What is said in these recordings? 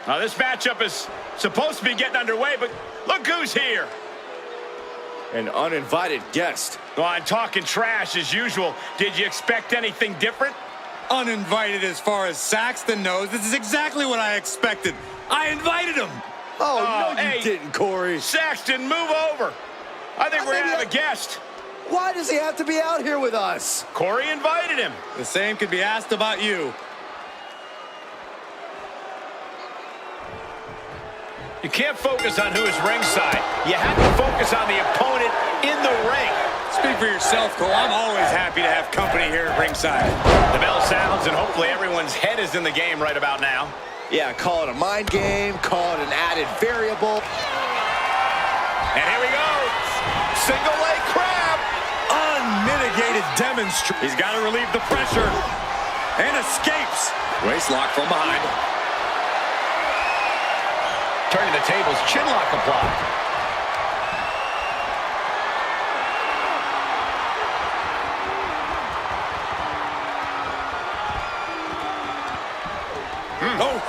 Now this matchup is supposed to be getting underway, but look who's here. An uninvited guest. Well, I'm talking trash as usual. Did you expect anything different? Uninvited as far as Saxton knows. This is exactly what I expected. I invited him. Oh, no, hey, you didn't, Corey. Saxton, move over. I think we're going to have a guest. Why does he have to be out here with us? Corey invited him. The same could be asked about you. You can't focus on who is ringside. You have to focus on the opponent in the ring. Speak for yourself, Cole. I'm always happy to have company here at ringside. The bell sounds, and hopefully everyone's head is in the game right about now. Yeah, call it a mind game, call it an added variable. And here we go. Single leg crab. Unmitigated demonstration. He's got to relieve the pressure. And escapes. Waist lock from behind. Turning the tables, chin lock applied. Oh.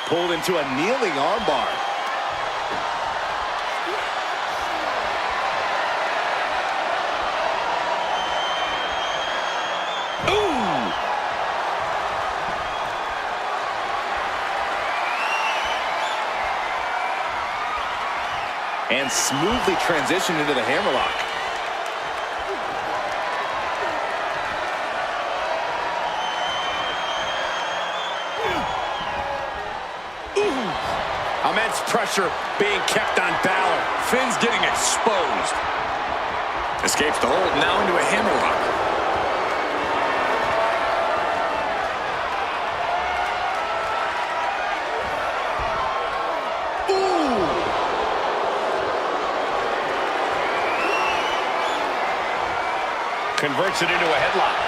Pulled into a kneeling armbar. And smoothly transitioned into the hammerlock. Immense pressure being kept on Balor. Finn's getting exposed. Escapes the hold, now into a hammerlock. Converts it into a headlock.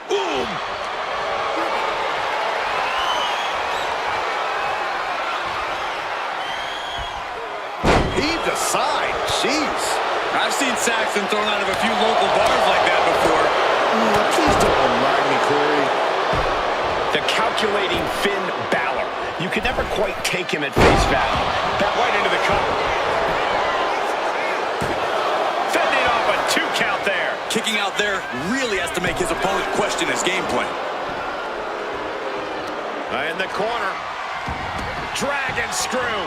Boom! Heaved aside. Jeez. I've seen Saxton thrown out of a few local bars like that before. Please don't remind me, Corey. The calculating Finn Balor. You could never quite take him at face value. Back right into the cover. Fending off a 2 count there. Kicking out there really has to make his opponent question his game plan. In the corner. Dragon screw.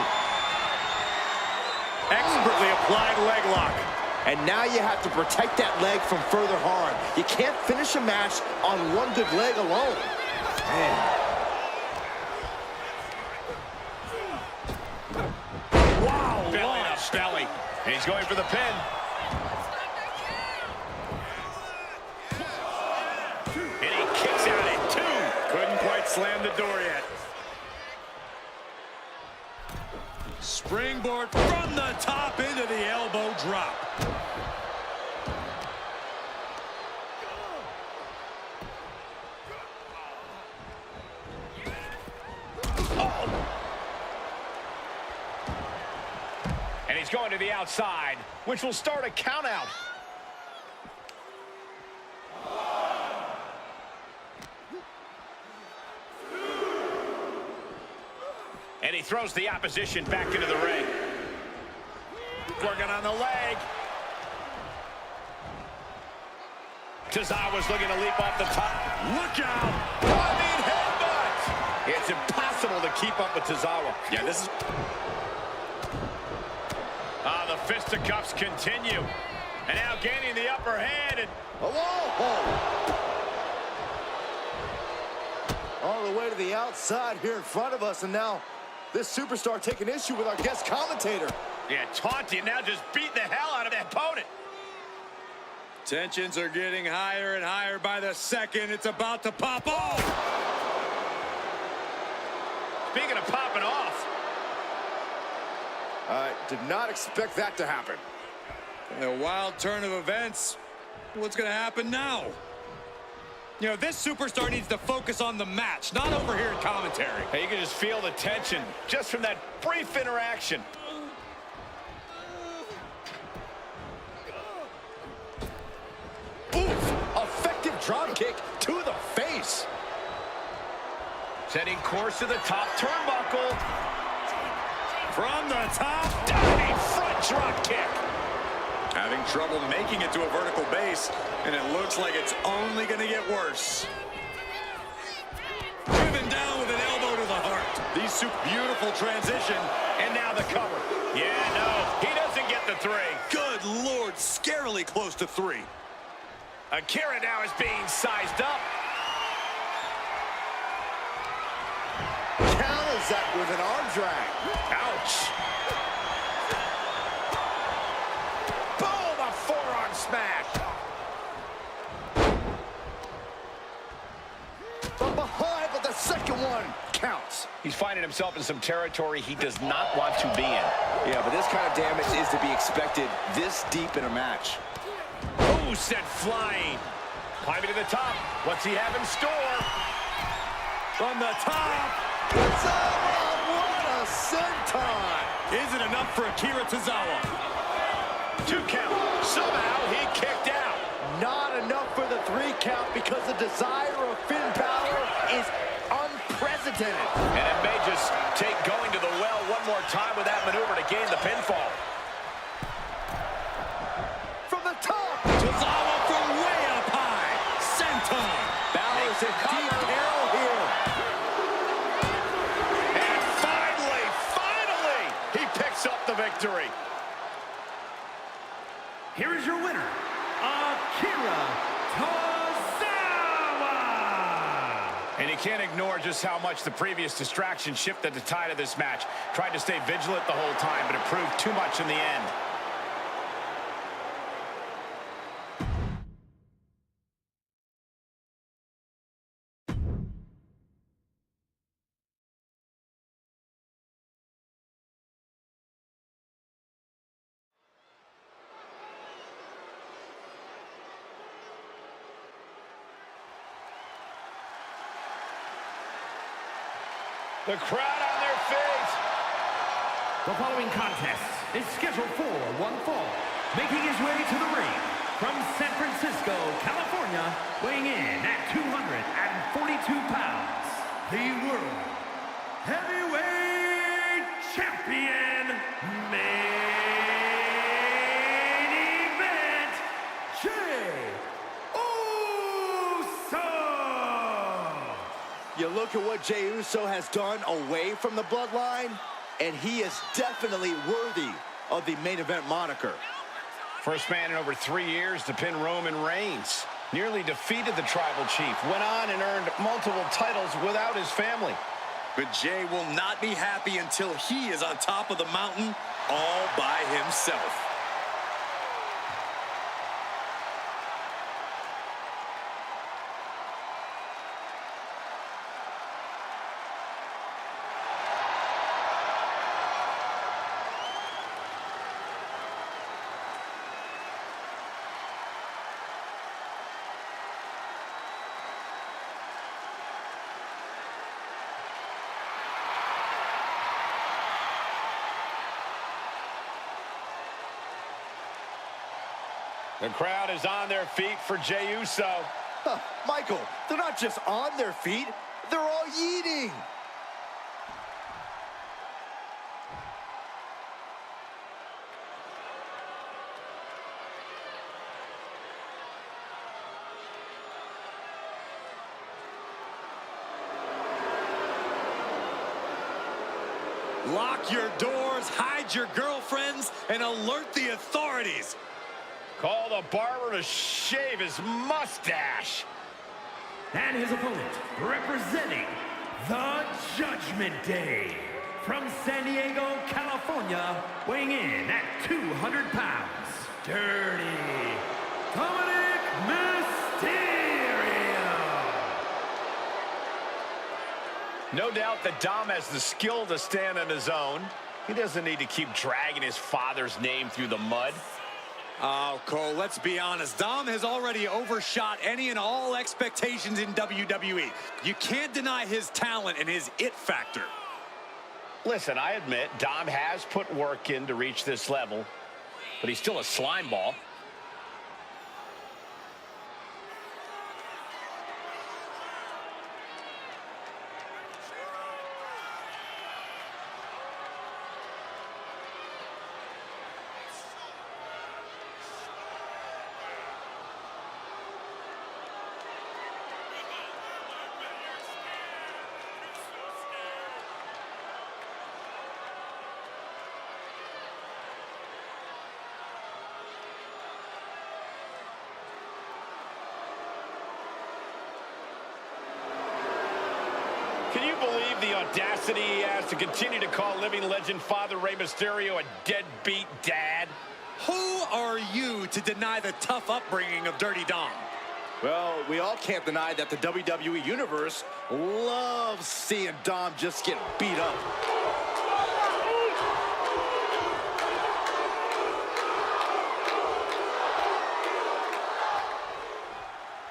Expertly applied leg lock. And now you have to protect that leg from further harm. You can't finish a match on one good leg alone. Man. Wow, belly to belly. And he's going for the pin. And he kicks out at 2. Couldn't quite slam the door yet. Springboard from the top into the elbow drop. And he's going to the outside, which will start a count out. And he throws the opposition back into the ring. Working on the leg. Tozawa's looking to leap off the top. Look out! Running headbutt! It's impossible to keep up with Tozawa. Yeah, this is... The fisticuffs continue. And now gaining the upper hand. And all the way to the outside here in front of us, and now this superstar taking issue with our guest commentator. yeah, taunting, now just beat the hell out of that opponent. Tensions are getting higher and higher by the second. It's about to pop off. Speaking of popping off. I did not expect that to happen. A wild turn of events. What's going to happen now? You know, this superstar needs to focus on the match, not over here in commentary. Hey, you can just feel the tension just from that brief interaction. Oof! Effective drop kick to the face. Setting course to the top turnbuckle. From the top. Diving front drop kick. Having trouble making it to a vertical base, and it looks like it's only going to get worse. Driven down with an elbow to the heart. These beautiful transition. And now the cover. Yeah, no, he doesn't get the 3. Good Lord, scarily close to 3. Akira now is being sized up. Counters that with an arm drag. Ouch. Boom, a forearm smash. From behind, but the second one counts. He's finding himself in some territory he does not want to be in. Yeah, but this kind of damage is to be expected this deep in a match. Oh, sent flying. Climbing to the top. What's he have in store? From the top. What a senton! Isn't enough for Akira Tozawa. 2 count. Somehow he kicked out. Not enough for the 3 count because the desire of Finn Balor is unprecedented. And it may just take going to the well one more time with that maneuver to gain the pinfall. From the top. Tozawa from way up high. Senton. Balor's in deep peril here. And finally, he picks up the victory. Here is your winner, Akira Tozawa! And you can't ignore just how much the previous distraction shifted the tide of this match. Tried to stay vigilant the whole time, but it proved too much in the end. The crowd on their feet. The following contest is scheduled for one fall. Making his way to the ring from San Francisco, California, weighing in at 242 pounds, the World Heavyweight Champion, main event, Jey Uso! You look at what Jey Uso has done away from the bloodline, and he is definitely worthy of the main event moniker. First man in over 3 years to pin Roman Reigns. Nearly defeated the Tribal Chief. Went on and earned multiple titles without his family. But Jey will not be happy until he is on top of the mountain all by himself. The crowd is on their feet for Jey Uso. Michael, they're not just on their feet, they're all yeeting. Lock your doors, hide your girlfriends, and alert the authorities. Call the barber to shave his mustache. And his opponent, representing the Judgment Day, from San Diego, California, weighing in at 200 pounds, Dirty Dominic Mysterio. No doubt that Dom has the skill to stand on his own. He doesn't need to keep dragging his father's name through the mud. Oh, Cole, let's be honest. Dom has already overshot any and all expectations in WWE. You can't deny his talent and his it factor. Listen, I admit Dom has put work in to reach this level, but he's still a slime ball. Can you believe the audacity he has to continue to call living legend Father Rey Mysterio a deadbeat dad? Who are you to deny the tough upbringing of Dirty Dom? Well, we all can't deny that the WWE Universe loves seeing Dom just get beat up.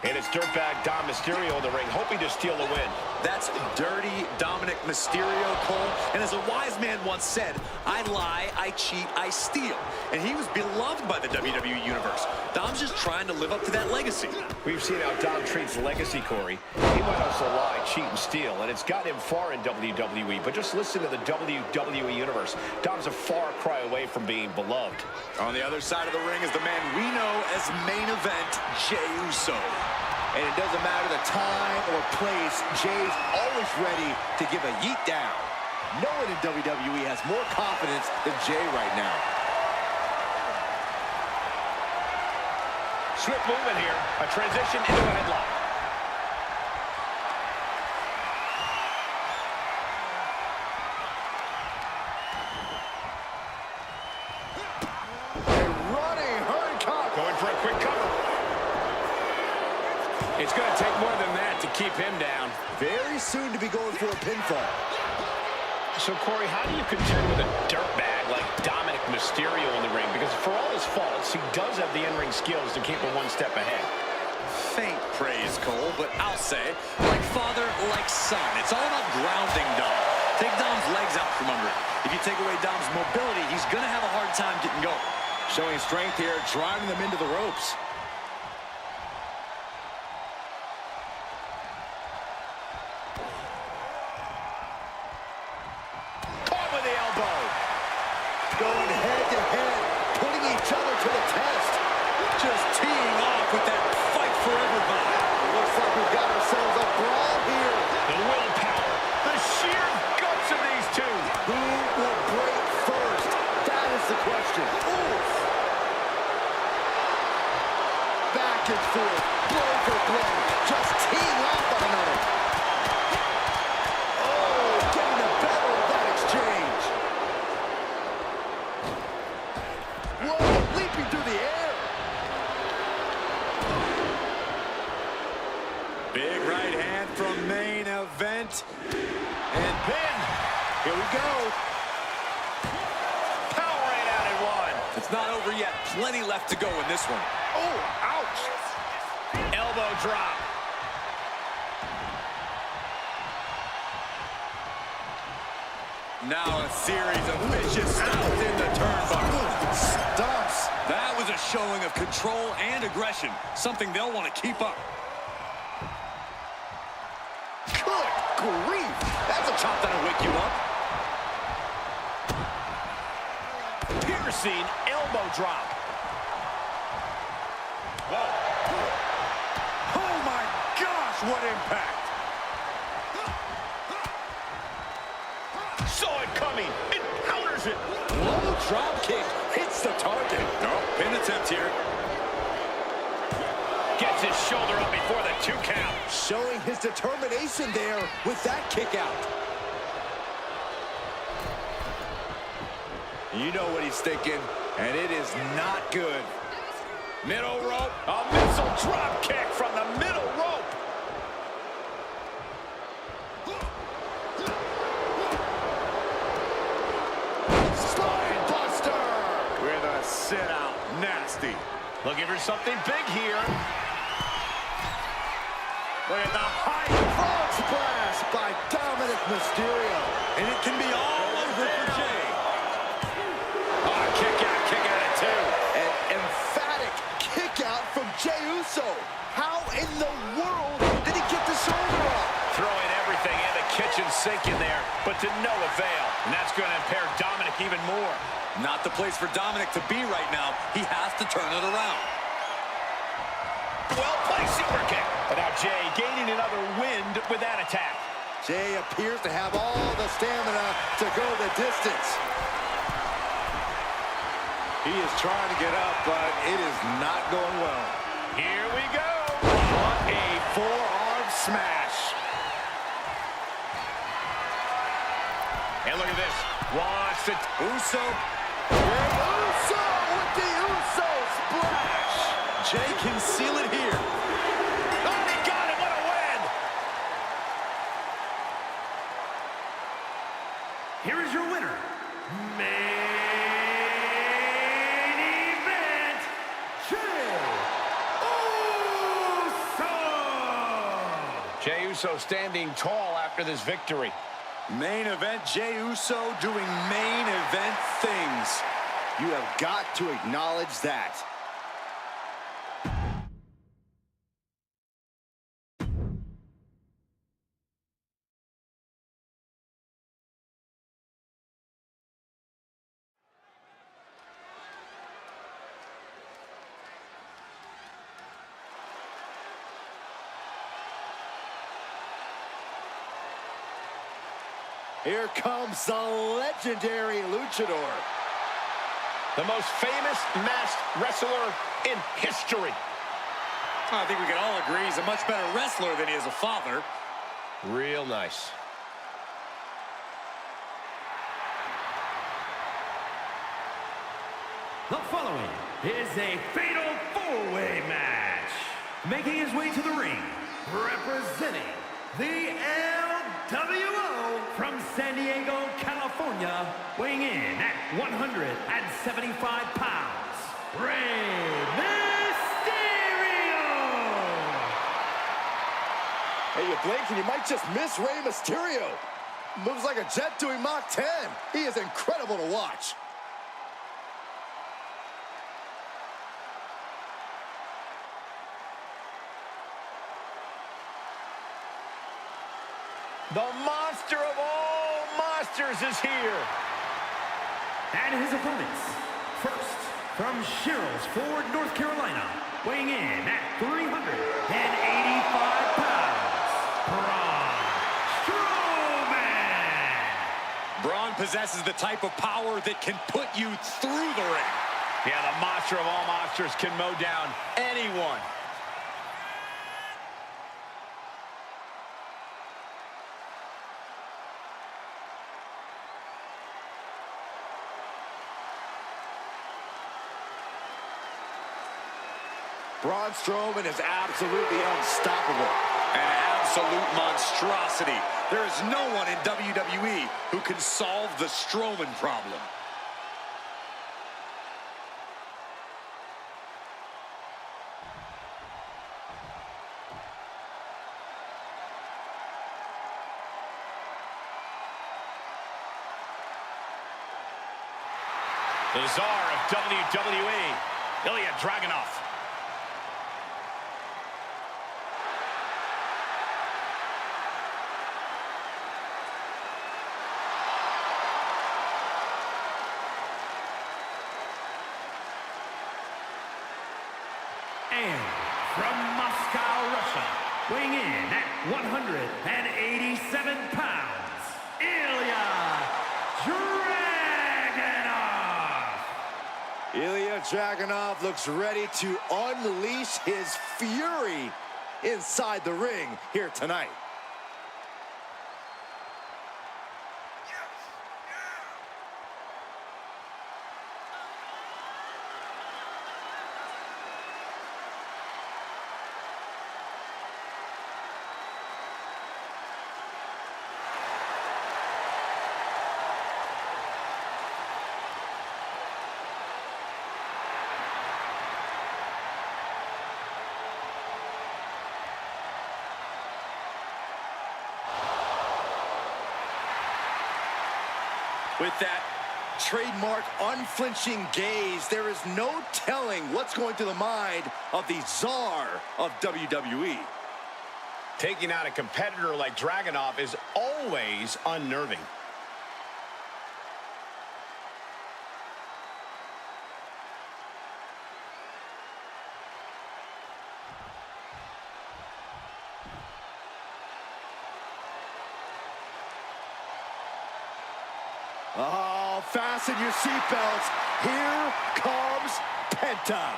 And it's dirtbag Dom Mysterio in the ring, hoping to steal a win. That's dirty Dominic Mysterio, Cole. And as a wise man once said, I lie, I cheat, I steal. And he was beloved by the WWE Universe. Dom's just trying to live up to that legacy. We've seen how Dom treats legacy, Corey. He might also lie, cheat, and steal, and it's got him far in WWE. But just listen to the WWE Universe. Dom's a far cry away from being beloved. On the other side of the ring is the man we know as main event, Jey Uso. And it doesn't matter the time or place, Jay's always ready to give a yeet down. No one in WWE has more confidence than Jay right now. Swift movement here. A transition into a headlock. A running hurricane. Going for a quick cover. It's going to take more than that to keep him down. Very soon to be going for a pinfall. So, Corey, how do you contend with a dirtbag like Dominic Mysterio in the ring? Because for all his faults, he does have the in-ring skills to keep him one step ahead. Faint praise, Cole, but I'll say, like father, like son. It's all about grounding Dom. Take Dom's legs out from under him. If you take away Dom's mobility, he's going to have a hard time getting going. Showing strength here, driving them into the ropes. Going head-to-head, putting each other to the test. Just teeing off with that fight forever vibe. Looks like we've got ourselves a brawl here. The willpower, the sheer guts of these two. Who will break first? That is the question. Oof. Back and forth, blow for blow, just teeing off on another. Oh, getting the better of that exchange. Whoa, leaping through the air. Big right hand from main event. And pin. Here we go. Powering out at one. It's not over yet. Plenty left to go in this one. Oh, ouch. Elbow drop. Now a series of vicious stomps in the turnbuckle. Stumps. That was a showing of control and aggression, something they'll want to keep up. Good grief. That's a chop that'll wake you up. Piercing elbow drop. Whoa. Oh my gosh, what impact! Saw it coming. It counters it. Low drop kick hits the target. No, pin attempt here. Gets his shoulder up before the 2 count. Showing his determination there with that kick out. You know what he's thinking, and it is not good. Middle rope. A missile drop kick from the middle rope. Spine buster. With a sit out. Nasty. Looking for something big here. Look at the height. Frog splash by Dominic Mysterio. And it can be all over for Jay. Oh, kick out at two. An emphatic kick out from Jey Uso. How in the world did he get the shoulder up? Throwing everything in the kitchen sink in there, but to no avail. And that's going to impair Dominic even more. Not the place for Dominic to be right now. He has to turn it around. Well-placed super kick. But now Jay gaining another wind with that attack. Jey appears to have all the stamina to go the distance. He is trying to get up, but it is not going well. Here we go. What a forearm smash. And look at this. Wants to... Uso. Uso with the Uso splash. Jay can seal it here. Oh, he got it. What a win. Here is your winner, main event, Jey Uso! Jey Uso standing tall after this victory. Main event, Jey Uso doing main event things. You have got to acknowledge that. Here comes the legendary luchador. The most famous masked wrestler in history. I think we can all agree he's a much better wrestler than he is a father. Real nice. The following is a fatal four-way match. Making his way to the ring, representing the LWO from San Diego, California, weighing in at 175 pounds, Rey Mysterio! Hey, you blink and you might just miss Rey Mysterio. Moves like a jet doing Mach 10. He is incredible to watch. The monster of all monsters is here. And his opponents, first, from Sherrills Ford, North Carolina, weighing in at 385 pounds, Braun Strowman! Braun possesses the type of power that can put you through the ring. Yeah, the monster of all monsters can mow down anyone. Braun Strowman is absolutely unstoppable. An absolute monstrosity. There is no one in WWE who can solve the Strowman problem. The czar of WWE, Ilya Dragunov. And from Moscow, Russia, weighing in at 187 pounds, Ilya Dragunov! Ilya Dragunov looks ready to unleash his fury inside the ring here tonight. With that trademark unflinching gaze, there is no telling what's going through the mind of the czar of WWE. Taking out a competitor like Dragunov is always unnerving. Oh, fasten your seatbelts. Here comes Penta.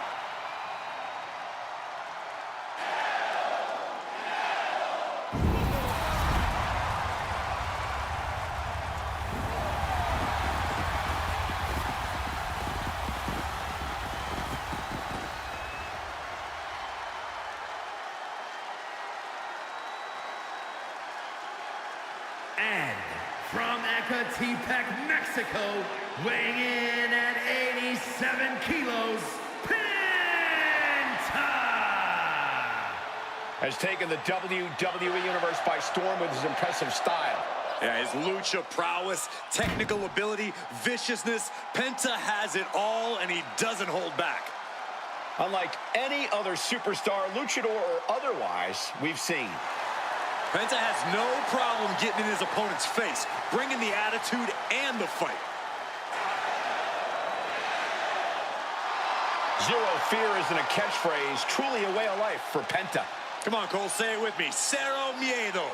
And from Ecatepec, Mexico, weighing in at 87 kilos, Penta! Has taken the WWE Universe by storm with his impressive style. Yeah, his lucha prowess, technical ability, viciousness. Penta has it all, and he doesn't hold back. Unlike any other superstar, luchador or otherwise, we've seen. Penta has no problem getting in his opponent's face, bringing the attitude and the fight. Zero fear isn't a catchphrase, truly a way of life for Penta. Come on, Cole, say it with me. Cero miedo.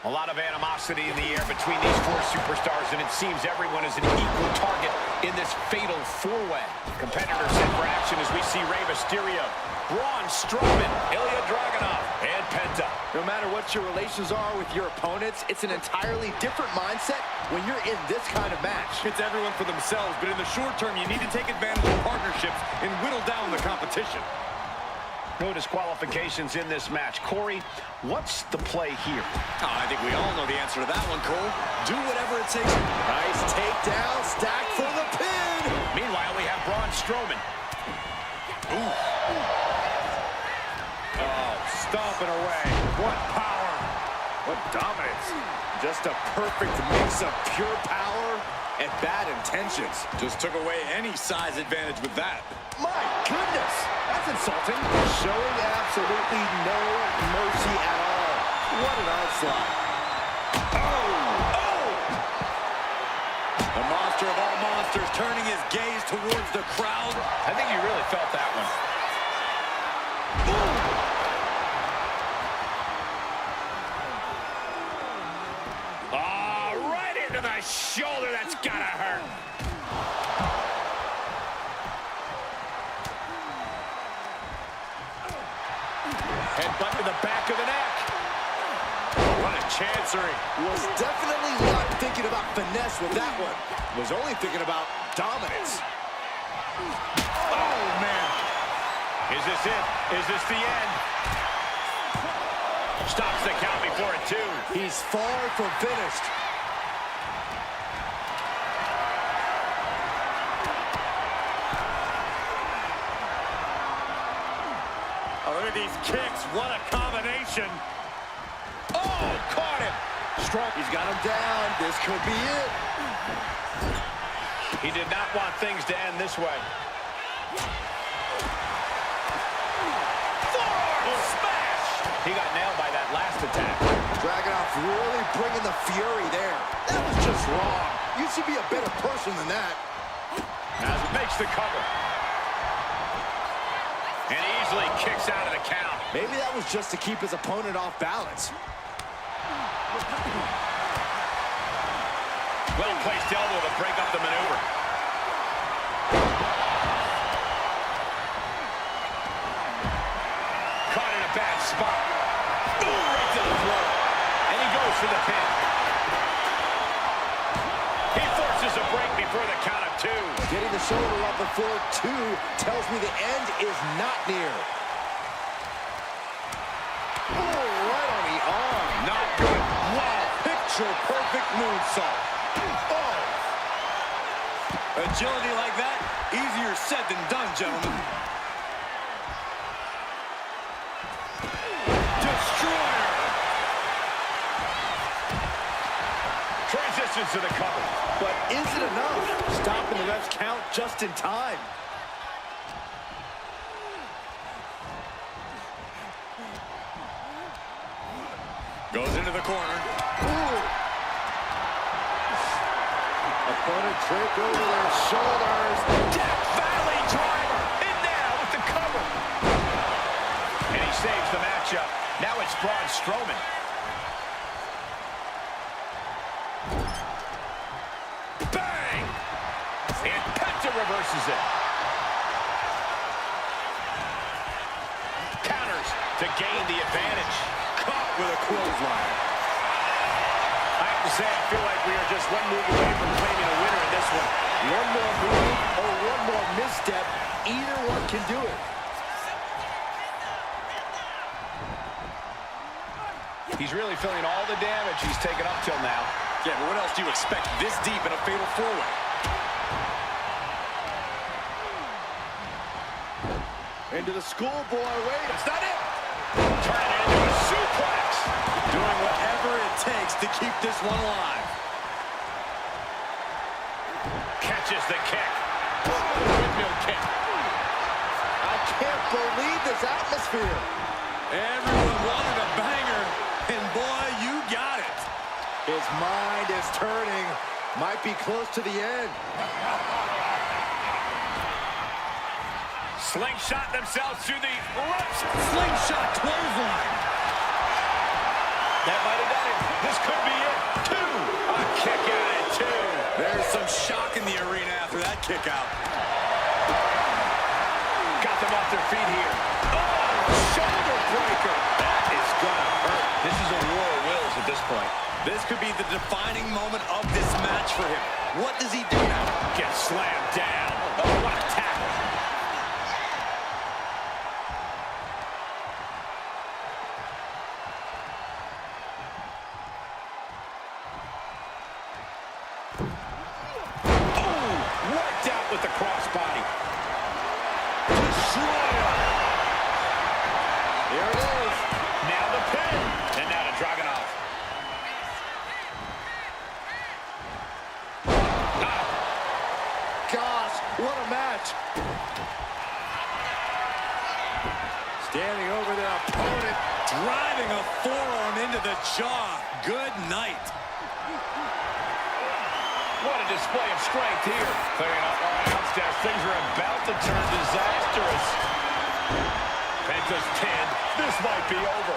A lot of animosity in the air between these four superstars, and it seems everyone is an equal target in this fatal four-way. Competitors set for action as we see Rey Mysterio, Braun Strowman, Ilya Dragunov, and Penta. No matter what your relations are with your opponents, it's an entirely different mindset when you're in this kind of match. It's everyone for themselves, but in the short term, you need to take advantage of partnerships and whittle down the competition. No disqualifications in this match. Corey, what's the play here? Oh, I think we all know the answer to that one, Cole. Do whatever it takes. Nice takedown, stacked for the pin. Meanwhile, we have Braun Strowman. Ooh. Oh, stomping away. What power. What dominance. Just a perfect mix of pure power and bad intentions. Just took away any size advantage with that. My goodness, that's insulting. Showing absolutely no mercy at all. What an onslaught. Oh! The monster of all monsters turning his gaze towards the crowd. I think you really felt that one. Oh, right into the shoulder. That's gotta hurt. Headbutt to the back of the neck. What a chancery. Was definitely not thinking about finesse with that one. Was only thinking about dominance. Oh, man. Is this it? Is this the end? Stops the count before it, too. He's far from finished. Oh, look at these kicks. What a combination. Oh, caught him. Strong. He's got him down. This could be it. He did not want things to end this way. Forearm smash. He got nailed by that last attack. Dragunov really bringing the fury there. That was just wrong. You should be a better person than that. As it makes the cover. And easily kicks out of the count. Maybe that was just to keep his opponent off balance. Well-placed elbow to break up the maneuver. Caught in a bad spot. Ooh, right to the throat. And he goes for the pin. He forces a break before the count of two. Getting the shoulder up before two tells me the end is not near. Oh, right on the arm. Not Picture-perfect moonsault. Oh! Agility like that, easier said than done, gentlemen. Destroyer! Transitions to the cover. But is it enough? Stopping the ref's count just in time. Goes into the corner. Ooh. Opponent draped over their shoulders. Death Valley driver in there with the cover. And he saves the matchup. Now it's Braun Strowman. Bang! And Penta reverses it. Counters to gain the advantage. Caught with a clothesline. I have to say, I feel like we are just one move away from claiming a winner in this one. One more move or one more misstep, either one can do it. He's really feeling all the damage he's taken up till now. Yeah, but what else do you expect this deep in a fatal four-way? Into the schoolboy, wait, That's not it. Turn it into a suplex. Doing whatever it takes to keep this one alive. Catches the kick. Windmill kick. I can't believe this atmosphere. Everyone wanted a banger, and boy, you got it. His mind is turning. Might be close to the end. Slingshot themselves through the ropes. Slingshot clothesline. That might have done it. This could be it. Two. A kick out at two. There's some shock in the arena after that kick out. Got them off their feet here. Oh, shoulder breaker. That is gonna hurt. This is a war of wills at this point. This could be the defining moment of this match for him. What does he do now? Gets slammed down. Oh, what a tackle. With the crossbody. Destroyer. Here it is. Now the pin. And now to Dragunov. Gosh, what a match. Standing over their opponent. Driving a forearm into the jaw. Good night. What a display of strength here. Clearing up our announce desk. Things are about to turn disastrous. Penta's pinned. This might be over.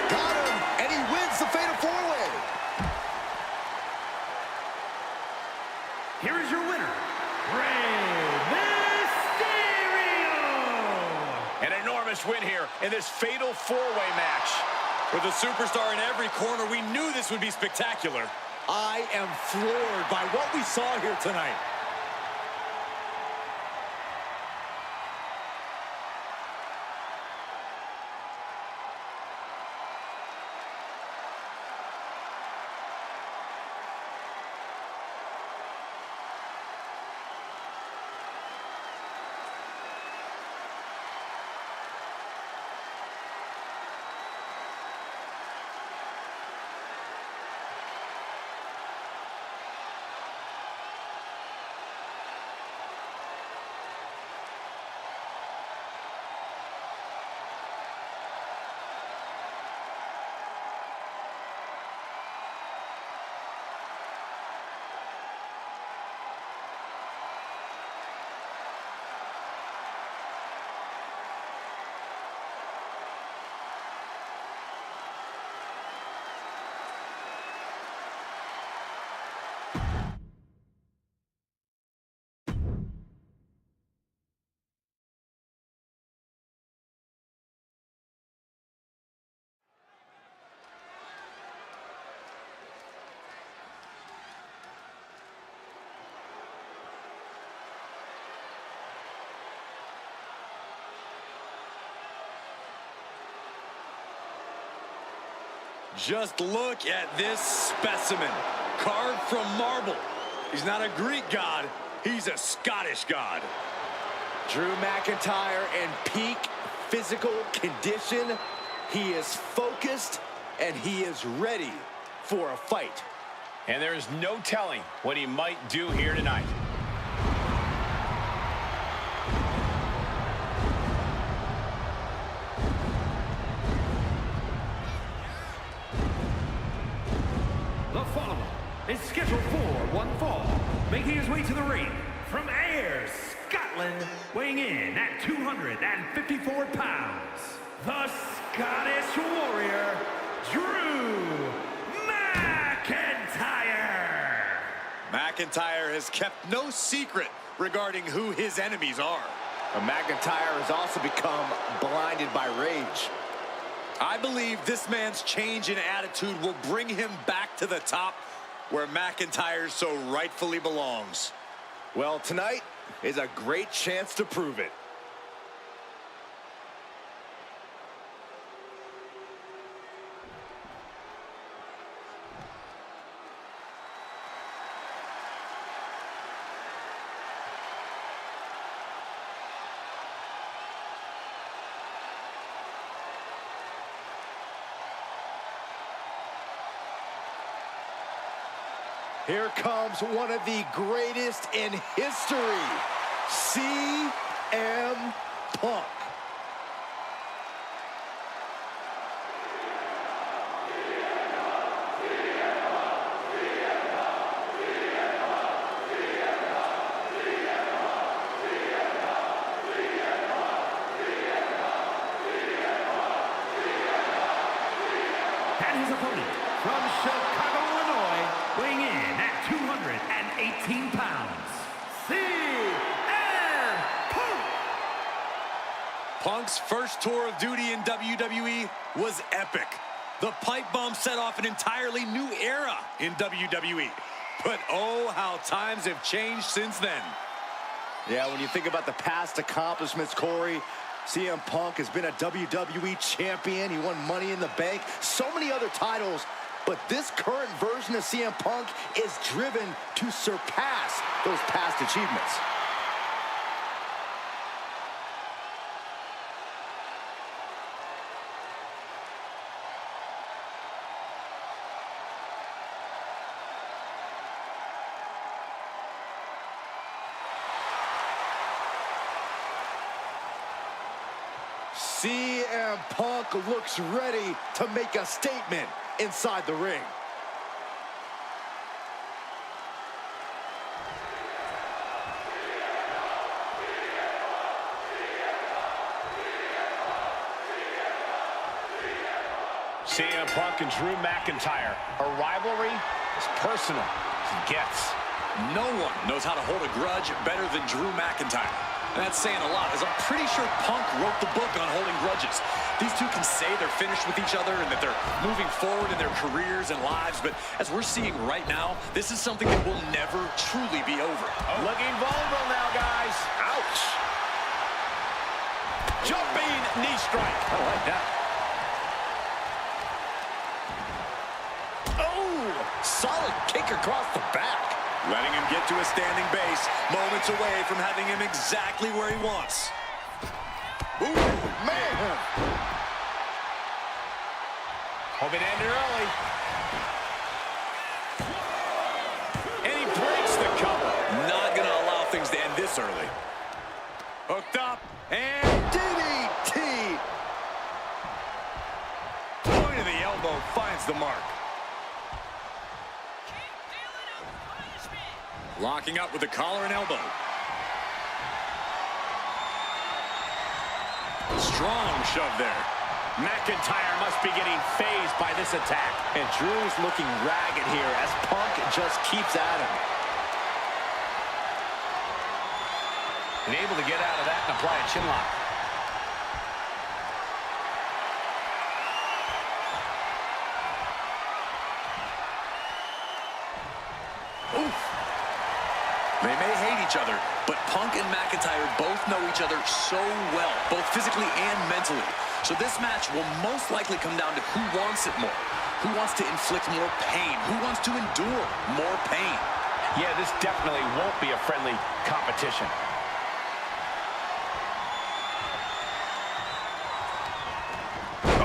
Got him, and he wins the Fatal 4-Way. Here is your winner, Rey Mysterio! An enormous win here in this Fatal 4-Way match. With a superstar in every corner, we knew this would be spectacular. I am floored by what we saw here tonight. Just look at this specimen, carved from marble. He's not a Greek god, he's a Scottish god. Drew McIntyre in peak physical condition. He is focused and he is ready for a fight. And there is no telling what he might do here tonight. The following is scheduled for one fall, making his way to the ring from Ayr, Scotland, weighing in at 254 pounds, the Scottish Warrior, Drew McIntyre. McIntyre has kept no secret regarding who his enemies are. But McIntyre has also become blinded by rage. I believe this man's change in attitude will bring him back to the top where McIntyre so rightfully belongs. Well, tonight is a great chance to prove it. Here comes one of the greatest in history, CM Punk. And his opponent from Chicago, Illinois, weighing in at 218 pounds, CM Punk. Punk's first tour of duty in WWE was epic. The pipe bomb set off an entirely new era in WWE. But oh, how times have changed since then. Yeah, when you think about the past accomplishments, Corey, CM Punk has been a WWE champion. He won Money in the Bank, so many other titles. But this current version of CM Punk is driven to surpass those past achievements. CM Punk looks ready to make a statement inside the ring. CM Punk and Drew McIntyre. A rivalry as personal as it gets. No one knows how to hold a grudge better than Drew McIntyre. And that's saying a lot, as I'm pretty sure Punk wrote the book on holding grudges. These two can say they're finished with each other and that they're moving forward in their careers and lives, but as we're seeing right now, this is something that will never truly be over. Oh. Looking vulnerable now, guys. Ouch. Jumping knee strike. I like that. Oh, solid kick across the back. Letting him get to a standing base, moments away from having him exactly where he wants. Ooh, man. Hope it ended early. And he breaks the cover. Not gonna allow things to end this early. Hooked up, and DDT. point of the elbow finds the mark. Locking up with the collar and elbow. Strong shove there. McIntyre must be getting phased by this attack. And Drew's looking ragged here as Punk just keeps at him. And able to get out of that and apply a chin lock. Oof. They may hate each other, but Punk and McIntyre both know each other so well, both physically and mentally. So this match will most likely come down to who wants it more. Who wants to inflict more pain? Who wants to endure more pain? Yeah, this definitely won't be a friendly competition.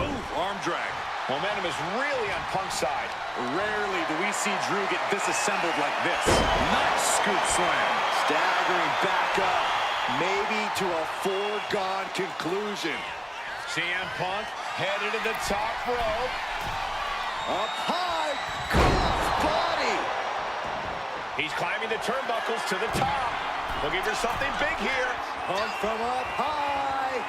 Oh, arm drag. Momentum is really on Punk's side. Rarely do we see Drew get disassembled like this. Nice scoop slam. Staggering back up, maybe to a foregone conclusion. CM Punk headed to the top rope. Up high, cross body. He's climbing the turnbuckles to the top. Looking for something big here. Punk from up high.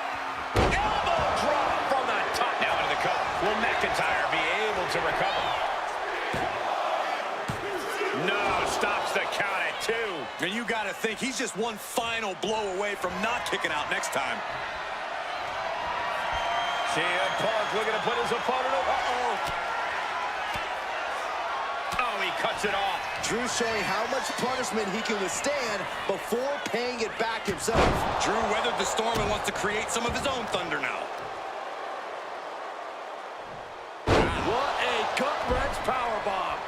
Elbow drop from the top. Now into the cover. Will McIntyre be able to recover? No, stops the count at 2. And you got to think he's just one final blow away from not kicking out next time. CM Punk looking to put his opponent over. Uh-oh. Oh, he cuts it off. Drew showing how much punishment he can withstand before paying it back himself. Drew weathered the storm and wants to create some of his own thunder now. What a gut-wrench powerbomb.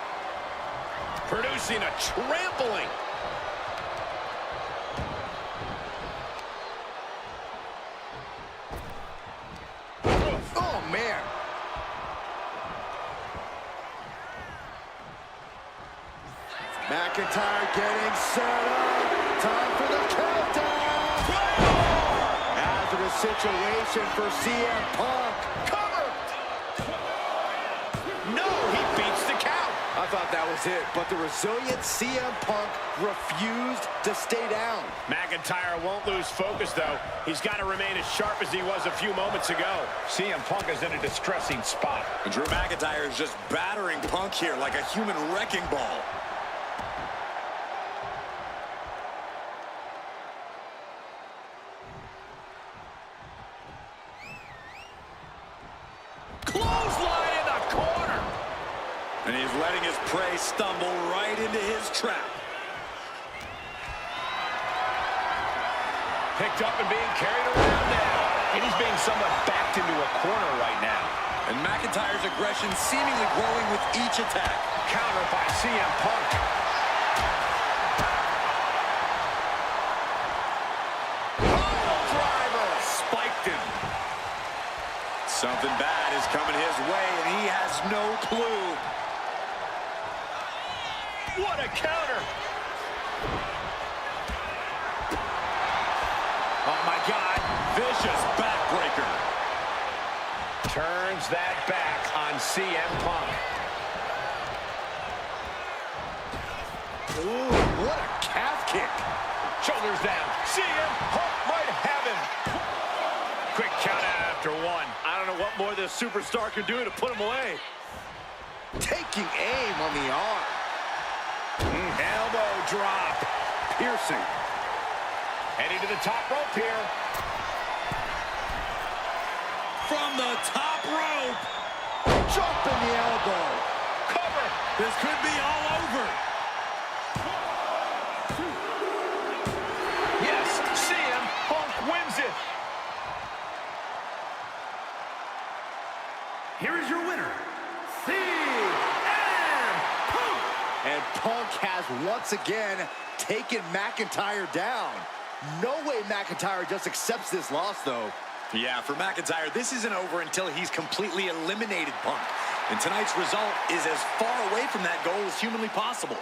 Producing a trampling. Oh, man. McIntyre getting set up. Time for the countdown. Hazardous situation for CM Punk. Cover. No, he beats the count. I thought that was it, but the resilient CM Punk refused to stay down. McIntyre won't lose focus, though. He's got to remain as sharp as he was a few moments ago. CM Punk is in a distressing spot. And Drew McIntyre is just battering Punk here like a human wrecking ball. Clothesline in the corner. And he's letting his prey stumble right into his trap. Picked up and being carried around now. And he's being somewhat backed into a corner right now. And McIntyre's aggression seemingly growing with each attack. Counter by CM Punk. Oh, driver. Spiked him. Something bad is coming his way, and he has no clue. What a counter. Oh, my God. Vicious backbreaker. Turns that back on CM Punk. Ooh, what a calf kick. Shoulders down. CM Punk might have him. Quick count out after 1. I don't know what more this superstar can do to put him away. Taking aim on the arm. Elbow drop. Piercing. Heading to the top rope here. From the top rope. Jump in the elbow. Cover. This could be all over. Yes, CM Punk wins it. Here is your winner, CM Punk. And Punk has once again taken McIntyre down. No way McIntyre just accepts this loss, though. Yeah, for McIntyre, this isn't over until he's completely eliminated Punk. And tonight's result is as far away from that goal as humanly possible.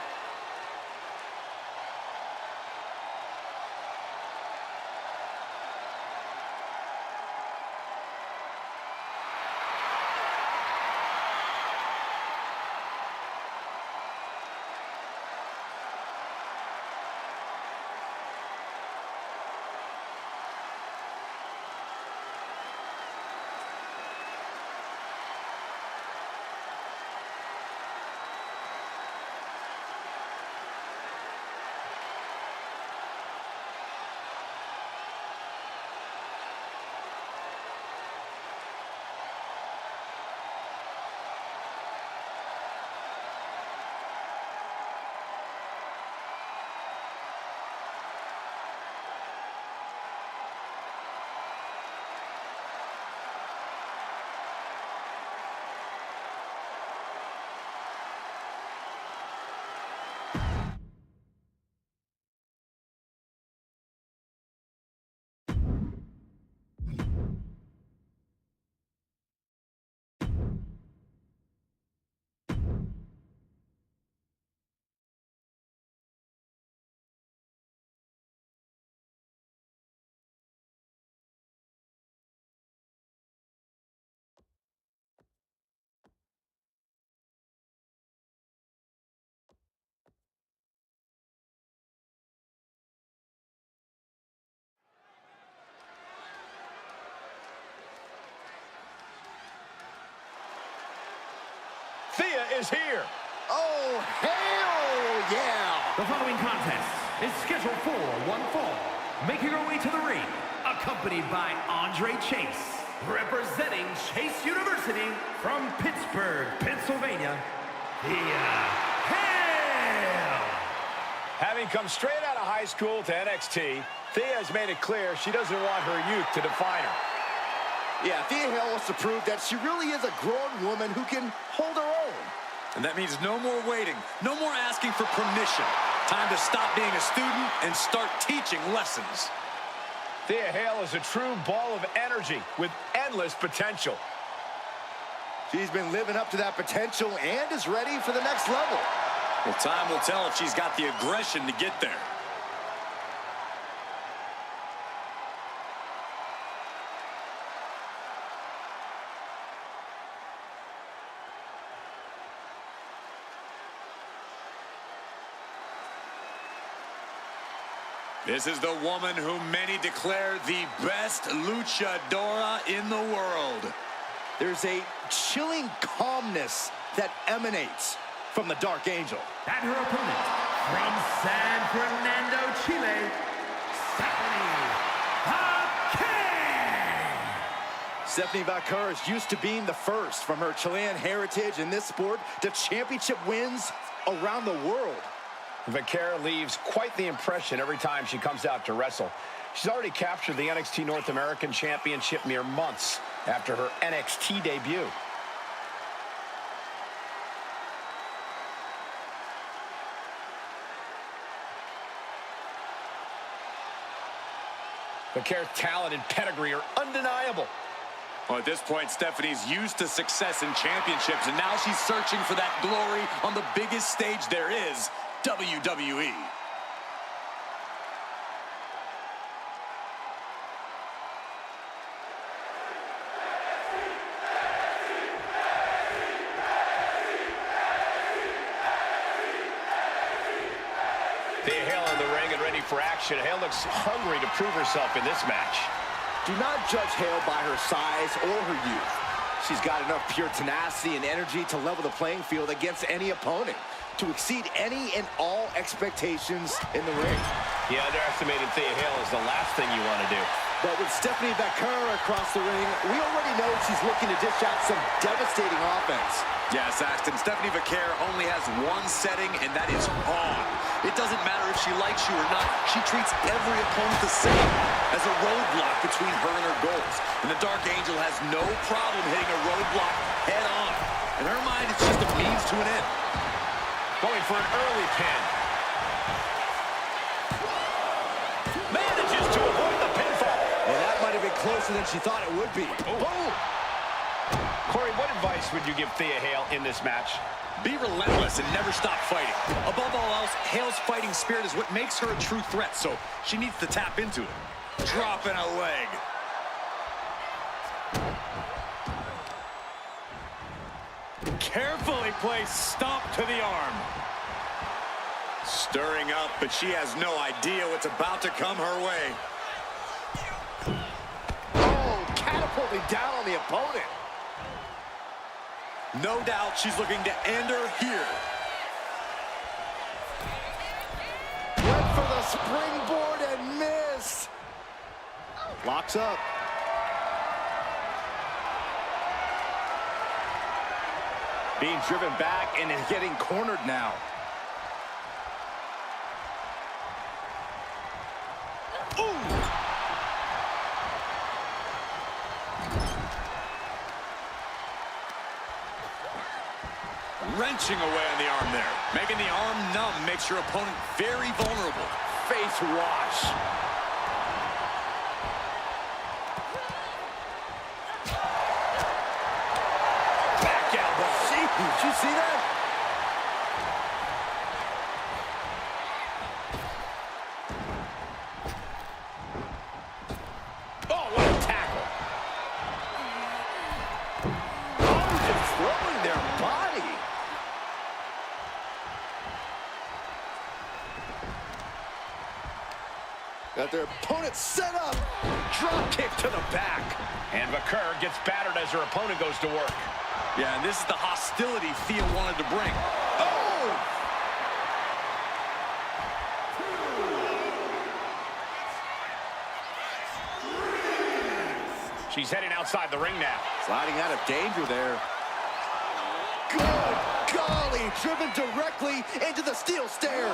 is here. Oh, hell yeah! The following contest is scheduled for one fall. Making her way to the ring, accompanied by Andre Chase, representing Chase University from Pittsburgh, Pennsylvania, Thea Hale. Having come straight out of high school to NXT, Thea has made it clear she doesn't want her youth to define her. Yeah, Thea Hale wants to prove that she really is a grown woman who can hold her own. And that means no more waiting, no more asking for permission. Time to stop being a student and start teaching lessons. Thea Hale is a true ball of energy with endless potential. She's been living up to that potential and is ready for the next level. Well, time will tell if she's got the aggression to get there. This is the woman whom many declare the best luchadora in the world. There's a chilling calmness that emanates from the Dark Angel. And her opponent, from San Fernando, Chile, Stephanie Vaquer. Stephanie Vaquer is used to being the first from her Chilean heritage in this sport to championship wins around the world. Vaquer leaves quite the impression every time she comes out to wrestle. She's already captured the NXT North American Championship mere months after her NXT debut. Vaquer's talent and pedigree are undeniable. Well, at this point, Stephanie's used to success in championships, and now she's searching for that glory on the biggest stage there is, WWE. Thea Hale in the ring and ready for action. Hale looks hungry to prove herself in this match. Do not judge Hale by her size or her youth. She's got enough pure tenacity and energy to level the playing field against any opponent, to exceed any and all expectations in the ring. Yeah, underestimating Thea Hale is the last thing you want to do. But with Stephanie Vaquer across the ring, we already know she's looking to dish out some devastating offense. Yeah, Saxton, Stephanie Vaquer only has one setting, and that is on. It doesn't matter if she likes you or not. She treats every opponent the same, as a roadblock between her and her goals. And the Dark Angel has no problem hitting a roadblock head on. In her mind, it's just a means to an end. Going for an early pin. Manages to avoid the pinfall. And that might have been closer than she thought it would be. Oh. Boom! Corey, what advice would you give Thea Hale in this match? Be relentless and never stop fighting. Above all else, Hale's fighting spirit is what makes her a true threat, so she needs to tap into it. Dropping a leg. Carefully placed stomp to the arm. Stirring up, but she has no idea what's about to come her way. Oh, catapulting down on the opponent. No doubt she's looking to end her here. Went for the springboard and missed. Locks up. Being driven back and is getting cornered now. Wrenching away on the arm there. Making the arm numb makes your opponent very vulnerable. Face wash. Back elbow. Did you see that? Oh, what a tackle. Oh, just throwing their body. Got their opponent set up. Drop kick to the back. And Vaquer gets battered as her opponent goes to work. Yeah, and this is the hostility Thea wanted to bring. Oh! She's heading outside the ring now. Sliding out of danger there. Good golly, driven directly into the steel stairs.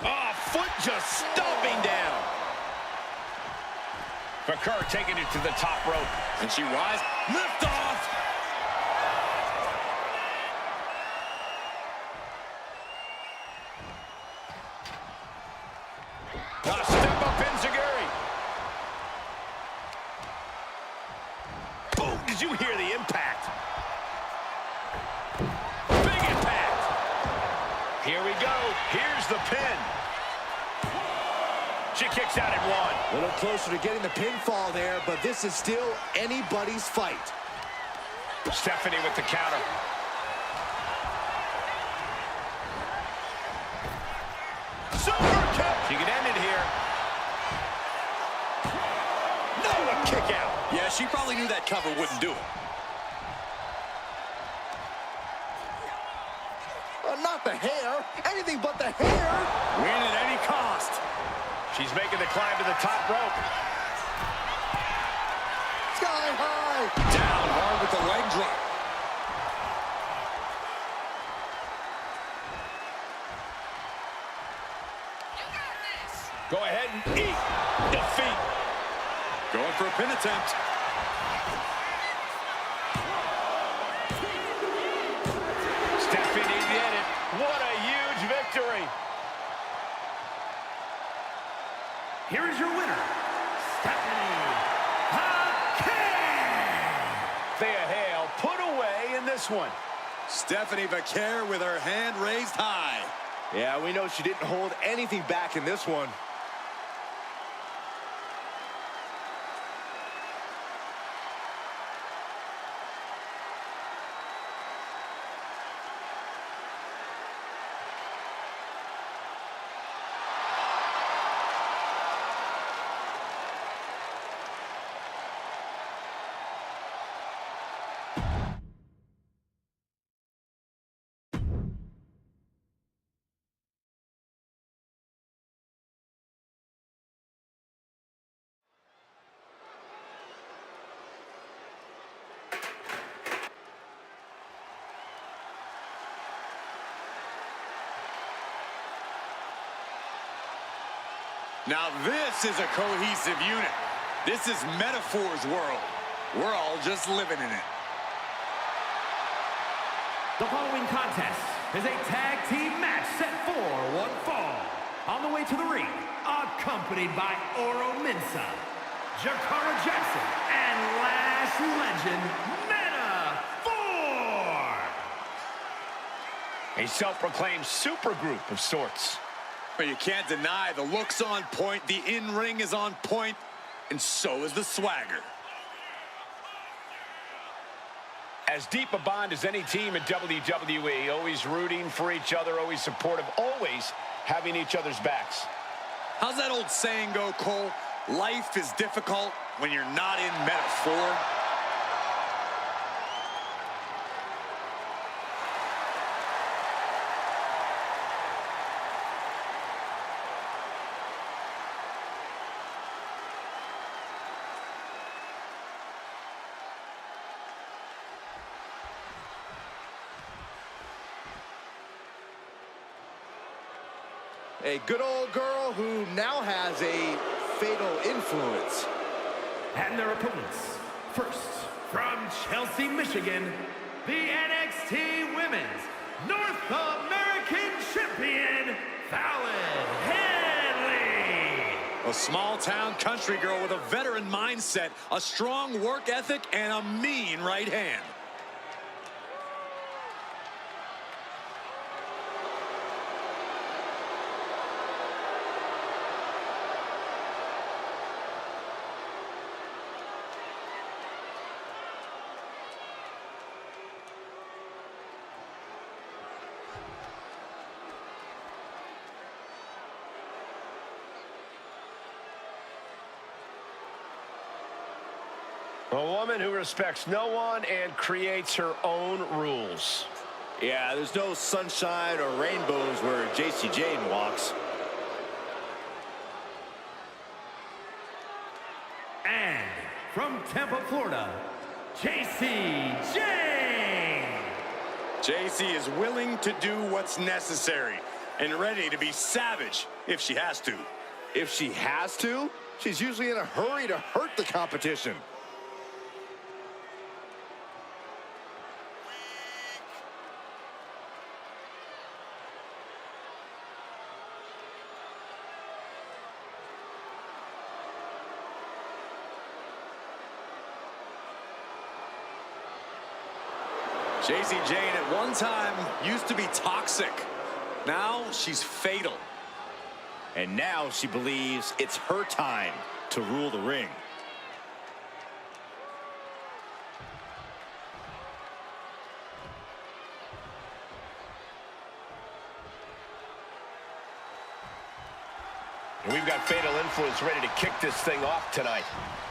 Oh, foot just stomping down. McCurr taking it to the top rope. And she rises. Lift off! Step up enziguri. Boom, did you hear the impact? Big impact. Here we go. Here's the pin. She kicks out at one. A little closer to getting the pinfall there, but this is still anybody's fight. Stephanie with the counter. Super kick. She can end it here. No, a kick out. Yeah, she probably knew that cover wouldn't do it. Not the hair. Anything but the hair. Win at any cost. She's making the climb to the top rope. Sky high. Down hard with the leg drop. Go ahead and eat defeat. Going for a pin attempt. Stephanie did it. What a huge victory. Here is your winner, Stephanie Vaquer. Thea Hale put away in this one. Stephanie Vaquer with her hand raised high. Yeah, we know she didn't hold anything back in this one. Now this is a cohesive unit. This is Metaphor's world. We're all just living in it. The following contest is a tag team match set for one fall. On the way to the ring, accompanied by Oro Mensah, Jakara Jackson, and Last Legend, Metaphor! A self-proclaimed supergroup of sorts. But you can't deny the look's on point, the in-ring is on point, and so is the swagger. As deep a bond as any team in WWE, always rooting for each other, always supportive, always having each other's backs. How's that old saying go, Cole? Life is difficult when you're not in Metaphor. A good old girl who now has a fatal influence. And their opponents, first, from Chelsea, Michigan, the NXT Women's North American Champion, Fallon Henley. A small-town country girl with a veteran mindset, a strong work ethic, and a mean right hand. A woman who respects no one and creates her own rules. Yeah, there's no sunshine or rainbows where JC Jane walks. And from Tampa, Florida, JC Jane. JC is willing to do what's necessary and ready to be savage if she has to. If she has to, she's usually in a hurry to hurt the competition. JC Jane at one time used to be toxic. Now she's fatal. And now she believes it's her time to rule the ring. And we've got Fatal Influence ready to kick this thing off tonight.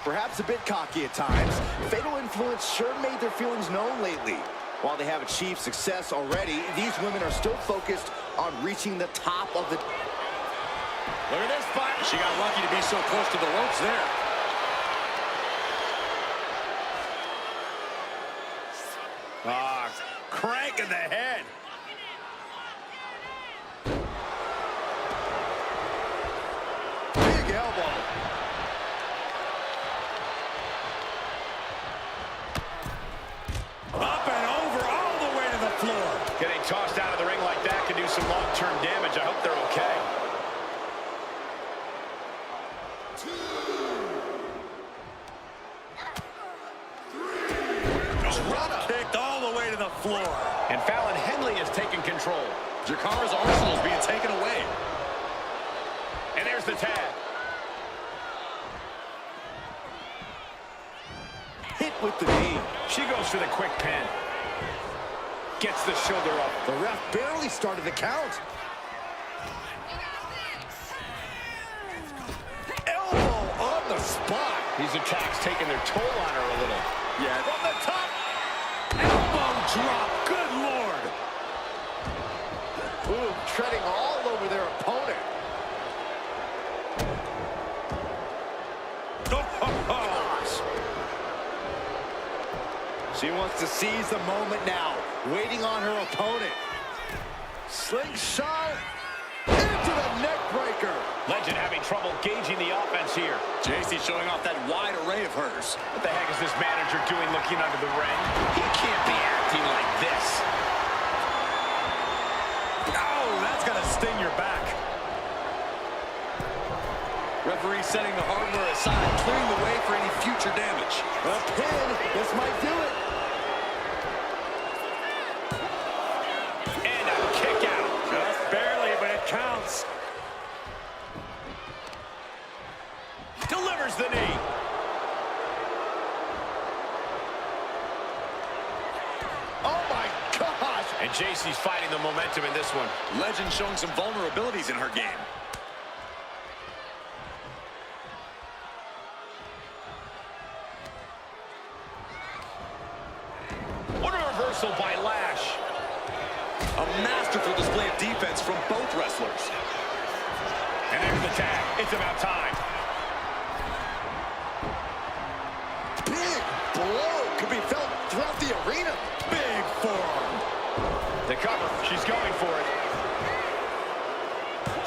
Perhaps a bit cocky at times, Fatal Influence sure made their feelings known lately. While they have achieved success already, these women are still focused on reaching the top of the... Look at this fight. She got lucky to be so close to the ropes there. Crank in the head. Big elbow. Up and over, all the way to the floor. Getting tossed out of the ring like that can do some long-term damage. I hope they're okay. Drop kicked all the way to the floor. And Fallon Henley has taken control. Jakara's arsenal is being taken away. And there's the tag. Hit with the knee. She goes for the quick pin. Gets the shoulder up. The ref barely started the count. Elbow on the spot. These attacks taking their toll on her a little. Yeah. From the top. Elbow drop. Good Lord. Boom, treading all over their opponent. She wants to seize the moment now, waiting on her opponent. Slingshot into the neck breaker. Legend having trouble gauging the offense here. JC showing off that wide array of hers. What the heck is this manager doing looking under the ring? He can't be acting like this. Oh, that's gonna sting your back. Referee setting the hardware aside, clearing the way for any future damage. A pin, this might do it. And a kick out. Just barely, but it counts. Delivers the knee. Oh my gosh. And JC's fighting the momentum in this one. Legend showing some vulnerabilities in her game. What a reversal by Lash. A masterful display of defense from both wrestlers. And there's the tag. It's about time. Big blow could be felt throughout the arena. Big forearm. The cover. She's going for it.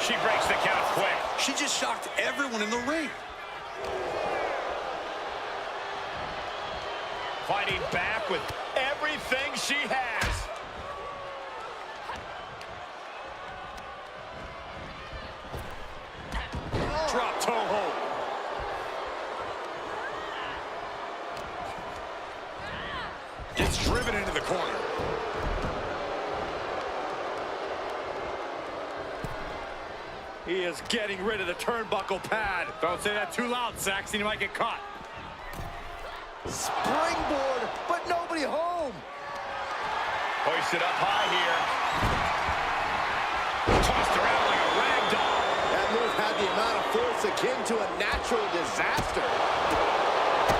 She breaks the count quick. She just shocked everyone in the ring. Fighting back with everything she has. Drop toe hold. Gets driven into the corner. He is getting rid of the turnbuckle pad. Don't say that too loud, Saxon. You might get caught. Springboard, but nobody home. Hoisted up high here. Tossed around like a rag doll. That move had the amount of force akin to a natural disaster.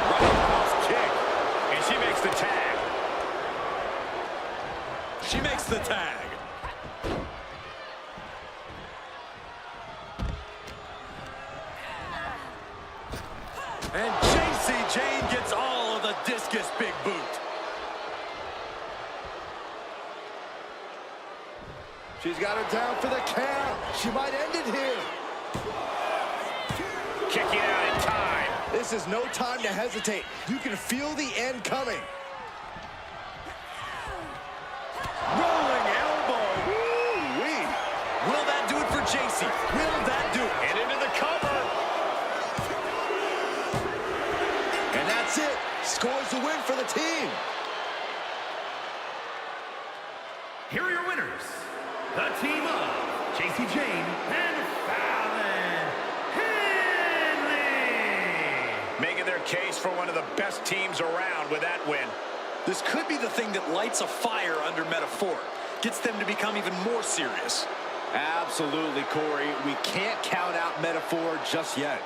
Roundhouse kick. gets the tag. And JC Jane gets all of the discus big boot. She's got her down for the count. She might end it here. Kicking out in time. This is no time to hesitate. You can feel the end coming. Rolling elbow. Woo-wee. Will that do it for JC? Will that do it? And into the cover. And that's it. Scores the win for the team. Here are your winners. The team of JC Jane and Fallon Henley. Making their case for one of the best teams around with that win. This could be the thing that lights a fire under metaphor. Gets them to become even more serious. Absolutely, Corey. We can't count out metaphor just yet.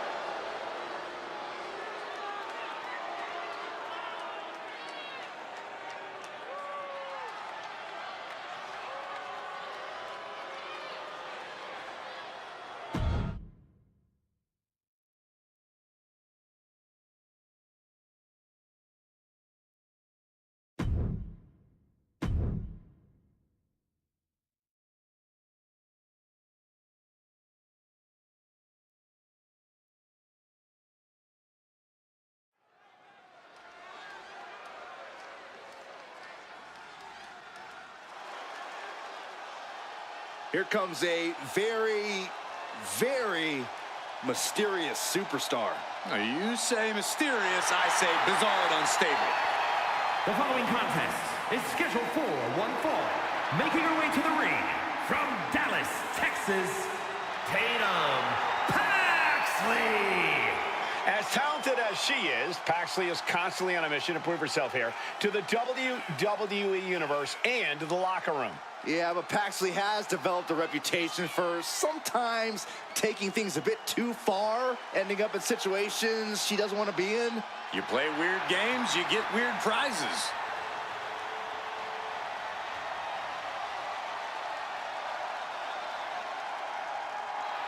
Here comes a very, very mysterious superstar. Now, you say mysterious, I say bizarre and unstable. The following contest is scheduled for one fall. Making her way to the ring from Dallas, Texas, Tatum Paxley. As talented as she is, Paxley is constantly on a mission to prove herself here to the WWE Universe and to the locker room. Yeah, but Paxley has developed a reputation for sometimes taking things a bit too far, ending up in situations she doesn't want to be in. You play weird games, you get weird prizes.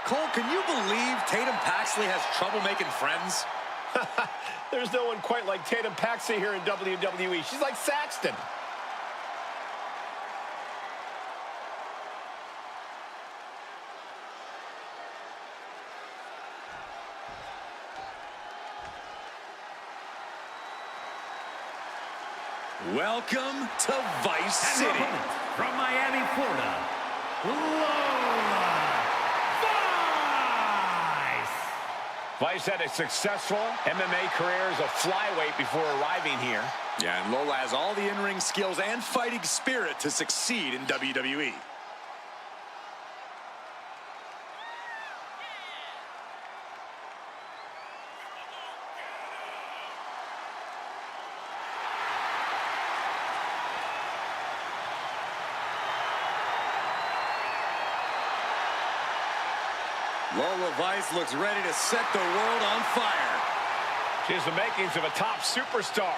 Cole, can you believe Tatum Paxley has trouble making friends? There's no one quite like Tatum Paxley here in WWE. She's like Saxton. Welcome to Vice And City. from Miami, Florida, Lola Vice. Vice had a successful MMA career as a flyweight before arriving here. Yeah, and Lola has all the in-ring skills and fighting spirit to succeed in WWE. Lola Vice looks ready to set the world on fire. She has the makings of a top superstar.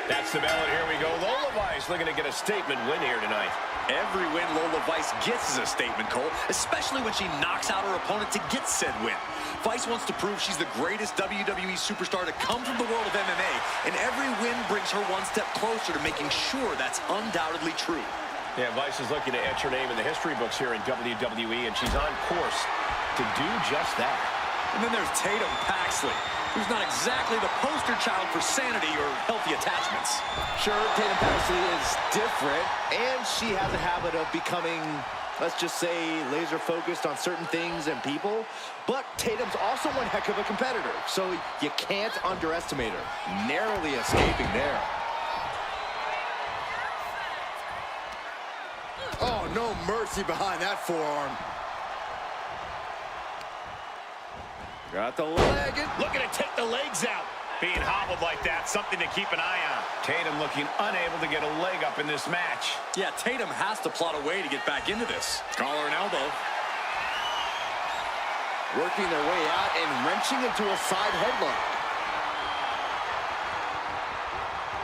That's the bell, and here we go. Lola Vice looking to get a statement win here tonight. Every win Lola Vice gets is a statement, Cole, especially when she knocks out her opponent to get said win. Vice wants to prove she's the greatest WWE superstar to come from the world of MMA, and every win brings her one step closer to making sure that's undoubtedly true. Yeah, Vice is looking to etch her name in the history books here in WWE, and she's on course to do just that. And then there's Tatum Paxley, who's not exactly the poster child for sanity or healthy attachments. Sure, Tatum Paxley is different, and she has a habit of becoming, let's just say, laser focused on certain things and people. But Tatum's also one heck of a competitor, so you can't underestimate her. Narrowly escaping there. Oh, no mercy behind that forearm. Got the leg. Looking to take the legs out. Being hobbled like that, something to keep an eye on. Tatum looking unable to get a leg up in this match. Yeah, Tatum has to plot a way to get back into this. Collar and elbow. working their way out and wrenching into a side headlock.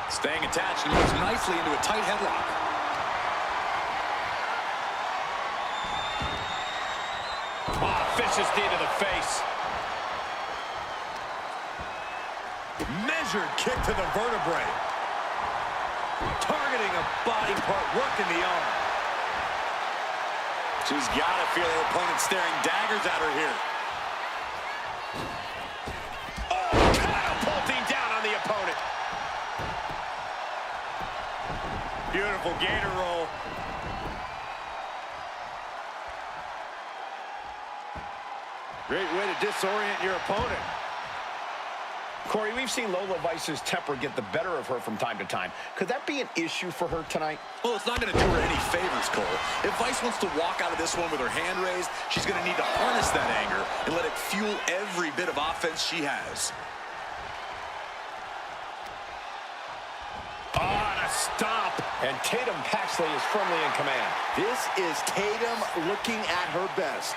Staying attached and moves nicely into a tight headlock. Oh, vicious knee to the face. Measured kick to the vertebrae. Targeting a body part, working the arm. She's got to feel her opponent staring daggers at her here. Oh, catapulting down on the opponent. Beautiful gator roll. Great way to disorient your opponent. Corey, we've seen Lola Vice's temper get the better of her from time to time. Could that be an issue for her tonight? Well, it's not going to do her any favors, Cole. If Vice wants to walk out of this one with her hand raised, she's going to need to harness that anger and let it fuel every bit of offense she has. On a stomp. And Tatum Paxley is firmly in command. This is Tatum looking at her best.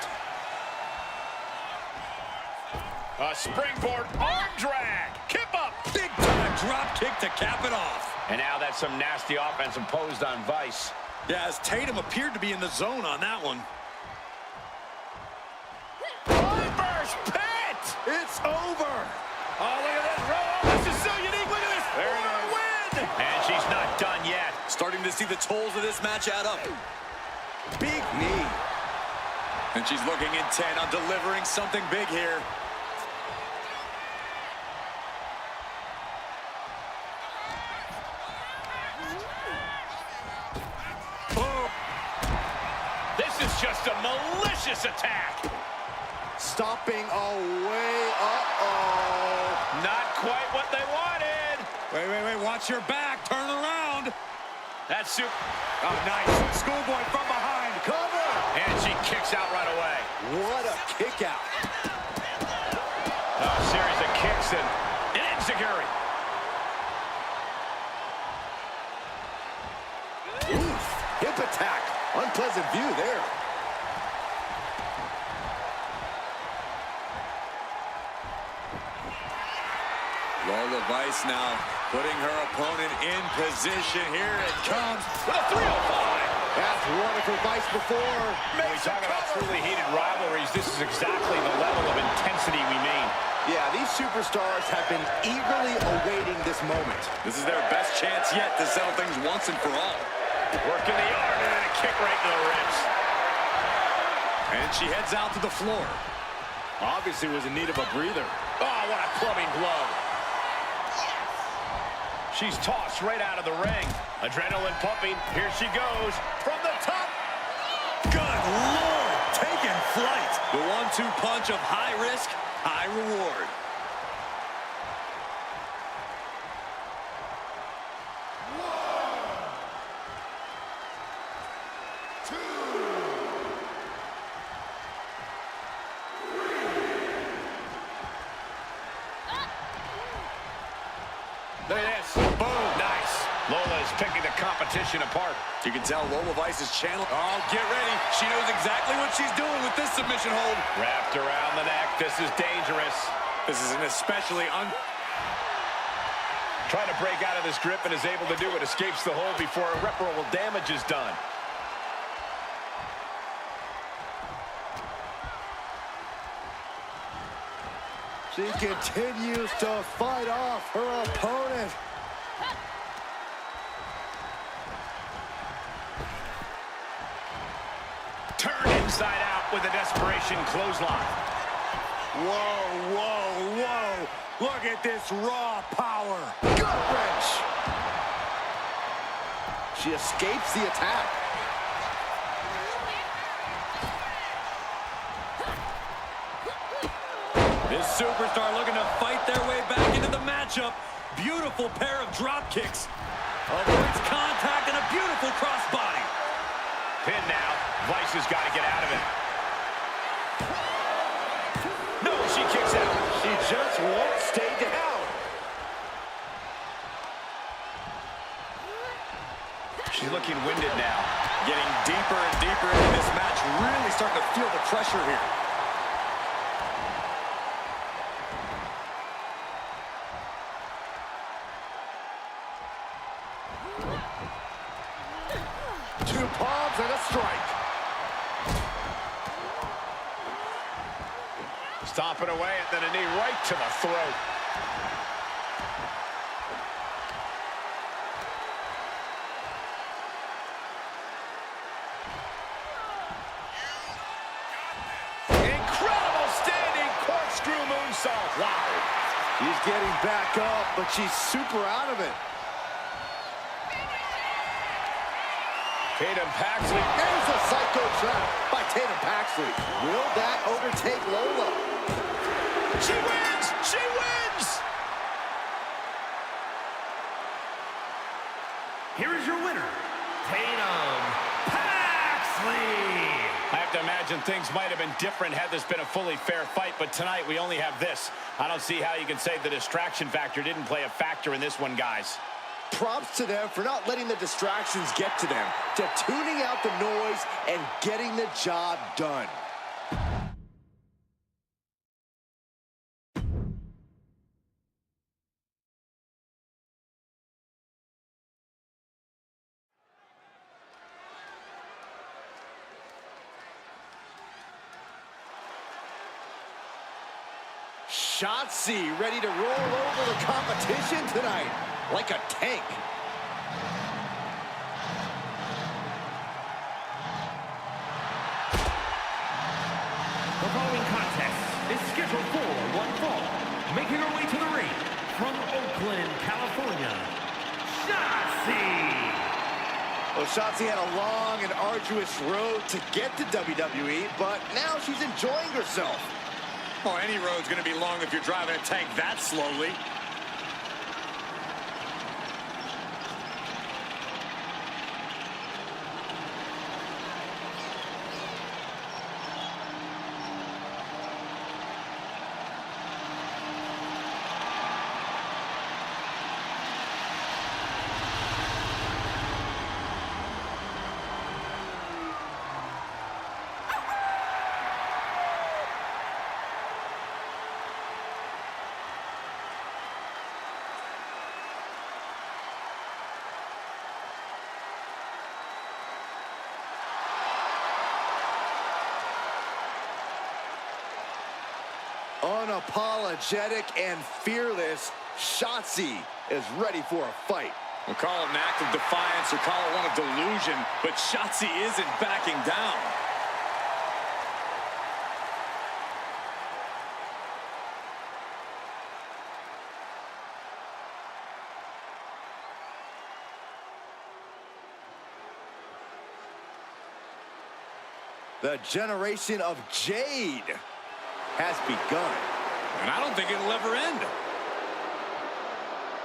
A springboard arm drag. Kip up. Big time drop kick to cap it off. And now that's some nasty offense imposed on Vice. Yeah, as Tatum appeared to be in the zone on that one. Reverse pit. It's over. Oh, look at this. Oh, this is so unique. Look at this. There it is. Win. And she's not done yet. Starting to see the tolls of this match add up. Big knee. And she's looking intent on delivering something big here. Just a malicious attack. Stopping away. Uh-oh. Not quite what they wanted. Wait. Watch your back. Turn around. That's super. Oh, nice. Schoolboy from behind. Cover. And she kicks out right away. What a kick out. A series of kicks and insecurity. Oof. Hip attack. Unpleasant view there. Lola Vice now putting her opponent in position. Here it comes. With a 305. That's wonderful Vice before. When we talk about truly heated rivalries, this is exactly the level of intensity we mean. Yeah, these superstars have been eagerly awaiting this moment. This is their best chance yet to settle things once and for all. Working the arm and then a kick right to the ribs. And she heads out to the floor. Obviously was in need of a breather. Oh, what a clubbing blow. She's tossed right out of the ring. Adrenaline pumping. Here she goes from the top. Good Lord, taking flight. The 1-2 punch of high risk, high reward. Look at this. Boom. Nice. Lola is picking the competition apart. You can tell Lola Vice's channel. Oh, get ready. She knows exactly what she's doing with this submission hold. Wrapped around the neck. This is dangerous. This is an especially Trying to break out of this grip and is able to do it. Escapes the hold before irreparable damage is done. She continues to fight off her opponent. Turn inside out with a desperation clothesline. Whoa. Look at this raw power. Gut wrench. She escapes the attack. This superstar looking to fight their way back into the matchup. Beautiful pair of drop kicks. Avoids contact and a beautiful crossbody. Pin now. Vice has got to get out of it. No, she kicks out. She just won't stay down. She's looking winded now. Getting deeper and deeper into this match. Really starting to feel the pressure here. Two palms and a strike. Stomping away and then a knee right to the throat. Incredible standing corkscrew moonsault. Wow. She's getting back up, but she's super out of it. Tatum Paxley. There's a psycho trap by Tatum Paxley. Will that overtake Lola? She wins! She wins! Here is your winner, Tatum Paxley. I have to imagine things might have been different had this been a fully fair fight, but tonight we only have this. I don't see how you can say the distraction factor didn't play a factor in this one, guys. Props to them for not letting the distractions get to them, to tuning out the noise and getting the job done. Shotzi ready to roll over the competition tonight like a tank. The following contest is scheduled for one fall. Making her way to the ring from Oakland, California, Shotzi. Well, Shotzi had a long and arduous road to get to WWE, but now she's enjoying herself. Oh, any road's going to be long if you're driving a tank that slowly. Unapologetic and fearless, Shotzi is ready for a fight. We'll call it an act of defiance or call it one of delusion, but Shotzi isn't backing down. The generation of Jade has begun. And I don't think it'll ever end.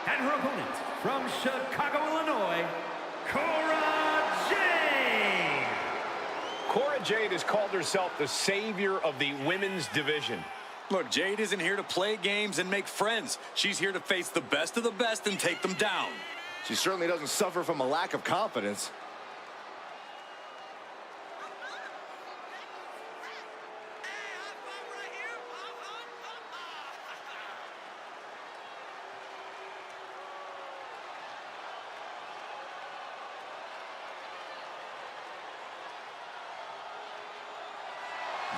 And her opponent from Chicago, Illinois, Cora Jade. Cora Jade has called herself the savior of the women's division. Look, Jade isn't here to play games and make friends. She's here to face the best of the best and take them down. She certainly doesn't suffer from a lack of confidence.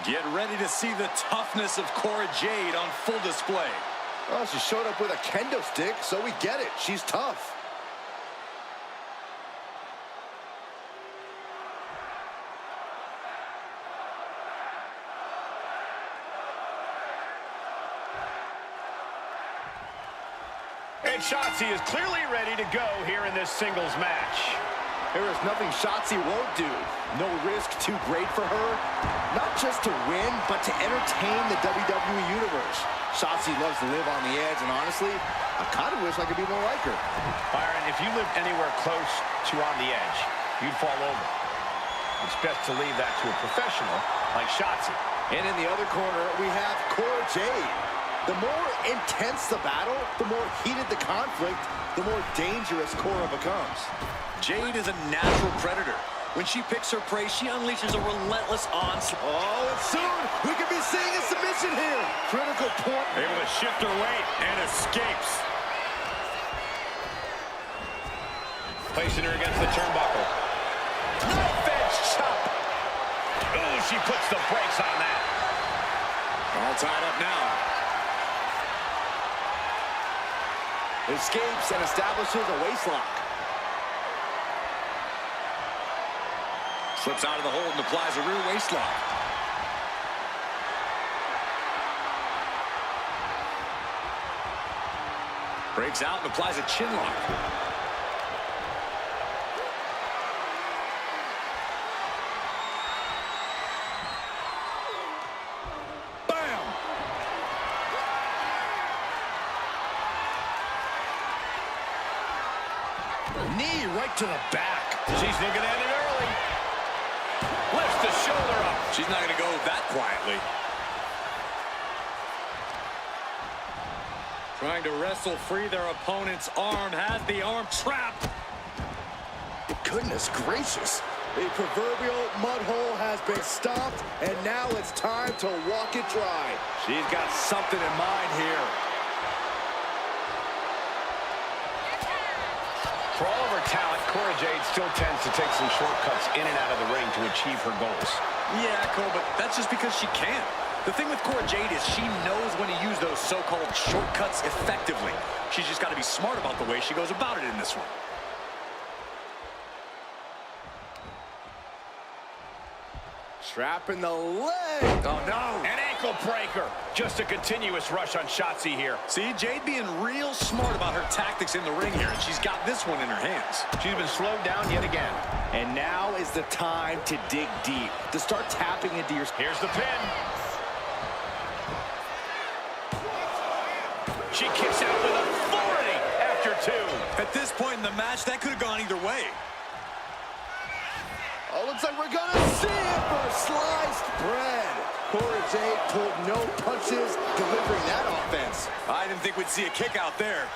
Get ready to see the toughness of Cora Jade on full display. Well, she showed up with a kendo stick, so we get it. She's tough. And Shotzi is clearly ready to go here in this singles match. There is nothing Shotzi won't do. No risk too great for her. Not just to win, but to entertain the WWE Universe. Shotzi loves to live on the edge, and honestly, I kind of wish I could be more like her. Byron, if you lived anywhere close to on the edge, you'd fall over. It's best to leave that to a professional like Shotzi. And in the other corner, we have Cora Jade. The more intense the battle, the more heated the conflict, the more dangerous Cora becomes. Jade is a natural predator. When she picks her prey, she unleashes a relentless onslaught. Oh, and soon we could be seeing a submission here. Critical point. Able to shift her weight and escapes. Placing her against the turnbuckle. Knife edge chop. Ooh, she puts the brakes on that. All tied up now. Escapes and establishes a waistlock. Slips out of the hold and applies a rear waistlock. Breaks out and applies a chin lock. Bam! Knee right to the back. She's looking at it early. Lifts the shoulder up. She's not going to go that quietly. Trying to wrestle free their opponent's arm. Has the arm trapped. Goodness gracious. The proverbial mud hole has been stomped, and now it's time to walk it dry. She's got something in mind here. For all of her talent, Cora Jade still tends to take some shortcuts in and out of the ring to achieve her goals. Yeah, Cole, but that's just because she can. The thing with Cora Jade is she knows when to use those so-called shortcuts effectively. She's just got to be smart about the way she goes about it in this one. Trapping the leg. Oh, no. An ankle breaker. Just a continuous rush on Shotzi here. See, Jade being real smart about her tactics in the ring here, and she's got this one in her hands. She's been slowed down yet again. And now is the time to dig deep, to start tapping into your... Here's the pin. She kicks out with authority after two. At this point in the match, that could have gone either way. Oh, looks like we're gonna see it for sliced bread. Cora Jade pulled no punches, delivering that offense. I didn't think we'd see a kick out there.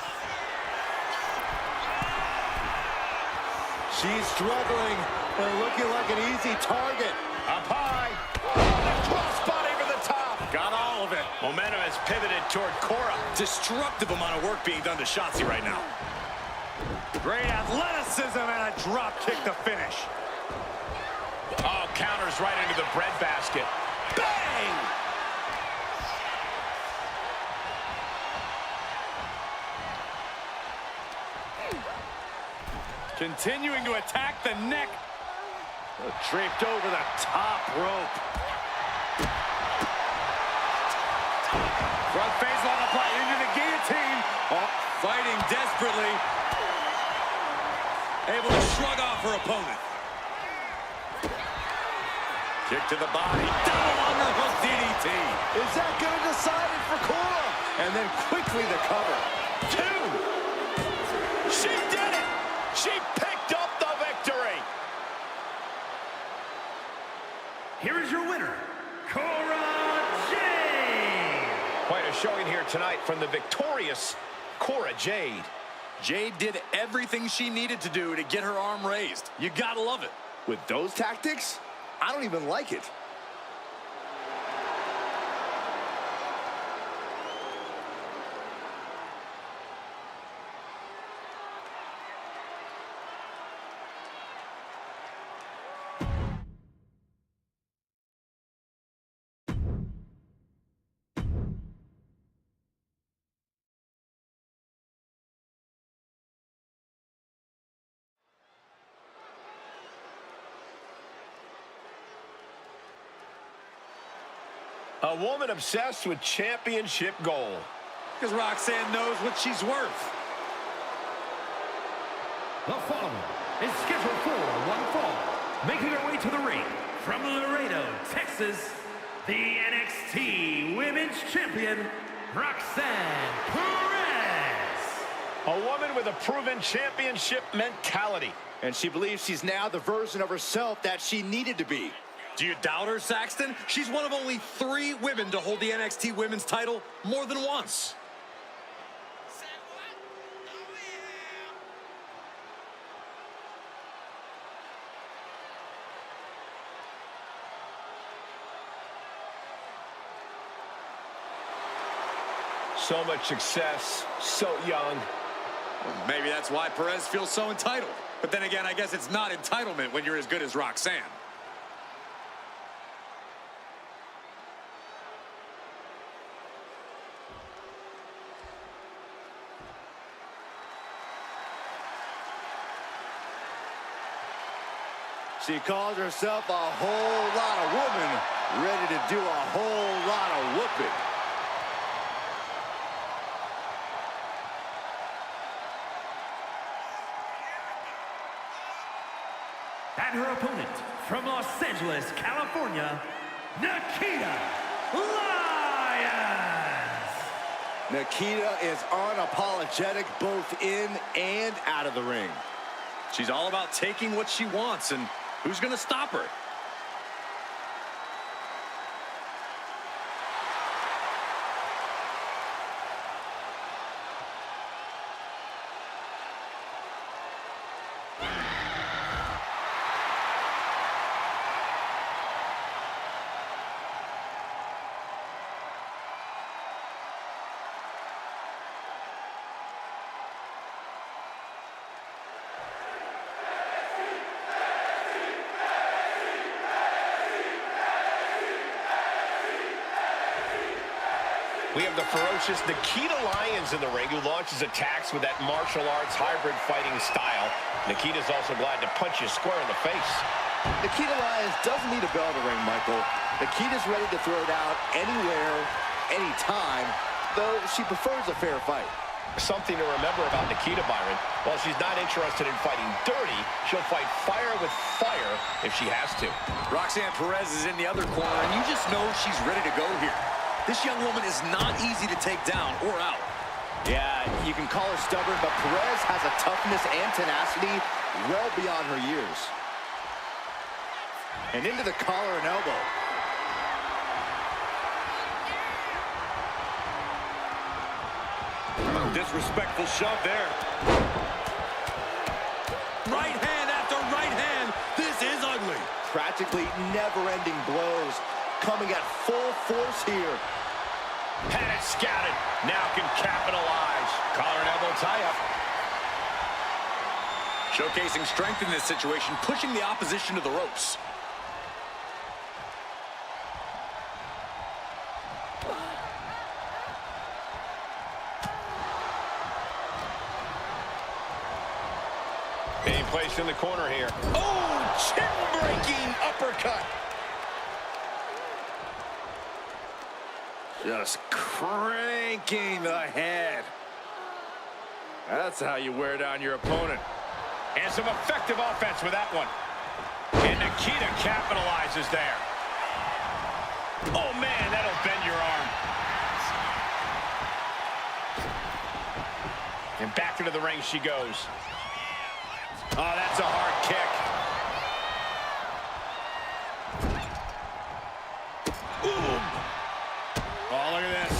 She's struggling and looking like an easy target. Up high. Oh, the crossbody for the top. Got all of it. Momentum has pivoted toward Cora. Destructive amount of work being done to Shotzi right now. Great athleticism and a drop kick to finish. Oh, counters right into the breadbasket. Bang! Continuing to attack the neck. Draped over the top rope. Front face lock applied into the guillotine. Oh, fighting desperately. Able to shrug off her opponent. Kick to the body. Double underhook DDT. Is that gonna decide it for Cora? And then quickly the cover. Two. She did it. She picked up the victory. Here is your winner, Cora Jade. Quite a showing here tonight from the victorious Cora Jade. Jade did everything she needed to do to get her arm raised. You gotta love it. With those tactics, I don't even like it. A woman obsessed with championship gold. Because Roxanne knows what she's worth. The following is scheduled for one fall. Making her way to the ring from Laredo, Texas, the NXT Women's Champion, Roxanne Perez. A woman with a proven championship mentality. And she believes she's now the version of herself that she needed to be. Do you doubt her, Saxton? She's one of only 3 women to hold the NXT Women's title more than once. So much success, so young. Maybe that's why Perez feels so entitled. But then again, I guess it's not entitlement when you're as good as Roxanne. She calls herself a whole lot of woman, ready to do a whole lot of whooping. And her opponent from Los Angeles, California, Nikita Lyons. Nikita is unapologetic both in and out of the ring. She's all about taking what she wants, and who's going to stop her? We have the ferocious Nikita Lyons in the ring, who launches attacks with that martial arts hybrid fighting style. Nikita's also glad to punch you square in the face. Nikita Lyons doesn't need a bell to ring, Michael. Nikita's ready to throw it out anywhere, anytime, though she prefers a fair fight. Something to remember about Nikita, Byron. While she's not interested in fighting dirty, she'll fight fire with fire if she has to. Roxanne Perez is in the other corner, and you just know she's ready to go here. This young woman is not easy to take down or out. Yeah, you can call her stubborn, but Perez has a toughness and tenacity well beyond her years. And into the collar and elbow. Disrespectful shove there. Right hand after right hand. This is ugly. Practically never-ending blows coming at full force here. Had it scouted. Now can capitalize. Collar and elbow tie-up. Showcasing strength in this situation, pushing the opposition to the ropes. Being placed in the corner here. Oh, chin-breaking uppercut. Just cranking the head. That's how you wear down your opponent. And some effective offense with that one. And Nikita capitalizes there. Oh, man, that'll bend your arm. And back into the ring she goes. Oh, that's a hard kick. Ooh. Oh, look at this.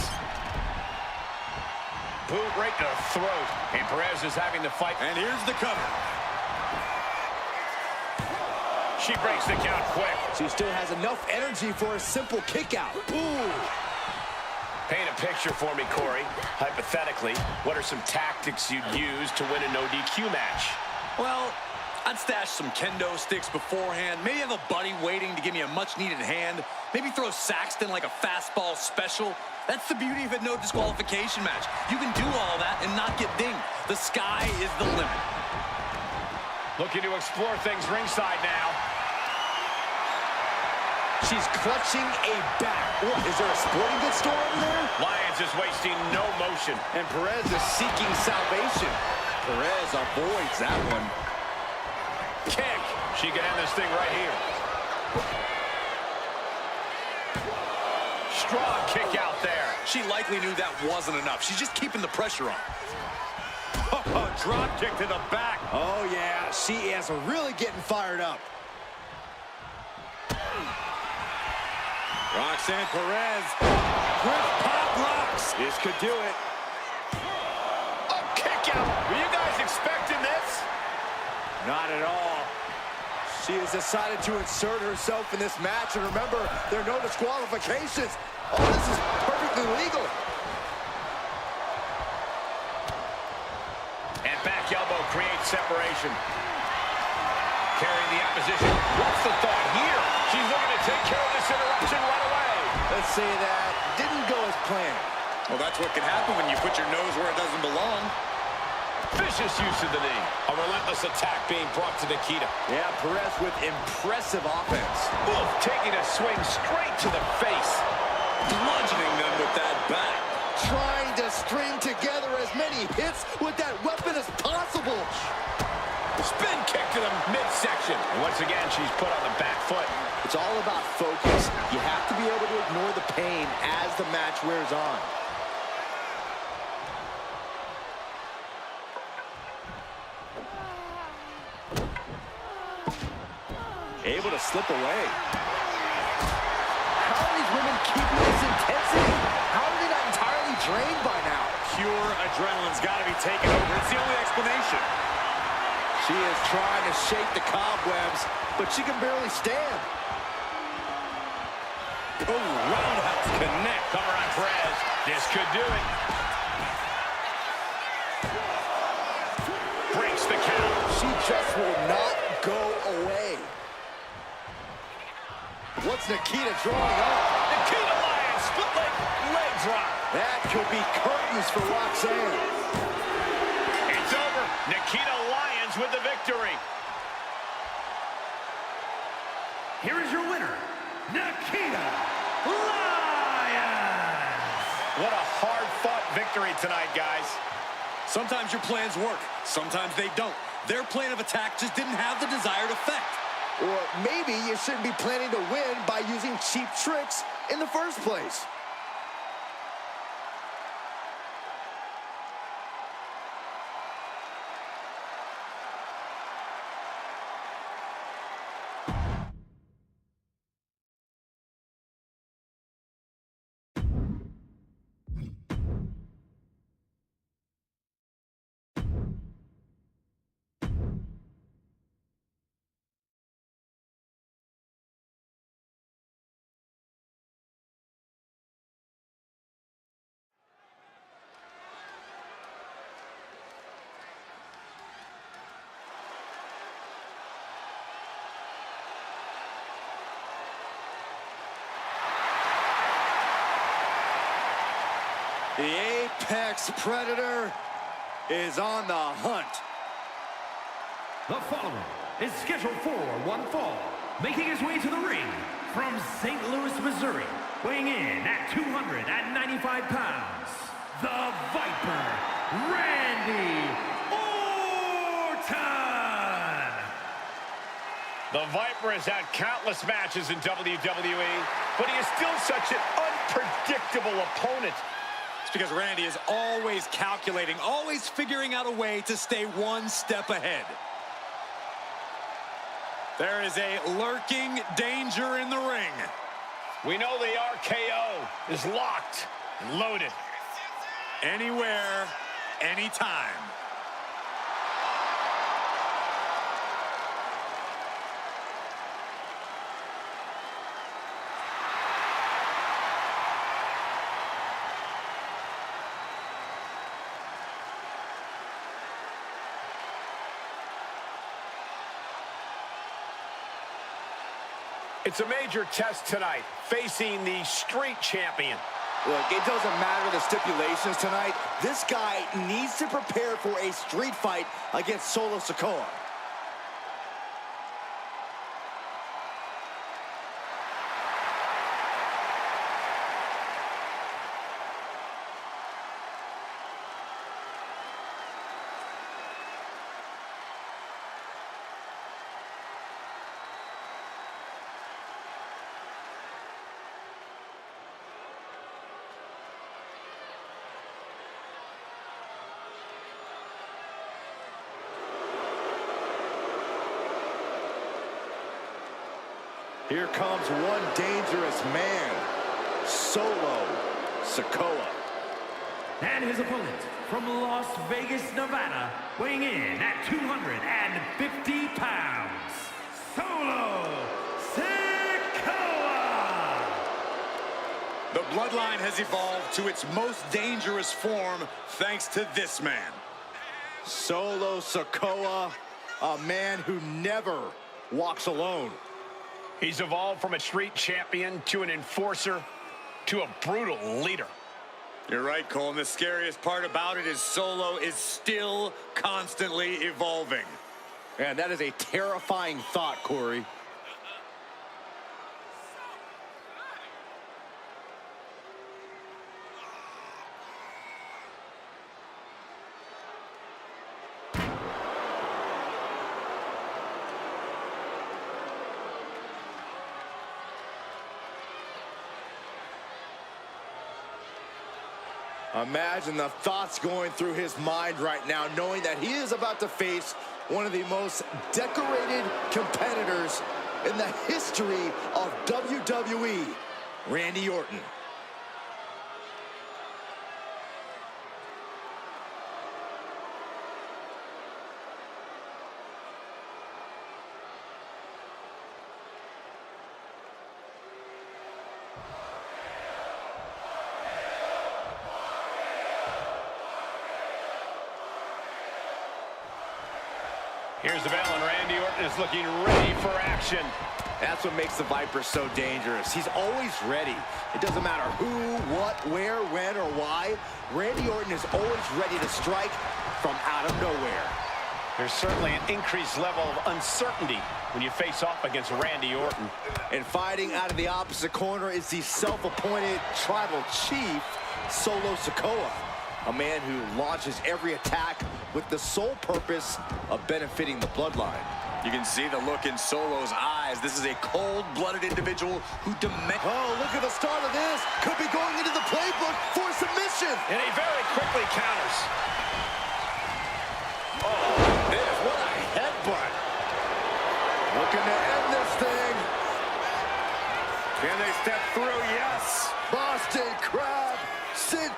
Boot right to the throat. And Perez is having the fight. And here's the cover. She breaks the count quick. She still has enough energy for a simple kick out. Ooh. Paint a picture for me, Corey. Hypothetically, what are some tactics you'd use to win a no DQ match? Well, I'd stash some kendo sticks beforehand. Maybe have a buddy waiting to give me a much-needed hand. Maybe throw Saxton like a fastball special. That's the beauty of a no disqualification match. You can do all that and not get dinged. The sky is the limit. Looking to explore things ringside now. She's clutching a bat. What, is there a sporting goods store over there? Lyons is wasting no motion. And Perez is seeking salvation. Perez avoids that one. Kick. She can end this thing right here. Strong kick out there. She likely knew that wasn't enough. She's just keeping the pressure on. Oh, drop kick to the back. Oh, yeah. She is really getting fired up. Roxanne Perez with pop rocks. This could do it. A kick out. Were you guys expecting this? Not at all. She has decided to insert herself in this match. And remember, there are no disqualifications. Oh, this is perfectly legal. And back elbow creates separation. Carrying the opposition. What's the thought here? She's looking to take care of this interruption right away. Let's say that didn't go as planned. Well, that's what can happen when you put your nose where it doesn't belong. Vicious use of the knee. A relentless attack being brought to Nikita. Yeah, Perez with impressive offense. Oof, taking a swing straight to the face. Bludgeoning them with that back. Trying to string together as many hits with that weapon as possible. Spin kick to the midsection. And once again, she's put on the back foot. It's all about focus. You have to be able to ignore the pain as the match wears on. Able to slip away. How are these women keeping this intensity? How are they not entirely drained by now? Pure adrenaline's got to be taken over. It's the only explanation. She is trying to shake the cobwebs, but she can barely stand. Oh, roundhouse connect. Cover on Perez. This could do it. Breaks the count. She just will not go away. What's Nikita drawing up? Nikita Lyons, split leg drop. That could be curtains for Roxanne. It's over. Nikita Lyons with the victory. Here is your winner, Nikita Lyons. What a hard-fought victory tonight, guys. Sometimes your plans work. Sometimes they don't. Their plan of attack just didn't have the desired effect. Or maybe you shouldn't be planning to win by using cheap tricks in the first place. The Apex Predator is on the hunt. The following is scheduled for one fall, making his way to the ring from St. Louis, Missouri, weighing in at 295 pounds, the Viper, Randy Orton. The Viper has had countless matches in WWE, but he is still such an unpredictable opponent. It's because Randy is always calculating, always figuring out a way to stay one step ahead. There is a lurking danger in the ring. We know the RKO is locked and loaded. Anywhere, anytime. It's a major test tonight, facing the street champion. Look, it doesn't matter the stipulations tonight. This guy needs to prepare for a street fight against Solo Sikoa. Here comes one dangerous man, Solo Sikoa. And his opponent from Las Vegas, Nevada, weighing in at 250 pounds, Solo Sikoa. The bloodline has evolved to its most dangerous form thanks to this man. Solo Sikoa, a man who never walks alone. He's evolved from a street champion to an enforcer to a brutal leader. You're right, Cole, and the scariest part about it is Solo is still constantly evolving. And that is a terrifying thought, Corey. Imagine the thoughts going through his mind right now, knowing that he is about to face one of the most decorated competitors in the history of WWE, Randy Orton. Here's the bell, and Randy Orton is looking ready for action. That's what makes the Viper so dangerous. He's always ready. It doesn't matter who, what, where, when, or why. Randy Orton is always ready to strike from out of nowhere. There's certainly an increased level of uncertainty when you face off against Randy Orton. And fighting out of the opposite corner is the self-appointed tribal chief, Solo Sikoa. A man who launches every attack with the sole purpose of benefiting the bloodline. You can see the look in Solo's eyes. This is a cold-blooded individual who demands... Oh, look at the start of this. Could be going into the playbook for submission. And he very quickly counters. Oh, this, what a headbutt. Looking to end this thing. Can they step through? Yes. Boston Crab. Sit.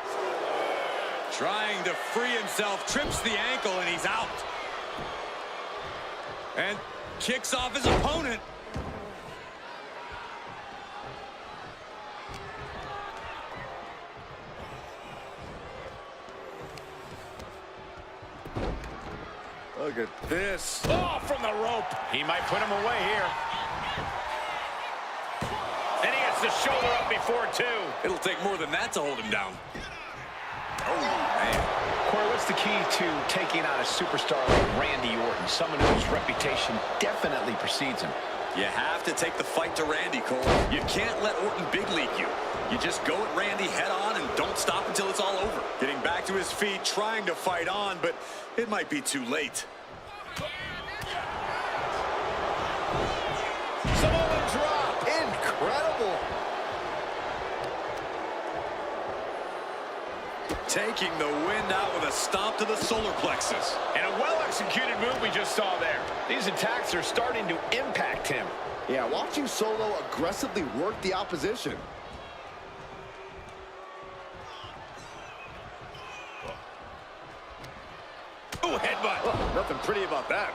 Trying to free himself, trips the ankle, and he's out. And kicks off his opponent. Look at this. Oh, from the rope. He might put him away here. And he gets the shoulder up before two. It'll take more than that to hold him down. Oh, man. Corey, what's the key to taking out a superstar like Randy Orton, someone whose reputation definitely precedes him? You have to take the fight to Randy, Cole. You can't let Orton big league you. You just go at Randy head on and don't stop until it's all over. Getting back to his feet, trying to fight on, but it might be too late. Samoan drop. Incredible. Taking the wind out with a stomp to the solar plexus. And a well-executed move we just saw there. These attacks are starting to impact him. Yeah, watching Solo aggressively work the opposition. Oh, headbutt. Oh, nothing pretty about that.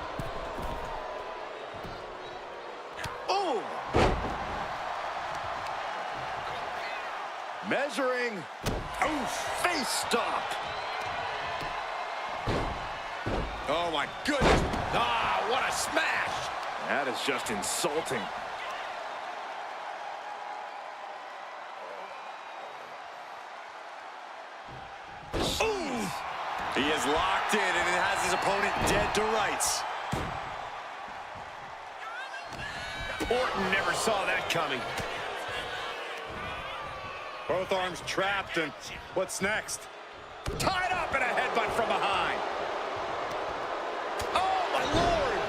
Oh! Measuring. Oh, face stop. Oh, my goodness. Ah, what a smash. That is just insulting. Ooh. He is locked in and it has his opponent dead to rights. Orton never saw that coming. Both arms trapped, and what's next? Tied up and a headbutt from behind. Oh, my Lord.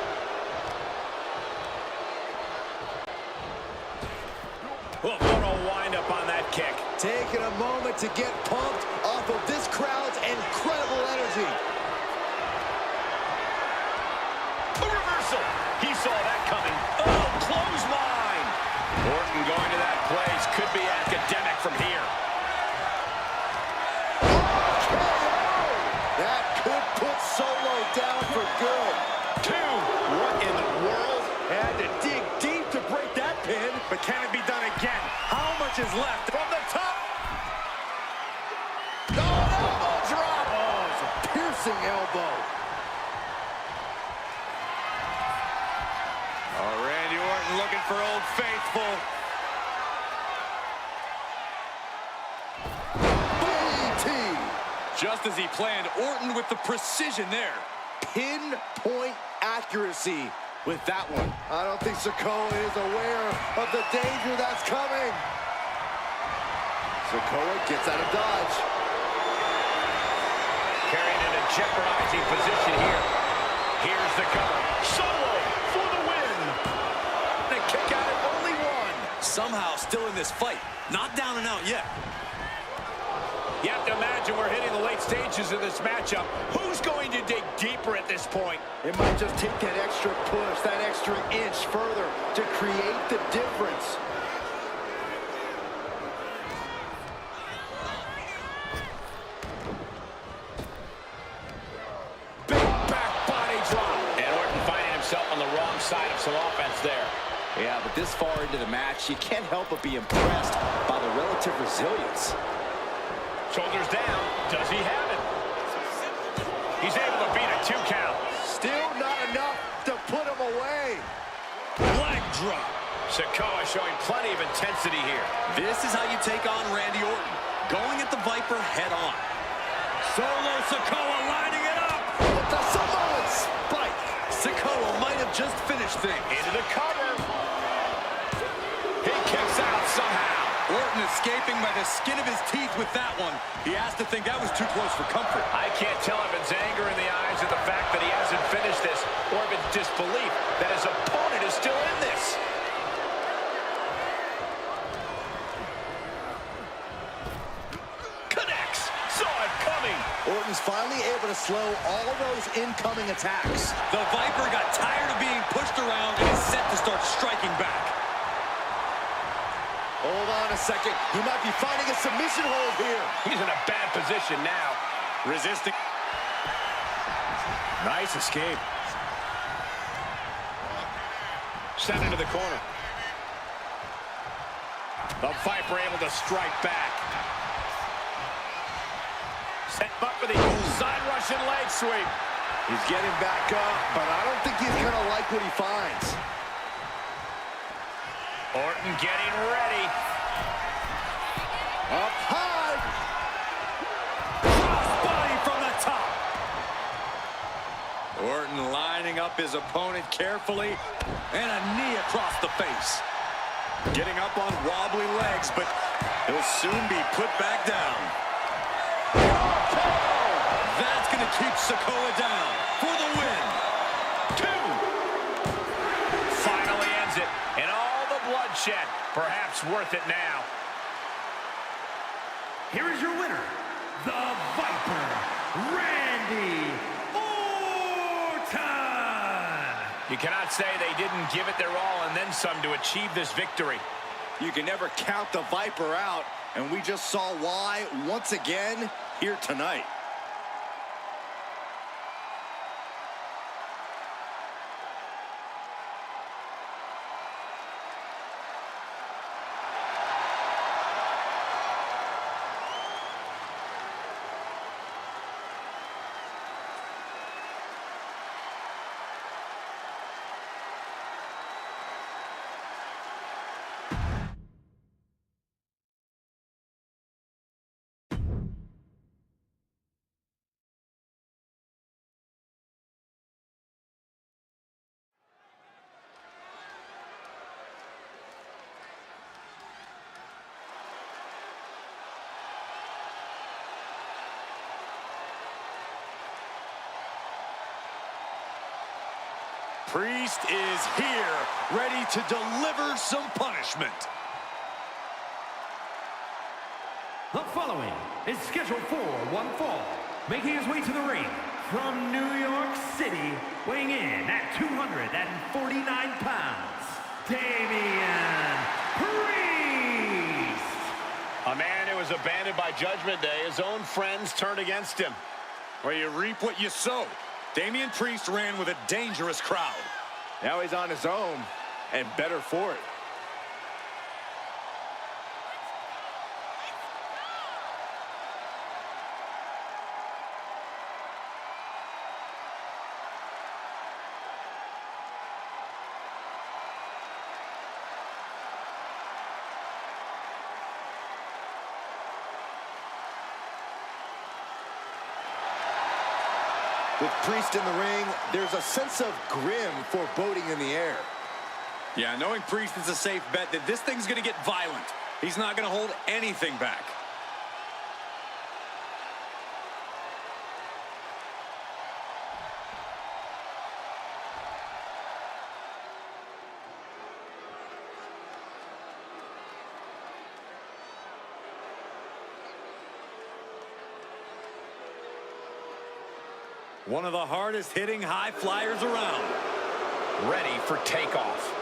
Oh, what a wind-up on that kick. Taking a moment to get pumped off of this crowd's incredible energy. A reversal. He saw that coming. Oh, clothesline. Orton going to that place could be academic from here. That could put Solo down for good. Two. What in the world? Had to dig deep to break that pin. But can it be done again? How much is left? From the top. Oh, elbow drop. Oh, it's a piercing elbow. All Orton looking for Old Faithful. BT. Just as he planned, Orton with the precision there. Pinpoint accuracy with that one. I don't think Sikoa is aware of the danger that's coming. Sikoa gets out of dodge. Carried in a jeopardizing position here. Here's the cover. Solo for the win. And a kick out at only one. Somehow still in this fight. Not down and out yet. You have to imagine we're hitting the late stages of this matchup. Who's going to dig deeper at this point? It might just take that extra push, that extra inch further to create the difference. Big back body drop. And Orton finding himself on the wrong side of some offense there. Yeah, but this far into the match, you can't help but be impressed by the relative resilience. Shoulders down. Does he have it? He's able to beat a 2 count. Still not enough to put him away. Leg drop. Sikoa showing plenty of intensity here. This is how you take on Randy Orton. Going at the Viper head on. Solo Sikoa lining it up. With the Samoan spike. Sikoa might have just finished things. Into the cover. He kicks out somehow. Orton escaping by the skin of his teeth with that one. He has to think that was too close for comfort. I can't tell if it's anger in the eyes of the fact that he hasn't finished this, or if it's disbelief that his opponent is still in this. Connects. Saw it coming. Orton's finally able to slow all those incoming attacks. The Viper got tired of being pushed around and is set to start striking back. Hold on a second. He might be finding a submission hold here. He's in a bad position now. Resisting. Nice escape. Sent into the corner. The Viper able to strike back. Set up for the side Russian leg sweep. He's getting back up, but I don't think he's going to like what he finds. Orton getting ready. Up high. Crossbody from the top. Orton lining up his opponent carefully, and a knee across the face. Getting up on wobbly legs, but he'll soon be put back down. That's going to keep Sikoa down for the win. 2. Finally ends it. And all the bloodshed, perhaps worth it now. Here is your winner, the Viper, Randy Orton. You cannot say they didn't give it their all and then some to achieve this victory. You can never count the Viper out, and we just saw why once again here tonight. Priest is here, ready to deliver some punishment. The following is scheduled for one fall, making his way to the ring from New York City, weighing in at 249 pounds, Damian Priest. A man who was abandoned by Judgment Day. His own friends turned against him. Where you reap what you sow. Damian Priest ran with a dangerous crowd. Now he's on his own, and better for it. With Priest in the ring, there's a sense of grim foreboding in the air. Yeah, knowing Priest is a safe bet that this thing's going to get violent. He's not going to hold anything back. One of the hardest hitting high flyers around. Ready for takeoff.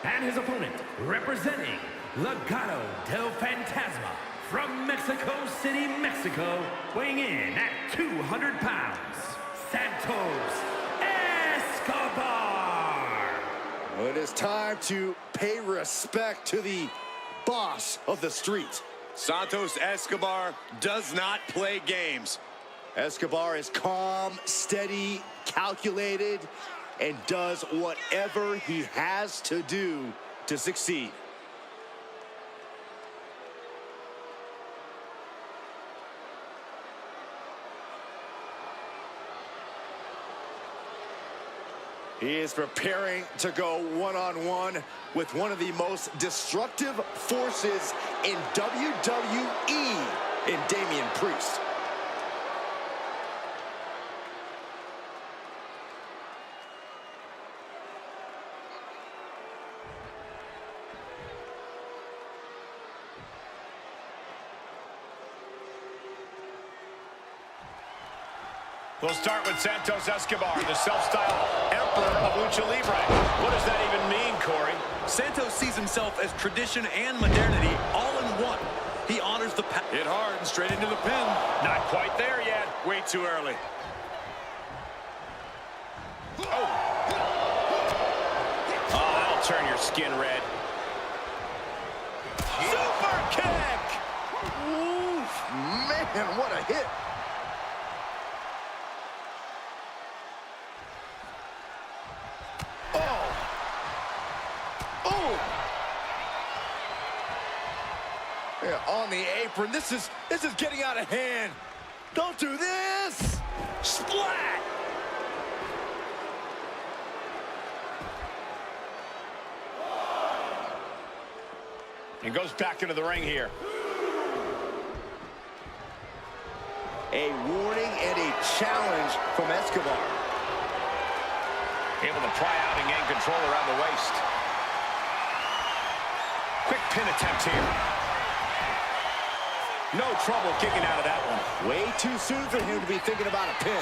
And his opponent, representing Legado del Fantasma from Mexico City, Mexico, weighing in at 200 pounds, Santos Escobar. Well, it is time to pay respect to the boss of the street. Santos Escobar does not play games. Escobar is calm, steady, calculated, and does whatever he has to do to succeed. He is preparing to go one-on-one with one of the most destructive forces in WWE, in Damian Priest. We'll start with Santos Escobar, the self-styled emperor of Lucha Libre. What does that even mean, Corey? Santos sees himself as tradition and modernity all in one. He honors the past. Hit hard and straight into the pin. Not quite there yet. Way too early. Oh, that'll turn your skin red. Super kick! Oof, man, what a hit. Yeah, on the apron. This is getting out of hand. Don't do this. Splat! And goes back into the ring here. A warning and a challenge from Escobar. Able to pry out and gain control around the waist. Quick pin attempt here. No trouble kicking out of that one. Way too soon for him to be thinking about a pin.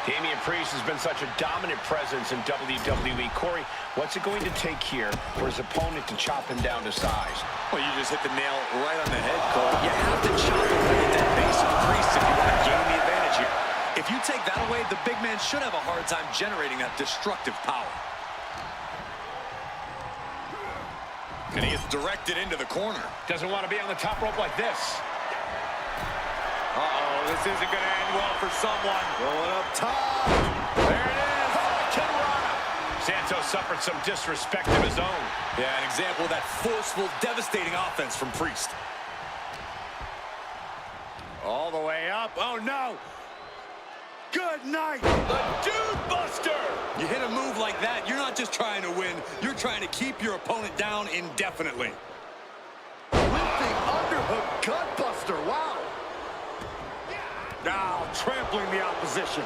Damian Priest has been such a dominant presence in WWE. Corey, what's it going to take here for his opponent to chop him down to size? Well, you just hit the nail right on the head, Cole. You have to chop away at that base of Priest if you want to gain the advantage here. If you take that away, the big man should have a hard time generating that destructive power. And he gets directed into the corner. Doesn't want to be on the top rope like this. Uh-oh, this isn't going to end well for someone. Going up top. There it is. Santos suffered some disrespect of his own. Yeah, an example of that forceful, devastating offense from Priest. All the way up. Oh, no. Good night. The Dude Buster. You hit a move like that, you're not just trying to win, you're trying to keep your opponent down indefinitely. Lifting underhook gutbuster. Wow. Now trampling the opposition.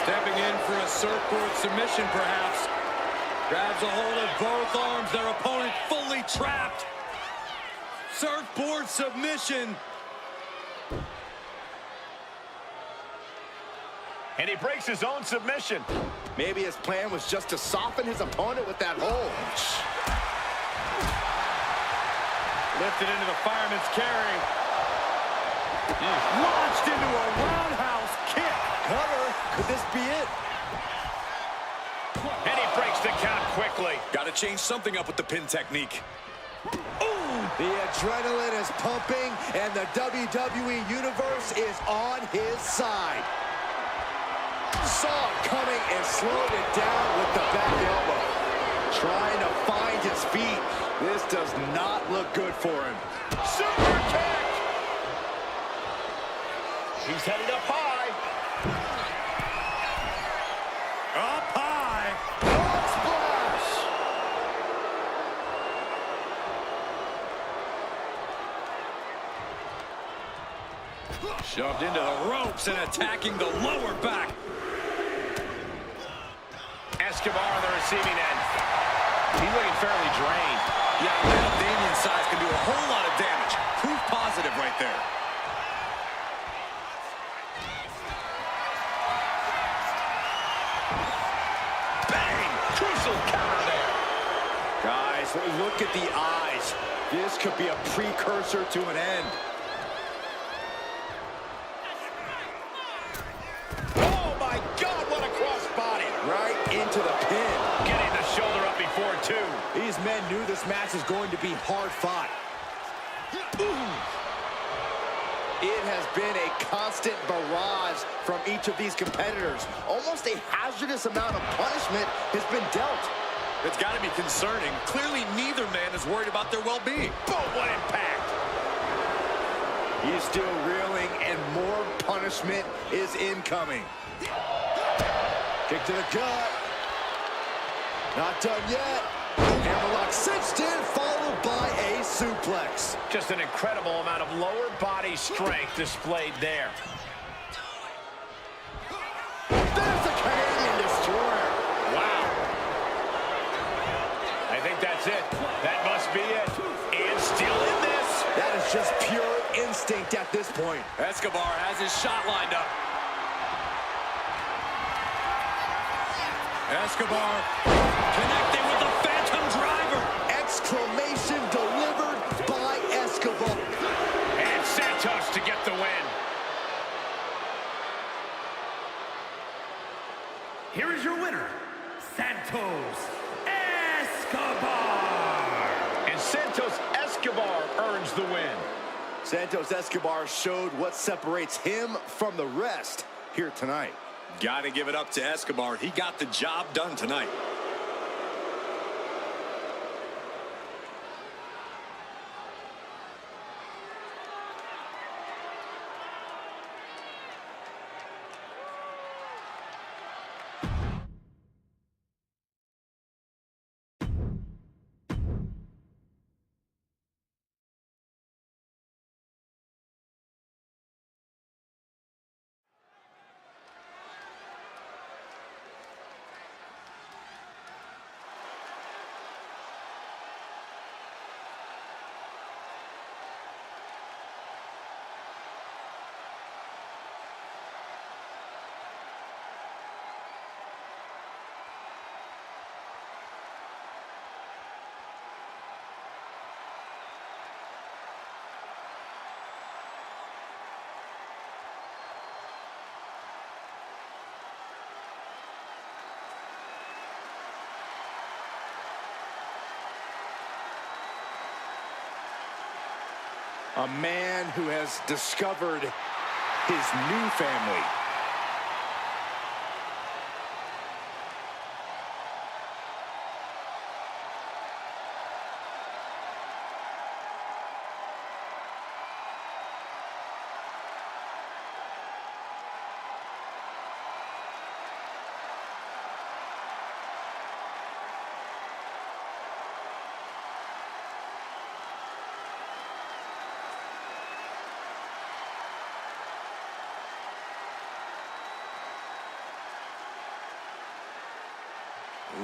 Stepping in for a surfboard submission, perhaps. Grabs a hold of both arms, their opponent fully trapped. Surfboard submission. And he breaks his own submission. Maybe his plan was just to soften his opponent with that hold. Lifted into the fireman's carry. Launched into a roundhouse kick. Cover. Could this be it? And he breaks the count quickly. Got to change something up with the pin technique. The adrenaline is pumping, and the WWE Universe is on his side. Saw it coming and slowed it down with the back elbow. Trying to find his feet. This does not look good for him. Super kick. He's headed up high. Up high. Oh, splash! Shoved into the ropes and attacking the lower back. Escobar on the receiving end. He's looking fairly drained. Yeah, a man of Damian's size can do a whole lot of damage. Proof positive right there. Bang! Crucial counter there. Guys, look at the eyes. This could be a precursor to an end. Oh, my God, what a crossbody. Right into the pin. Getting the shoulder up before two. These men knew this match was going to be hard fought. It has been a constant barrage from each of these competitors. Almost a hazardous amount of punishment has been dealt. It's got to be concerning. Clearly, neither man is worried about their well-being. Boom, what impact. He's still reeling, and more punishment is incoming. Kick to the gut. Not done yet. Hammerlock cinched in, followed by a suplex. Just an incredible amount of lower body strength displayed there. There's the Canadian Destroyer. Wow. I think that's it. That must be it. And still in this. That is just pure instinct at this point. Escobar has his shot lined up. Escobar connecting with the Phantom Driver. Exclamation delivered by Escobar. And Santos to get the win. Here is your winner, Santos Escobar. And Santos Escobar earns the win. Santos Escobar showed what separates him from the rest here tonight. Got to give it up to Escobar. He got the job done tonight. A man who has discovered his new family.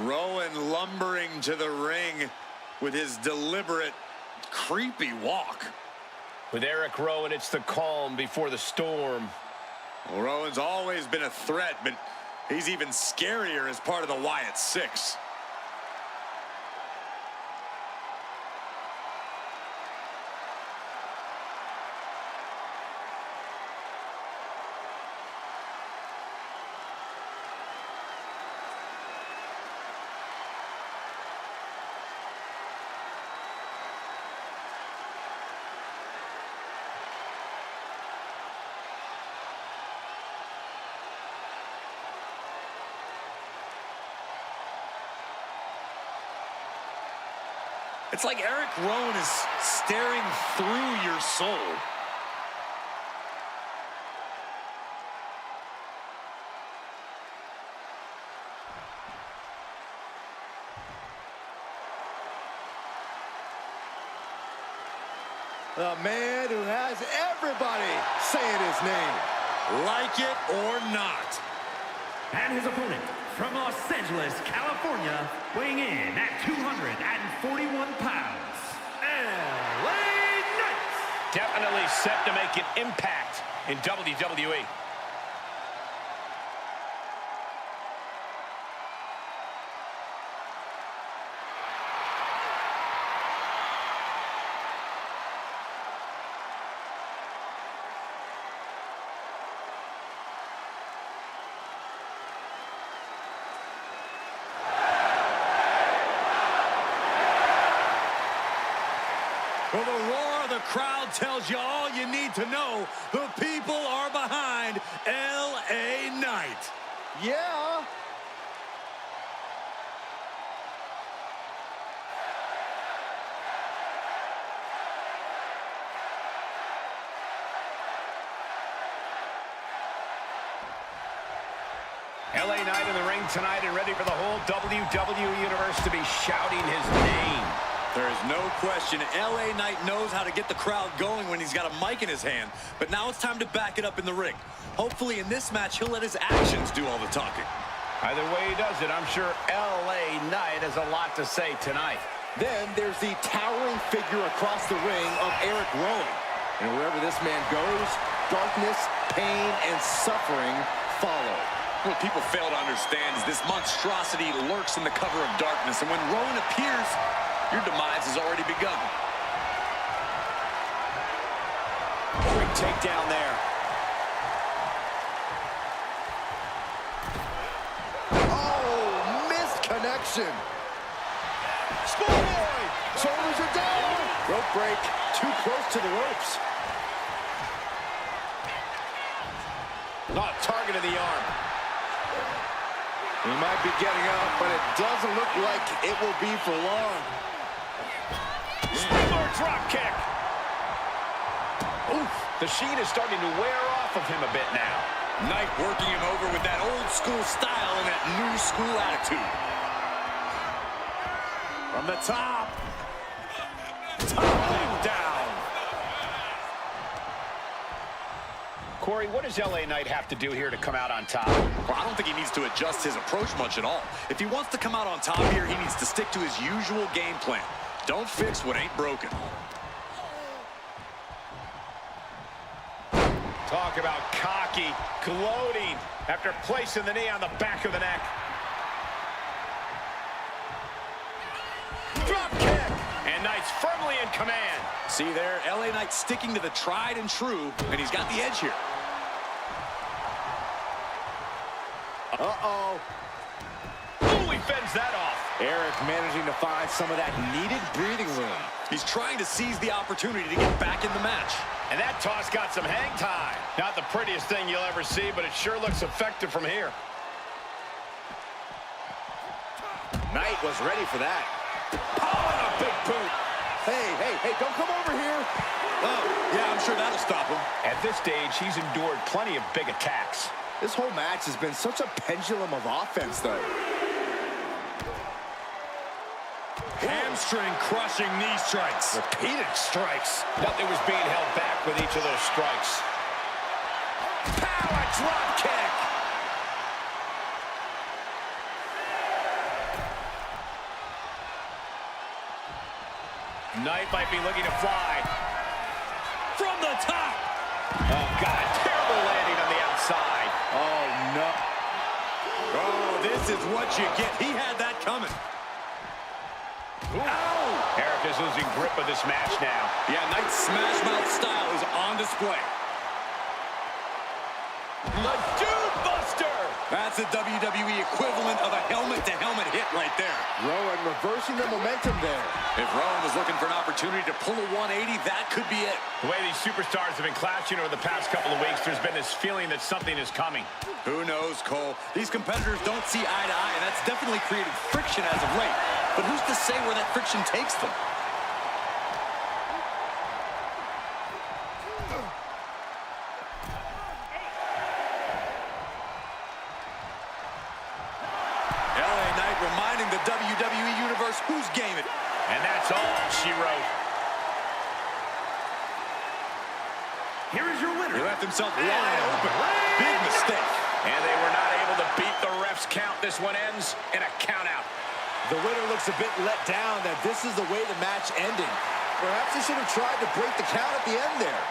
Rowan lumbering to the ring with his deliberate, creepy walk. With Eric Rowan, it's the calm before the storm. Well, Rowan's always been a threat, but he's even scarier as part of the Wyatt Six. It's like Eric Rowan is staring through your soul. The man who has everybody saying his name. Like it or not. And his opponent from Los Angeles, California, weighing in at 241 pounds, LA Knight. Definitely set to make an impact in WWE. Well, the roar of the crowd tells you all you need to know. The people are behind LA Knight. Yeah. LA Knight in the ring tonight and ready for the whole WWE Universe to be shouting his name. There is no question LA Knight knows how to get the crowd going when he's got a mic in his hand. But now it's time to back it up in the ring. Hopefully in this match, he'll let his actions do all the talking. Either way he does it, I'm sure LA Knight has a lot to say tonight. Then there's the towering figure across the ring of Eric Rowan. And wherever this man goes, darkness, pain, and suffering follow. What people fail to understand is this monstrosity lurks in the cover of darkness. And when Rowan appears, your demise has already begun. Quick takedown there. Oh, missed connection. Schoolboy! Shoulders are down. Rope break. Too close to the ropes. Not targeting the arm. He might be getting up, but it doesn't look like it will be for long. Springboard drop kick. Oof. The sheen is starting to wear off of him a bit now. Knight working him over with that old school style and that new school attitude. From the top. Tumbling down. Corey, what does LA Knight have to do here to come out on top? Well, I don't think he needs to adjust his approach much at all. If he wants to come out on top here, he needs to stick to his usual game plan. Don't fix what ain't broken. Talk about cocky, gloating after placing the knee on the back of the neck. Drop kick! And Knight's firmly in command. See there, LA Knight sticking to the tried and true, and he's got the edge here. Uh-oh. Ooh, he fends that off. Eric managing to find some of that needed breathing room. He's trying to seize the opportunity to get back in the match. And that toss got some hang time. Not the prettiest thing you'll ever see, but it sure looks effective from here. Knight was ready for that. Oh, and a big boot. Hey, don't come over here. Oh, yeah, I'm sure that'll stop him. At this stage, he's endured plenty of big attacks. This whole match has been such a pendulum of offense, though. Hamstring crushing knee strikes. Repeated strikes. Nothing was being held back with each of those strikes. Power drop kick. Knight might be looking to fly. From the top. Oh, God, terrible landing on the outside. Oh, no. Oh, this is what you get. He had that coming. Ow! Eric is losing grip of this match now. Yeah, Knight's smash mouth style is on display. The Dude Buster! That's the WWE equivalent of a helmet-to-helmet hit right there. Rowan reversing the momentum there. If Rowan was looking for an opportunity to pull a 180, that could be it. The way these superstars have been clashing over the past couple of weeks, there's been this feeling that something is coming. Who knows, Cole? These competitors don't see eye to eye, and that's definitely created friction as of late. But who's to say where that friction takes them? LA Knight reminding the WWE Universe who's game it. And that's all she wrote. Here is your winner. He left himself wide open. Big mistake. And they were not able to beat the ref's count. This one ends in a count out. The winner looks a bit let down that this is the way the match ended. Perhaps he should have tried to break the count at the end there.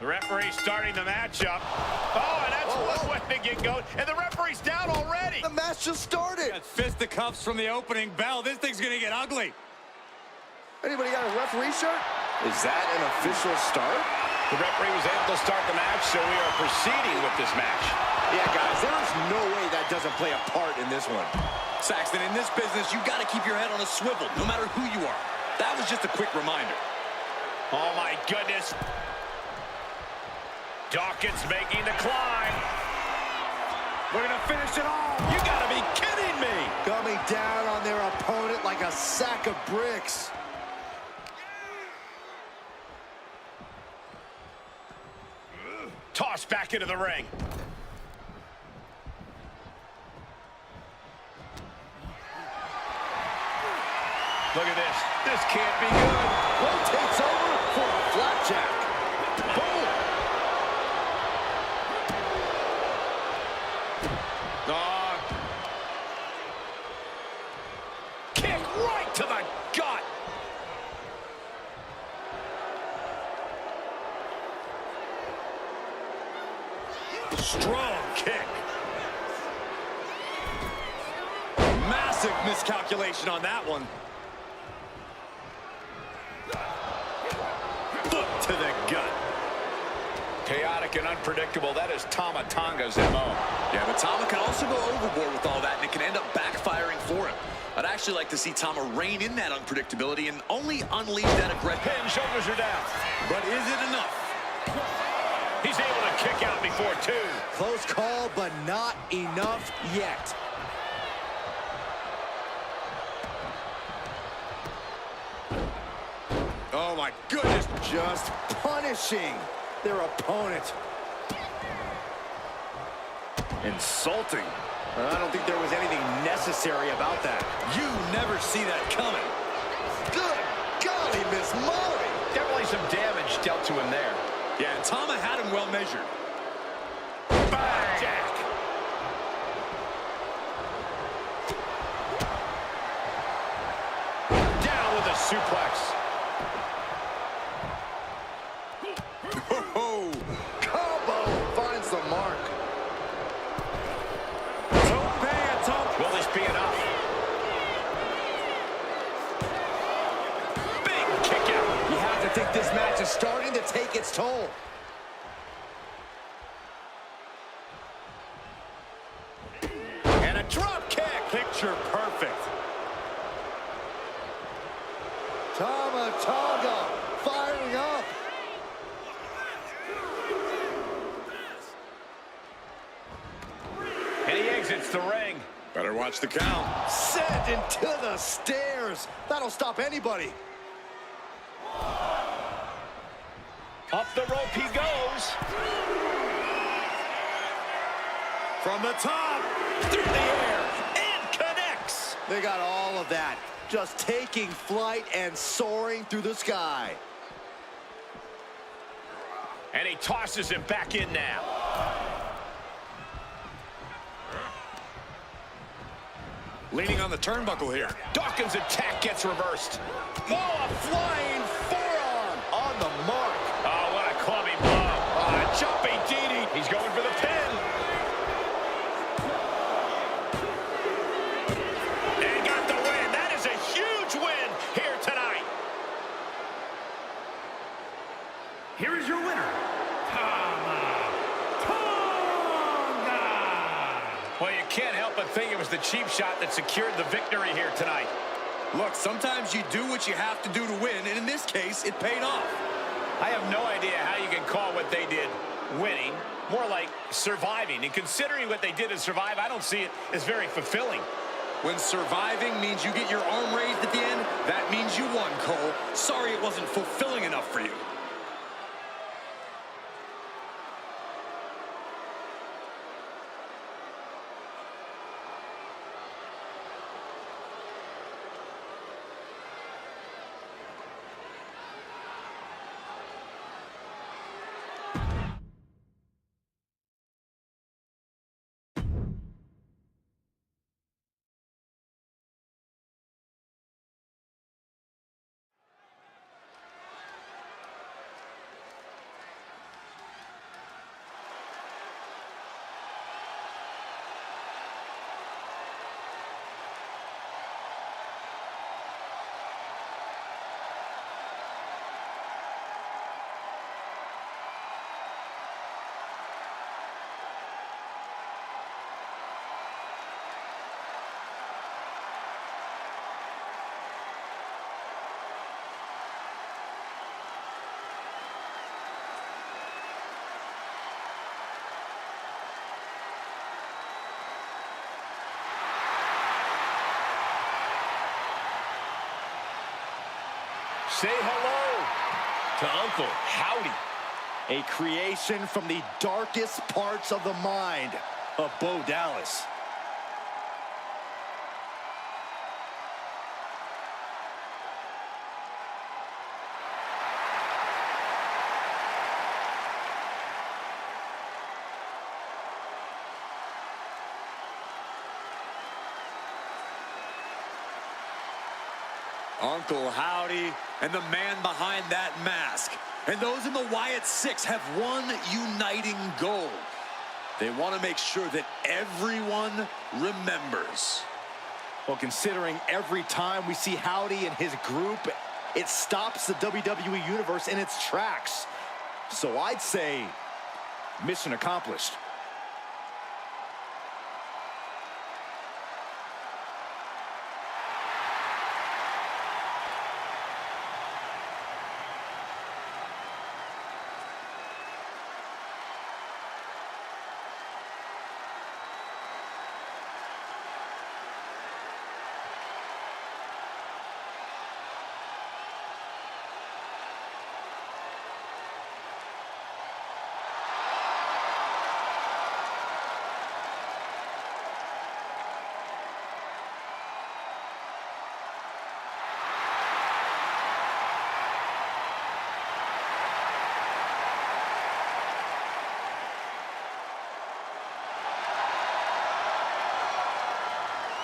The referee starting the matchup. Oh, and that's one way to get going. And the referee's down already. The match just started. Got fisticuffs from the opening bell. This thing's going to get ugly. Anybody got a referee shirt? Is that an official start? The referee was able to start the match, so we are proceeding with this match. Yeah, guys, there's no way that doesn't play a part in this one. Saxton, in this business, you got to keep your head on a swivel, no matter who you are. That was just a quick reminder. Oh, my goodness. Dawkins making the climb. We're going to finish it all. You got to be kidding me. Coming down on their opponent like a sack of bricks. Tossed back into the ring. Look at this. This can't be good. Rotates over for a flapjack. Boom. Kick right to the gut. Strong kick. Massive miscalculation on that one. Foot to the gut. Chaotic and unpredictable. That is Tama Tonga's MO. Yeah, but Tama can also go overboard with all that, and it can end up backfiring for him. I'd actually like to see Tama rein in that unpredictability and only unleash that aggression. Pin, shoulders are down. But is it enough? He's able to kick out before two. Close call, but not enough yet. Oh, my goodness. Just punishing their opponent. Insulting. I don't think there was anything necessary about that. You never see that coming. Good golly, Miss Molly. Definitely some damage dealt to him there. Yeah, and Tama had him well measured. Bang! Jack. Down with a suplex. Oh, Combo finds the mark. Will this be enough? Big kick out. You have to think this match is starting to take its toll. And a drop kick. picture perfect. Tama Tonga firing up. And he exits the ring. Better watch the count. Sent into the stairs. That'll stop anybody. Up the rope he goes. From the top, Through the air. And connects. They got all of that. Just taking flight and soaring through the sky. And he tosses him back in now. leaning on the turnbuckle here. Dawkins' attack gets reversed. Oh, a flying forearm on the mark. Oh, what a clubby blow. Oh, a jumping DD. He's going for the pin. And got the win. That is a huge win here tonight. Here is your winner, Tama Tonga. Well, you can't help but think it was the cheap shot that secured the victory here tonight. Look, sometimes you do what you have to do to win, and in this case, it paid off. I have no idea how you can call what they did winning. More like surviving. And considering what they did to survive, I don't see it as very fulfilling. When surviving means you get your arm raised at the end, that means you won, Cole. Sorry it wasn't fulfilling enough for you. Say hello to Uncle Howdy. A creation from the darkest parts of the mind of Bo Dallas. Uncle Howdy and the man behind that mask. And those in the Wyatt Six have one uniting goal. They want to make sure that everyone remembers. Well, considering every time we see Howdy and his group, it stops the WWE Universe in its tracks. So I'd say mission accomplished.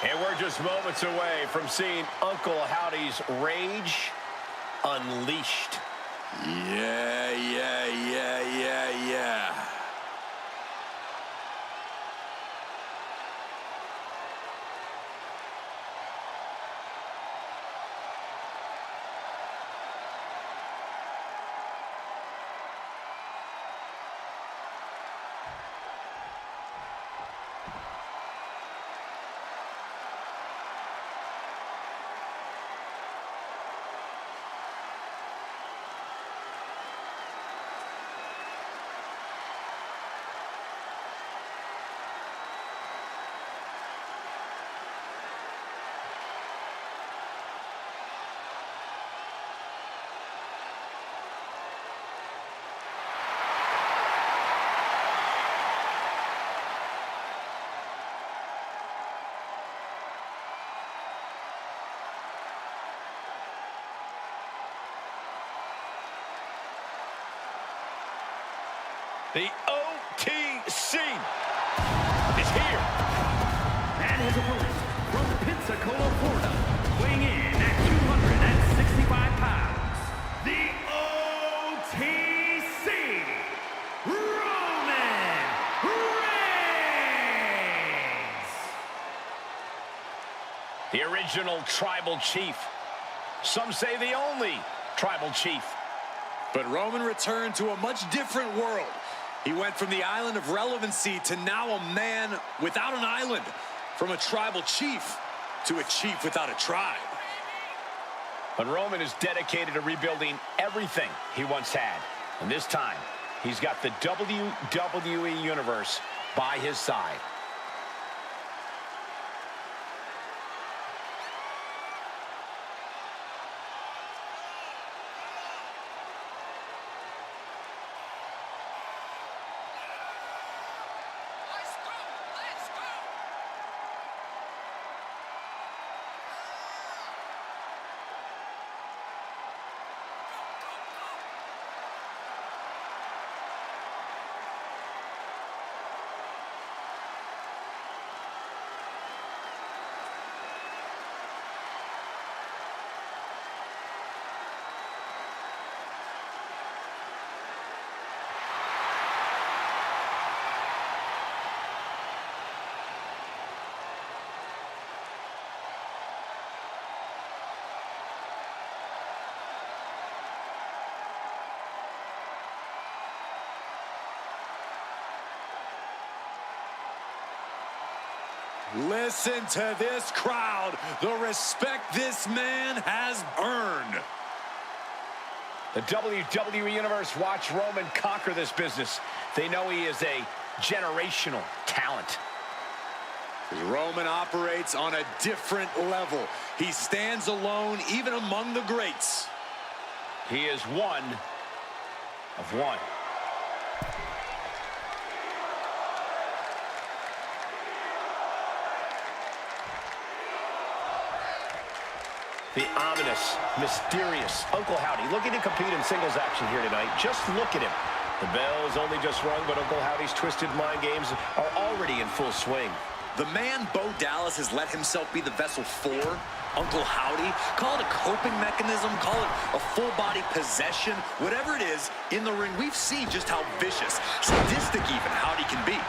And we're just moments away from seeing Uncle Howdy's rage unleashed. Yeah. The OTC is here. And his opponent from Pensacola, Florida, weighing in at 265 pounds, the OTC, Roman Reigns. The original tribal chief. Some say the only tribal chief. But Roman returned to a much different world. He went from the island of relevancy to now a man without an island. From a tribal chief to a chief without a tribe. But Roman is dedicated to rebuilding everything he once had. And this time, he's got the WWE Universe by his side. Listen to this crowd, the respect this man has earned. The WWE Universe watch Roman conquer this business. They know he is a generational talent. Roman operates on a different level. He stands alone even among the greats. He is one of one. The ominous, mysterious Uncle Howdy looking to compete in singles action here tonight. Just look at him. The bell's only just rung, but Uncle Howdy's twisted mind games are already in full swing. The man Bo Dallas has let himself be the vessel for Uncle Howdy. Call it a coping mechanism, call it a full-body possession, whatever it is, in the ring, we've seen just how vicious, sadistic even, Howdy can be.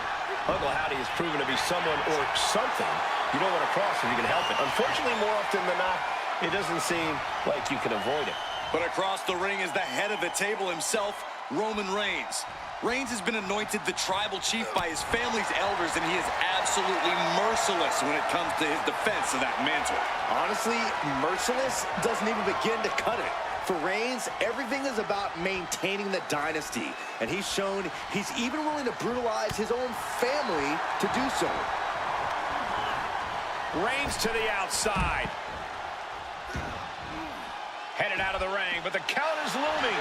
Uncle Howdy has proven to be someone or something you don't want to cross if you can help it. Unfortunately, more often than not, it doesn't seem like you can avoid it. But across the ring is the head of the table himself, Roman Reigns. Reigns has been anointed the tribal chief by his family's elders, and he is absolutely merciless when it comes to his defense of that mantle. Honestly, merciless doesn't even begin to cut it. For Reigns, everything is about maintaining the dynasty, and he's shown he's even willing to brutalize his own family to do so. Reigns to the outside. Headed out of the ring, but the count is looming.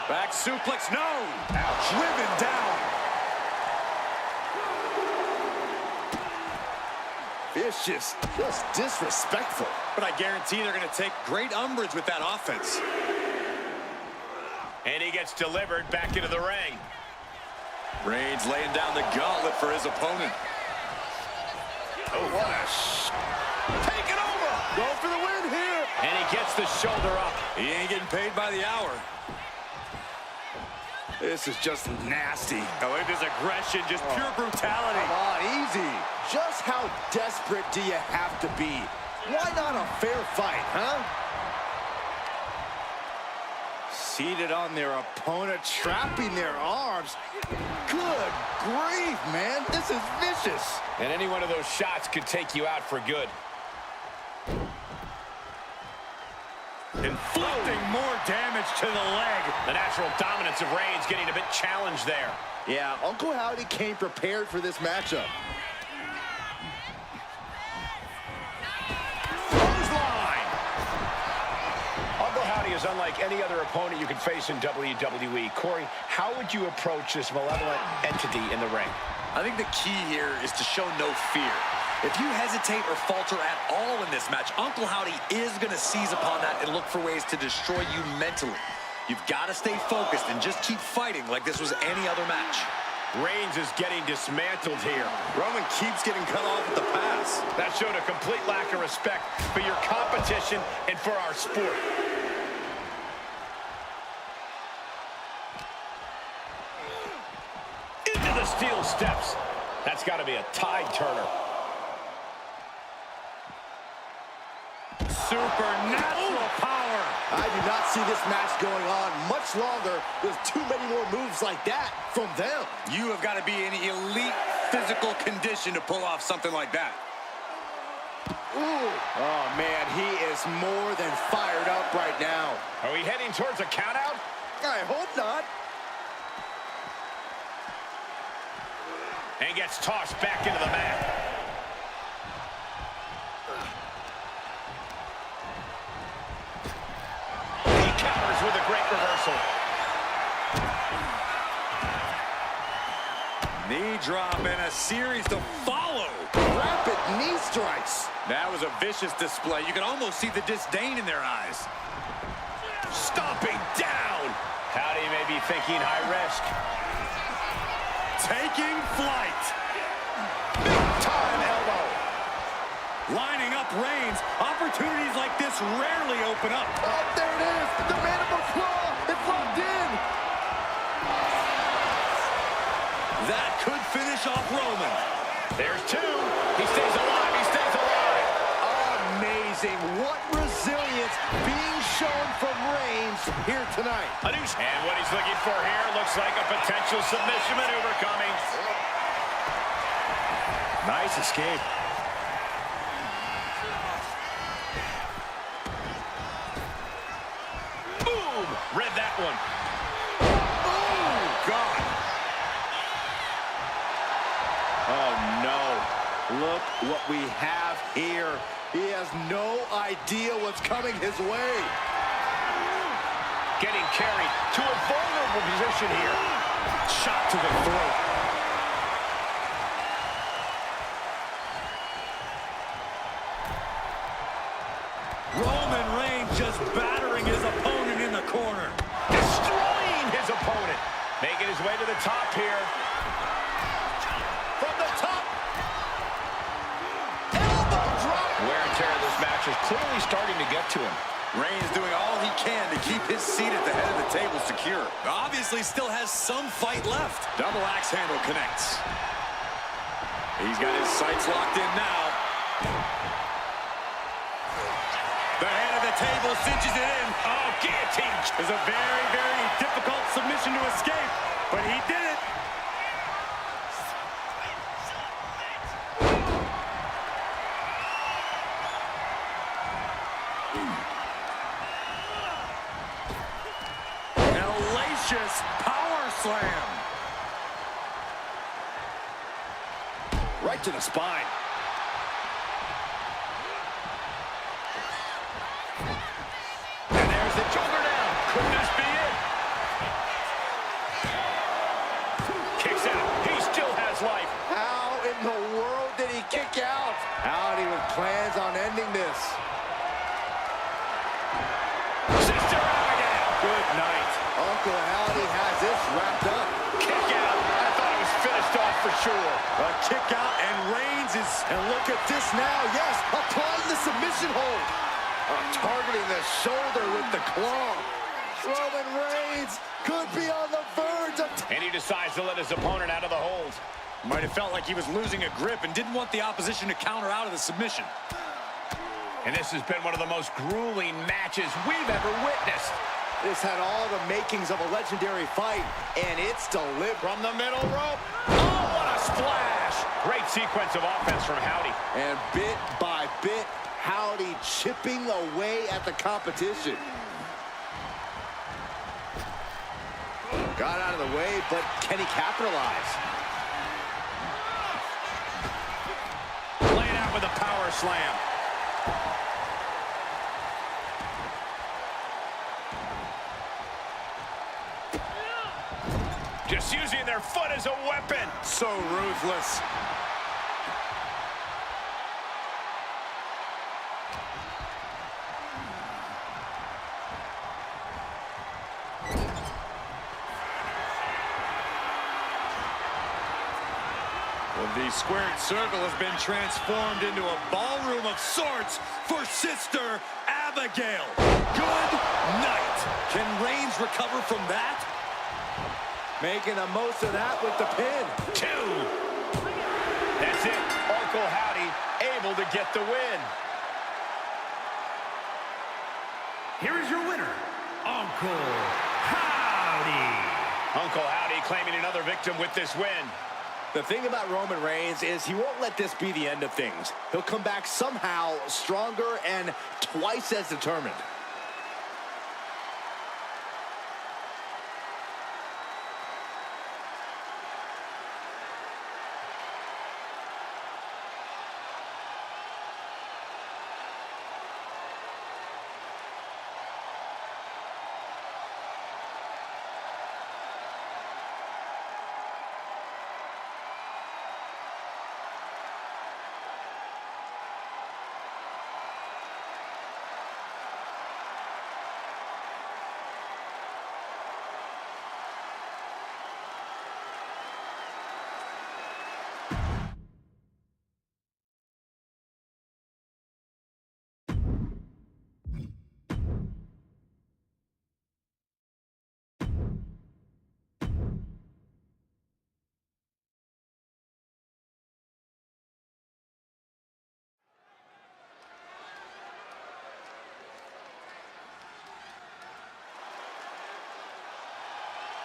Back suplex, no! Ouch. Driven down. Vicious, just disrespectful. But I guarantee they're going to take great umbrage with that offense. And he gets delivered back into the ring. Reigns laying down the gauntlet for his opponent. Oh, what a take it over. Go for the win here. And he gets the shoulder up. He ain't getting paid by the hour. This is just nasty. Oh, look at this aggression, just pure brutality. Come on, easy. Just how desperate do you have to be? Why not a fair fight, huh? Seated on their opponent, trapping their arms. Good grief, man. This is vicious. And any one of those shots could take you out for good. Inflicting more damage to the leg. The natural dominance of Reigns getting a bit challenged there. Yeah, Uncle Howdy came prepared for this matchup. Clothesline! Uncle Howdy is unlike any other opponent you can face in WWE. Corey, how would you approach this malevolent entity in the ring? I think the key here is to show no fear. If you hesitate or falter at all in this match, Uncle Howdy is going to seize upon that and look for ways to destroy you mentally. You've got to stay focused and just keep fighting like this was any other match. Reigns is getting dismantled here. Roman keeps getting cut off at the pass. That showed a complete lack of respect for your competition and for our sport. Into the steel steps. That's got to be a tide turner. Supernatural power. I do not see this match going on much longer with too many more moves like that from them. You have got to be in elite physical condition to pull off something like that. Ooh. Oh, man, he is more than fired up right now. Are we heading towards a countout? I hope not. And gets tossed back into the mat. He counters with a great reversal. Knee drop and a series to follow. Rapid knee strikes. That was a vicious display. You can almost see the disdain in their eyes. Stomping down. Howdy may be thinking high risk. Taking flight. Big time elbow. Lining up Reigns. Opportunities like this rarely open up. Oh, there it is. The mandible claw. It's locked in. That could finish off Roman. There's two. He stays alive. He stays alive. Amazing. What resilience being shown from Reigns here tonight. And what he's looking for here looks like a potential submission maneuver coming. Nice escape. Boom! Read that one. Oh, God. Oh, no. Look what we have here. He has no idea what's coming his way. Getting carried to a vulnerable position here. Shot to the throat. Roman Reigns just battering his opponent in the corner. Destroying his opponent. Making his way to the top here. From the top. Elbow drop. Wear and tear of this match is clearly starting to get to him. Reigns doing all he can to keep his seat at the head of the table secure. Obviously still has some fight left. Double axe handle connects. He's got his sights locked in now. The head of the table cinches it in. Oh, guillotine. It's a very, very difficult submission to escape, but he did it. Hellacious power slam. Right to the spine. And there's the choker down. Could this be it? Kicks out. He still has life. How in the world did he kick out? Howdy with plans on ending this. Sister Abigail. Good night. Uncle Howdy has this wrapped up. Kick out. I thought it was finished off for sure. A kick out, and Reigns is... And look at this now. Yes, applying the submission hold. Targeting the shoulder with the claw. Roman Reigns could be on the verge of... And he decides to let his opponent out of the hold. Might have felt like he was losing a grip and didn't want the opposition to counter out of the submission. And this has been one of the most grueling matches we've ever witnessed. This had all the makings of a legendary fight, and it's delivered. From the middle rope. Oh, what a splash. Great sequence of offense from Howdy. And bit by bit, Howdy chipping away at the competition. Got out of the way, but can he capitalize? Laying out with a power slam. Just using their foot as a weapon. So ruthless. Well, the squared circle has been transformed into a ballroom of sorts for Sister Abigail. Good night. Can Reigns recover from that? Making the most of that with the pin. 2. That's it. Uncle Howdy able to get the win. Here is your winner, Uncle Howdy. Uncle Howdy claiming another victim with this win. The thing about Roman Reigns is he won't let this be the end of things. He'll come back somehow stronger and twice as determined.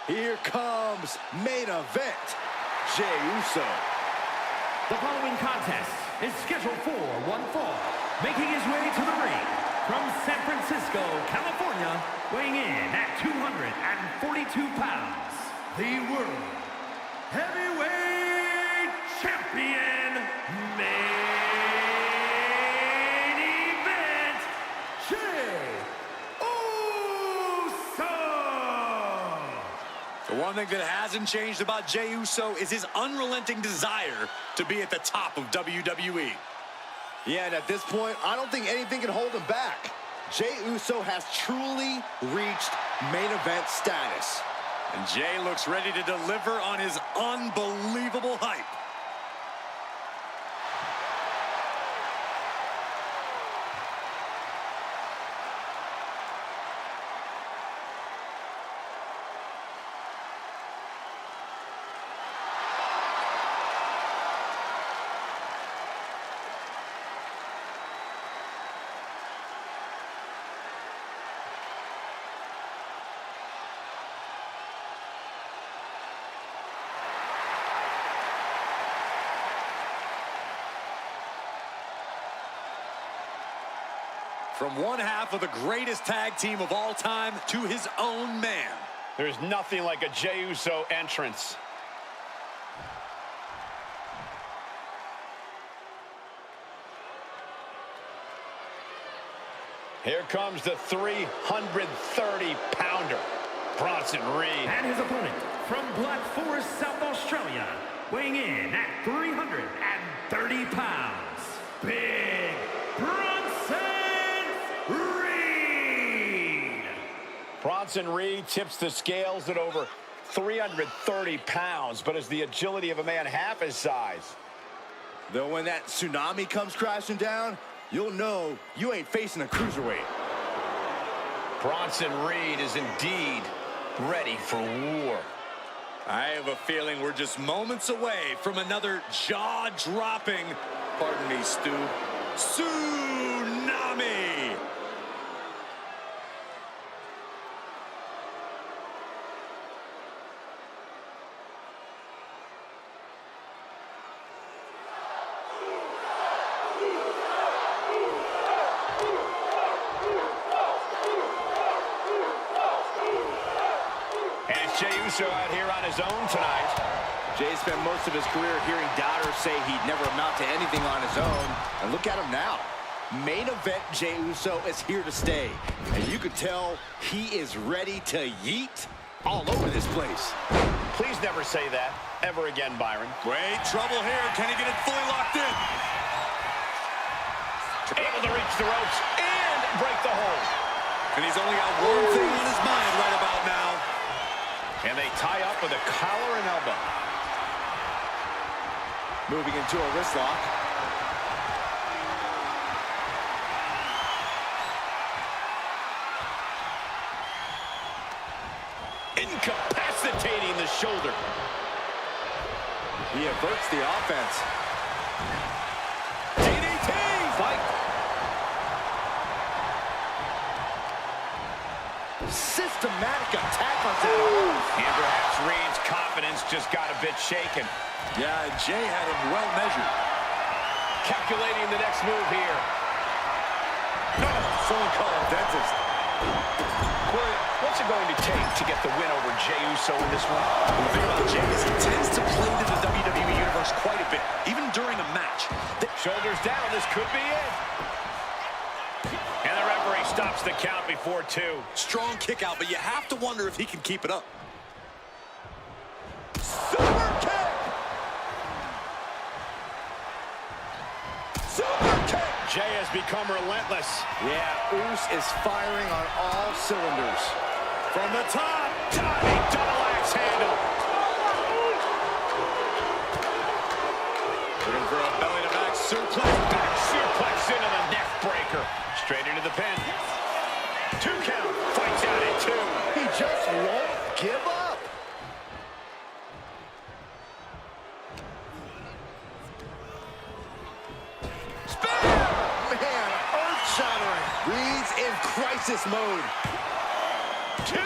Here comes main event, Jey Uso. The following contest is scheduled for one fall. Making his way to the ring from San Francisco, California, weighing in at 242 pounds, the World Heavyweight Champion, main event, Jey Uso. The one thing that hasn't changed about Jey Uso is his unrelenting desire to be at the top of WWE. Yeah, and at this point, I don't think anything can hold him back. Jey Uso has truly reached main event status. And Jey looks ready to deliver on his unbelievable hype. From one half of the greatest tag team of all time to his own man. There's nothing like a Jey Uso entrance. Here comes the 330-pounder, Bronson Reed. And his opponent from Black Forest, South Australia, weighing in at 330 pounds, Big Bronson Reed. Bronson Reed tips the scales at over 330 pounds, but has the agility of a man half his size. Though when that tsunami comes crashing down, you'll know you ain't facing a cruiserweight. Bronson Reed is indeed ready for war. I have a feeling we're just moments away from another jaw-dropping, pardon me, Stu, tsunami. Jey Uso out here on his own tonight. Jey spent most of his career hearing doubters say he'd never amount to anything on his own. And look at him now. Main event Jey Uso is here to stay. And you can tell he is ready to yeet all over this place. Please never say that ever again, Byron. Wait, trouble here. Can he get it fully locked in? Able to reach the ropes and break the hold. And he's only got one thing on his mind right about now. And they tie up with a collar and elbow. Moving into a wrist lock. Incapacitating the shoulder. He averts the offense. DDT! Fight. Systematic attack on that arm. And perhaps Reed's confidence just got a bit shaken. Yeah, and Jay had him well measured. Calculating the next move here. Someone call a dentist. Corey, what's it going to take to get the win over Jey Uso in this one? The thing about Jey is he tends to play to the WWE Universe quite a bit, even during a match. Shoulders down, this could be it. And the referee stops the count before 2. Strong kick out, but you have to wonder if he can keep it up. Super kick! Super kick! Jey has become relentless. Yeah, Uso is firing on all cylinders. From the top, diving double axe handle. Looking for a belly-to-back suplex. Back suplex into the neck breaker. Straight into the pin. 2 count. Fights out at 2. He just won't give up. Man, earth-shattering. Reed's in crisis mode. 2.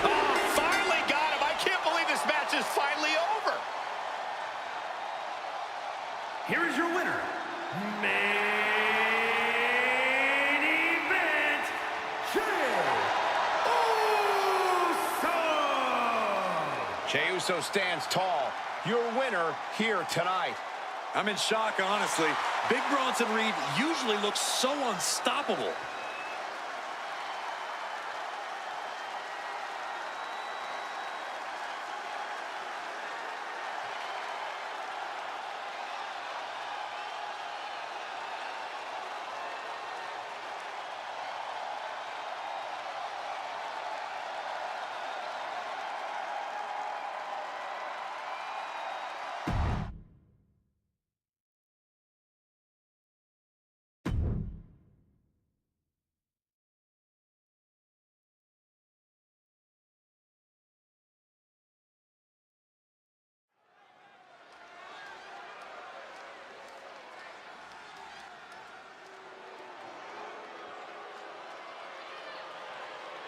Oh, finally got him. I can't believe this match is finally over. Here is your winner, main event, Jey Uso! Jey Uso stands tall. Your winner here tonight. I'm in shock, honestly. Big Bronson Reed usually looks so unstoppable.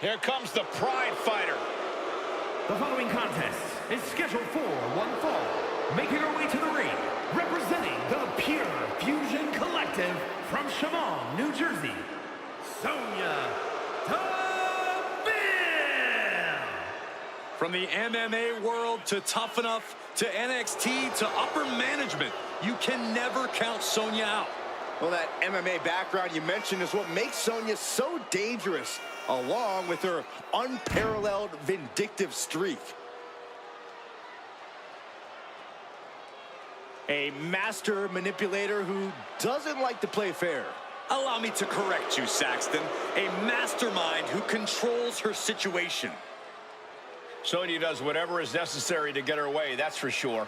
Here comes the Pride Fighter. The following contest is scheduled for one fall. Making her way to the ring, representing the Pure Fusion Collective from Chemung, New Jersey, Sonya Deville. From the MMA world to Tough Enough to NXT to upper management, you can never count Sonya out. Well, that MMA background you mentioned is what makes Sonya so dangerous, along with her unparalleled vindictive streak. A master manipulator who doesn't like to play fair. Allow me to correct you, Saxton. A mastermind who controls her situation. Sonya does whatever is necessary to get her way, that's for sure.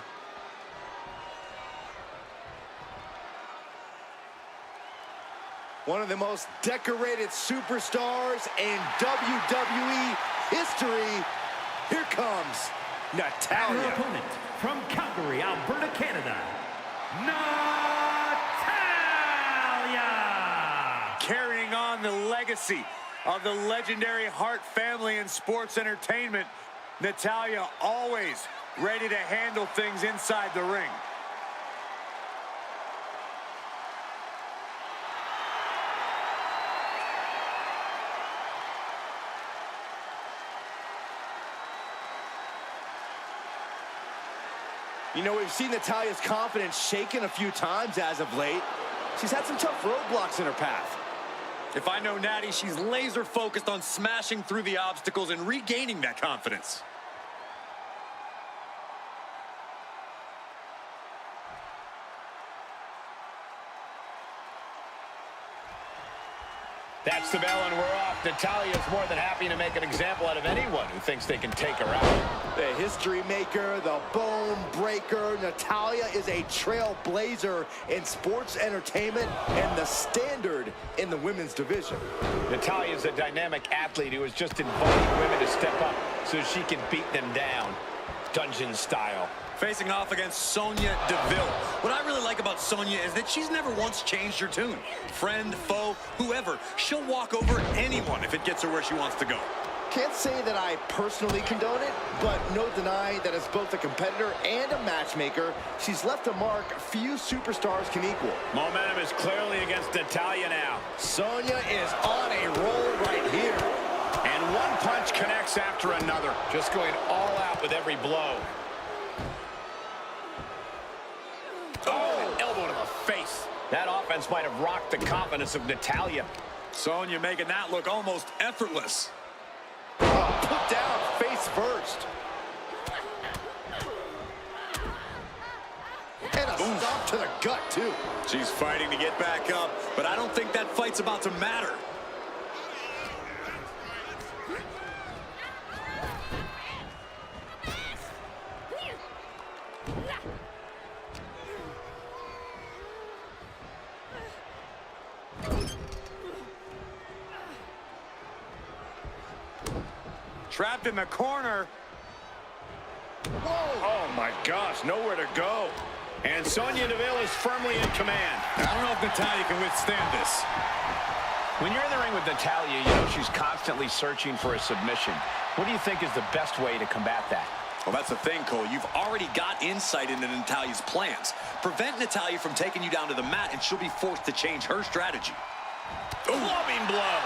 One of the most decorated superstars in WWE history. Here comes And her Natalya. opponent from Calgary, Alberta, Canada, Natalya! Carrying on the legacy of the legendary Hart family in sports entertainment, Natalya always ready to handle things inside the ring. You know, we've seen Natalya's confidence shaken a few times as of late. She's had some tough roadblocks in her path. If I know Natty, she's laser focused on smashing through the obstacles and regaining that confidence. That's the bell and we're off. Natalya is more than happy to make an example out of anyone who thinks they can take her out. The history maker, the bone breaker, Natalya is a trailblazer in sports entertainment and the standard in the women's division. Natalya is a dynamic athlete who is just inviting women to step up so she can beat them down, dungeon style. Facing off against Sonya Deville. What I really like about Sonya is that she's never once changed her tune. Friend, foe, whoever, she'll walk over anyone if it gets her where she wants to go. Can't say that I personally condone it, but no deny that as both a competitor and a matchmaker, she's left a mark few superstars can equal. Momentum is clearly against Natalya now. Sonya is on a roll right here. And one punch connects after another. Just going all out with every blow. Oh, an elbow to the face. That offense might have rocked the confidence of Natalya. Sonya making that look almost effortless. Oh, put down face first. And a stomp to the gut, too. She's fighting to get back up, but I don't think that fight's about to matter. Trapped in the corner. Whoa! Oh, my gosh, nowhere to go. And Sonya Deville is firmly in command. I don't know if Natalya can withstand this. When you're in the ring with Natalya, you know she's constantly searching for a submission. What do you think is the best way to combat that? Well, that's the thing, Cole. You've already got insight into Natalya's plans. Prevent Natalya from taking you down to the mat, and she'll be forced to change her strategy. Clubbing blow.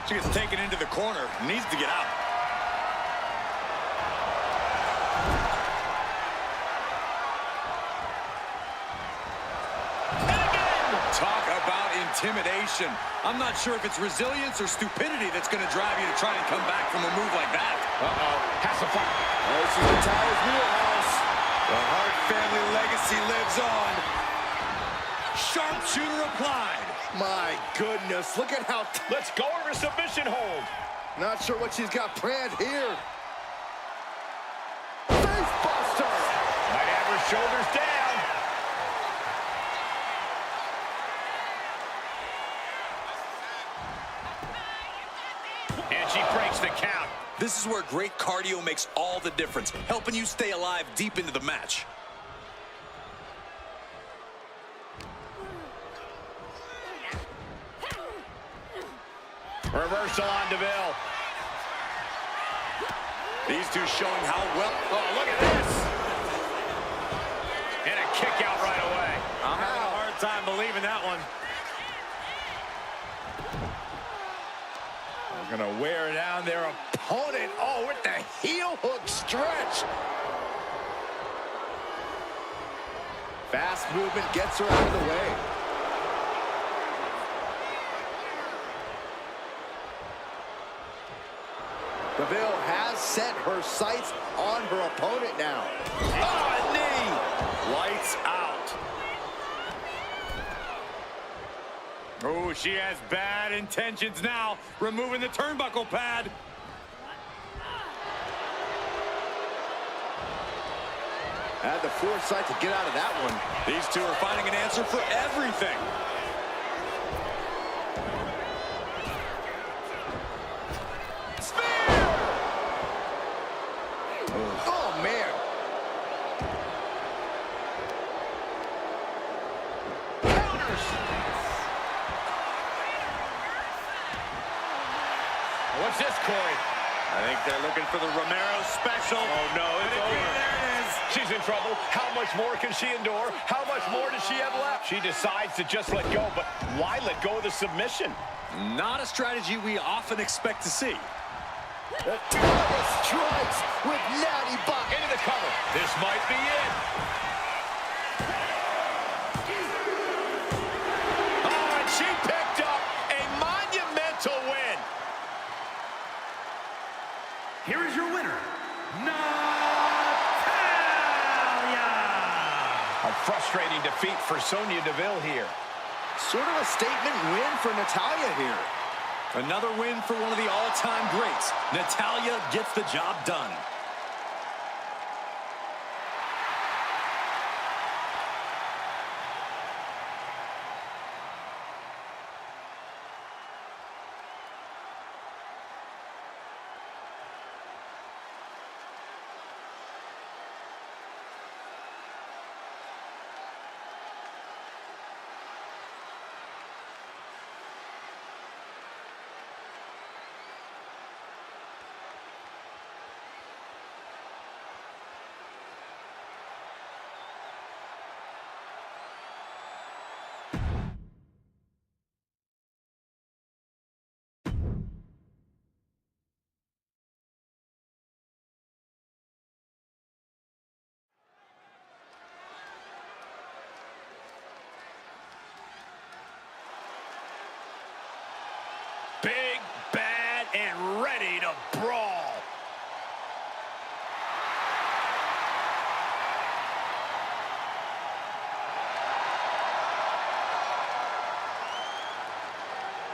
She gets taken into the corner, needs to get out. Talk about intimidation. I'm not sure if it's resilience or stupidity that's going to drive you to try and come back from a move like that. Uh-oh. Has to fight. This is Natalya's wheelhouse. The Hart family legacy lives on. Sharpshooter applied. My goodness, look at how... Let's go over submission hold. Not sure what she's got planned here. Face buster! Might have her shoulders down. And she breaks the count. This is where great cardio makes all the difference, helping you stay alive deep into the match. Reversal on Deville. These two showing how well... Oh, look at this. And a kick out right away. I'm having a hard time believing that one. They're going to wear down their opponent. Oh, with the heel hook stretch. Fast movement gets her out of the way. Deville has set her sights on her opponent now. Oh, a knee. Lights out. Oh, she has bad intentions now, removing the turnbuckle pad. Had the foresight to get out of that one. These two are finding an answer for everything. Oh, man. Counters. What's this, Corey? I think they're looking for the Romero special. Oh, no, it's over. There it is. She's in trouble. How much more can she endure? How much more does she have left? She decides to just let go, but why let go of the submission? Not a strategy we often expect to see. Natalya strikes with natty bot. Into the cover. This might be it. Oh, and she picked up a monumental win. Here is your winner, Natalya! A frustrating defeat for Sonya Deville here. Sort of a statement win for Natalya here. Another win for one of the all-time greats. Natalya gets the job done.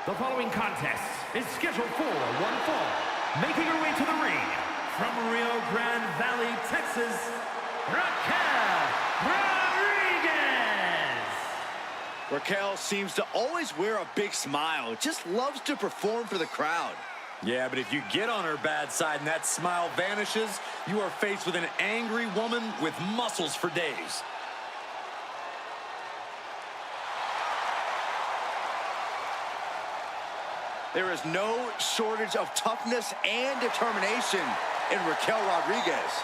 The following contest is scheduled for one fall. Making her way to the ring from Rio Grande Valley, Texas, Raquel Rodriguez. Raquel seems to always wear a big smile. Just loves to perform for the crowd. Yeah, but if you get on her bad side and that smile vanishes, you are faced with an angry woman with muscles for days. There is no shortage of toughness and determination in Raquel Rodriguez.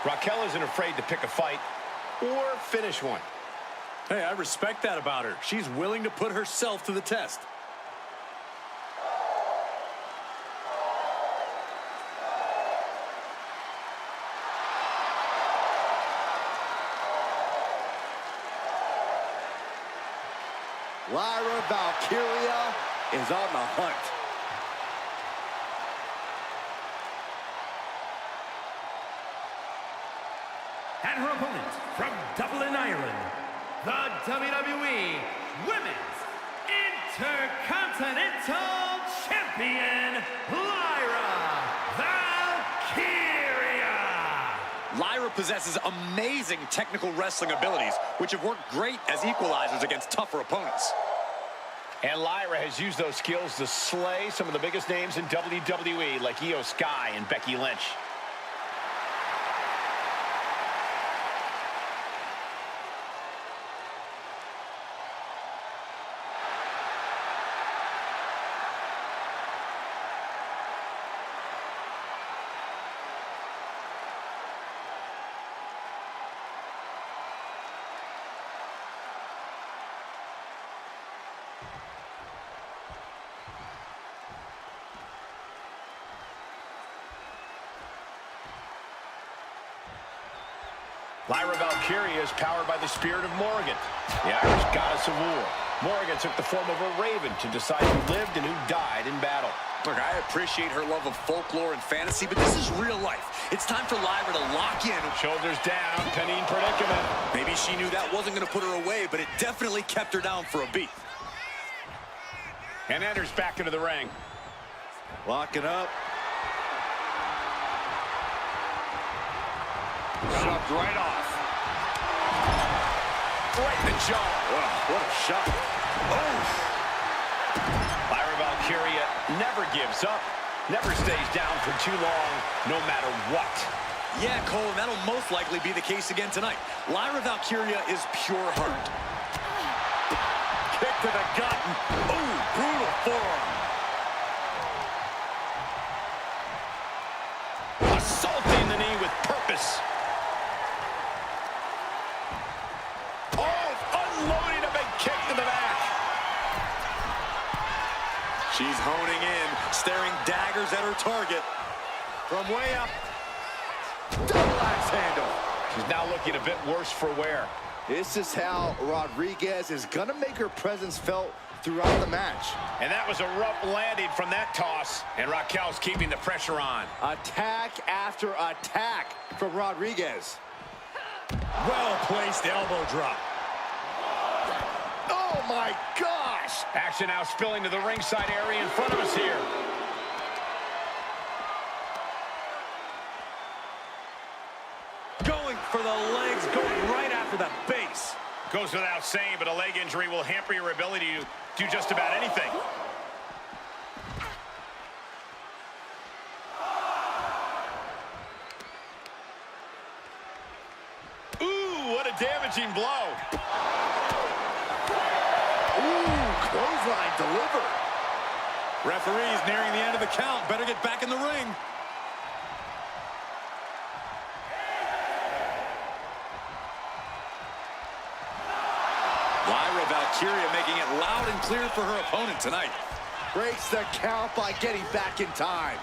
Raquel isn't afraid to pick a fight or finish one. Hey, I respect that about her. She's willing to put herself to the test. Lyra Valkyria is on the hunt. And her opponent from Dublin, Ireland, the WWE Women's Intercontinental Champion, Lyra Valkyria. Lyra possesses amazing technical wrestling abilities, which have worked great as equalizers against tougher opponents. And Lyra has used those skills to slay some of the biggest names in WWE, like Io Sky and Becky Lynch. Lyra Valkyria is powered by the spirit of Morrigan, the Irish goddess of war. Morrigan took the form of a raven to decide who lived and who died in battle. Look, I appreciate her love of folklore and fantasy, but this is real life. It's time for Lyra to lock in. Shoulders down, pinning predicament. Maybe she knew that wasn't going to put her away, but it definitely kept her down for a beat. And enters back into the ring. Locking up. Shoved right off. Right in the jaw. Wow, what a shot. Oh! Lyra Valkyria never gives up, never stays down for too long, no matter what. Yeah, Cole, and that'll most likely be the case again tonight. Lyra Valkyria is pure heart. Kick to the gut. Ooh, brutal forearm. Assaulting the knee with purpose. Loading a big kick to the back. She's honing in, staring daggers at her target. From way up. Double axe handle. She's now looking a bit worse for wear. This is how Rodriguez is going to make her presence felt throughout the match. And that was a rough landing from that toss. And Raquel's keeping the pressure on. Attack after attack from Rodriguez. Well-placed elbow drop. Oh my gosh! Action now spilling to the ringside area in front of us here. Going for the legs, going right after the base. Goes without saying, but a leg injury will hamper your ability to do just about anything. Ooh, what a damaging blow. Ooh, clothesline delivered. Referee's nearing the end of the count. Better get back in the ring. Lyra Valkyria making it loud and clear for her opponent tonight. Breaks the count by getting back in time.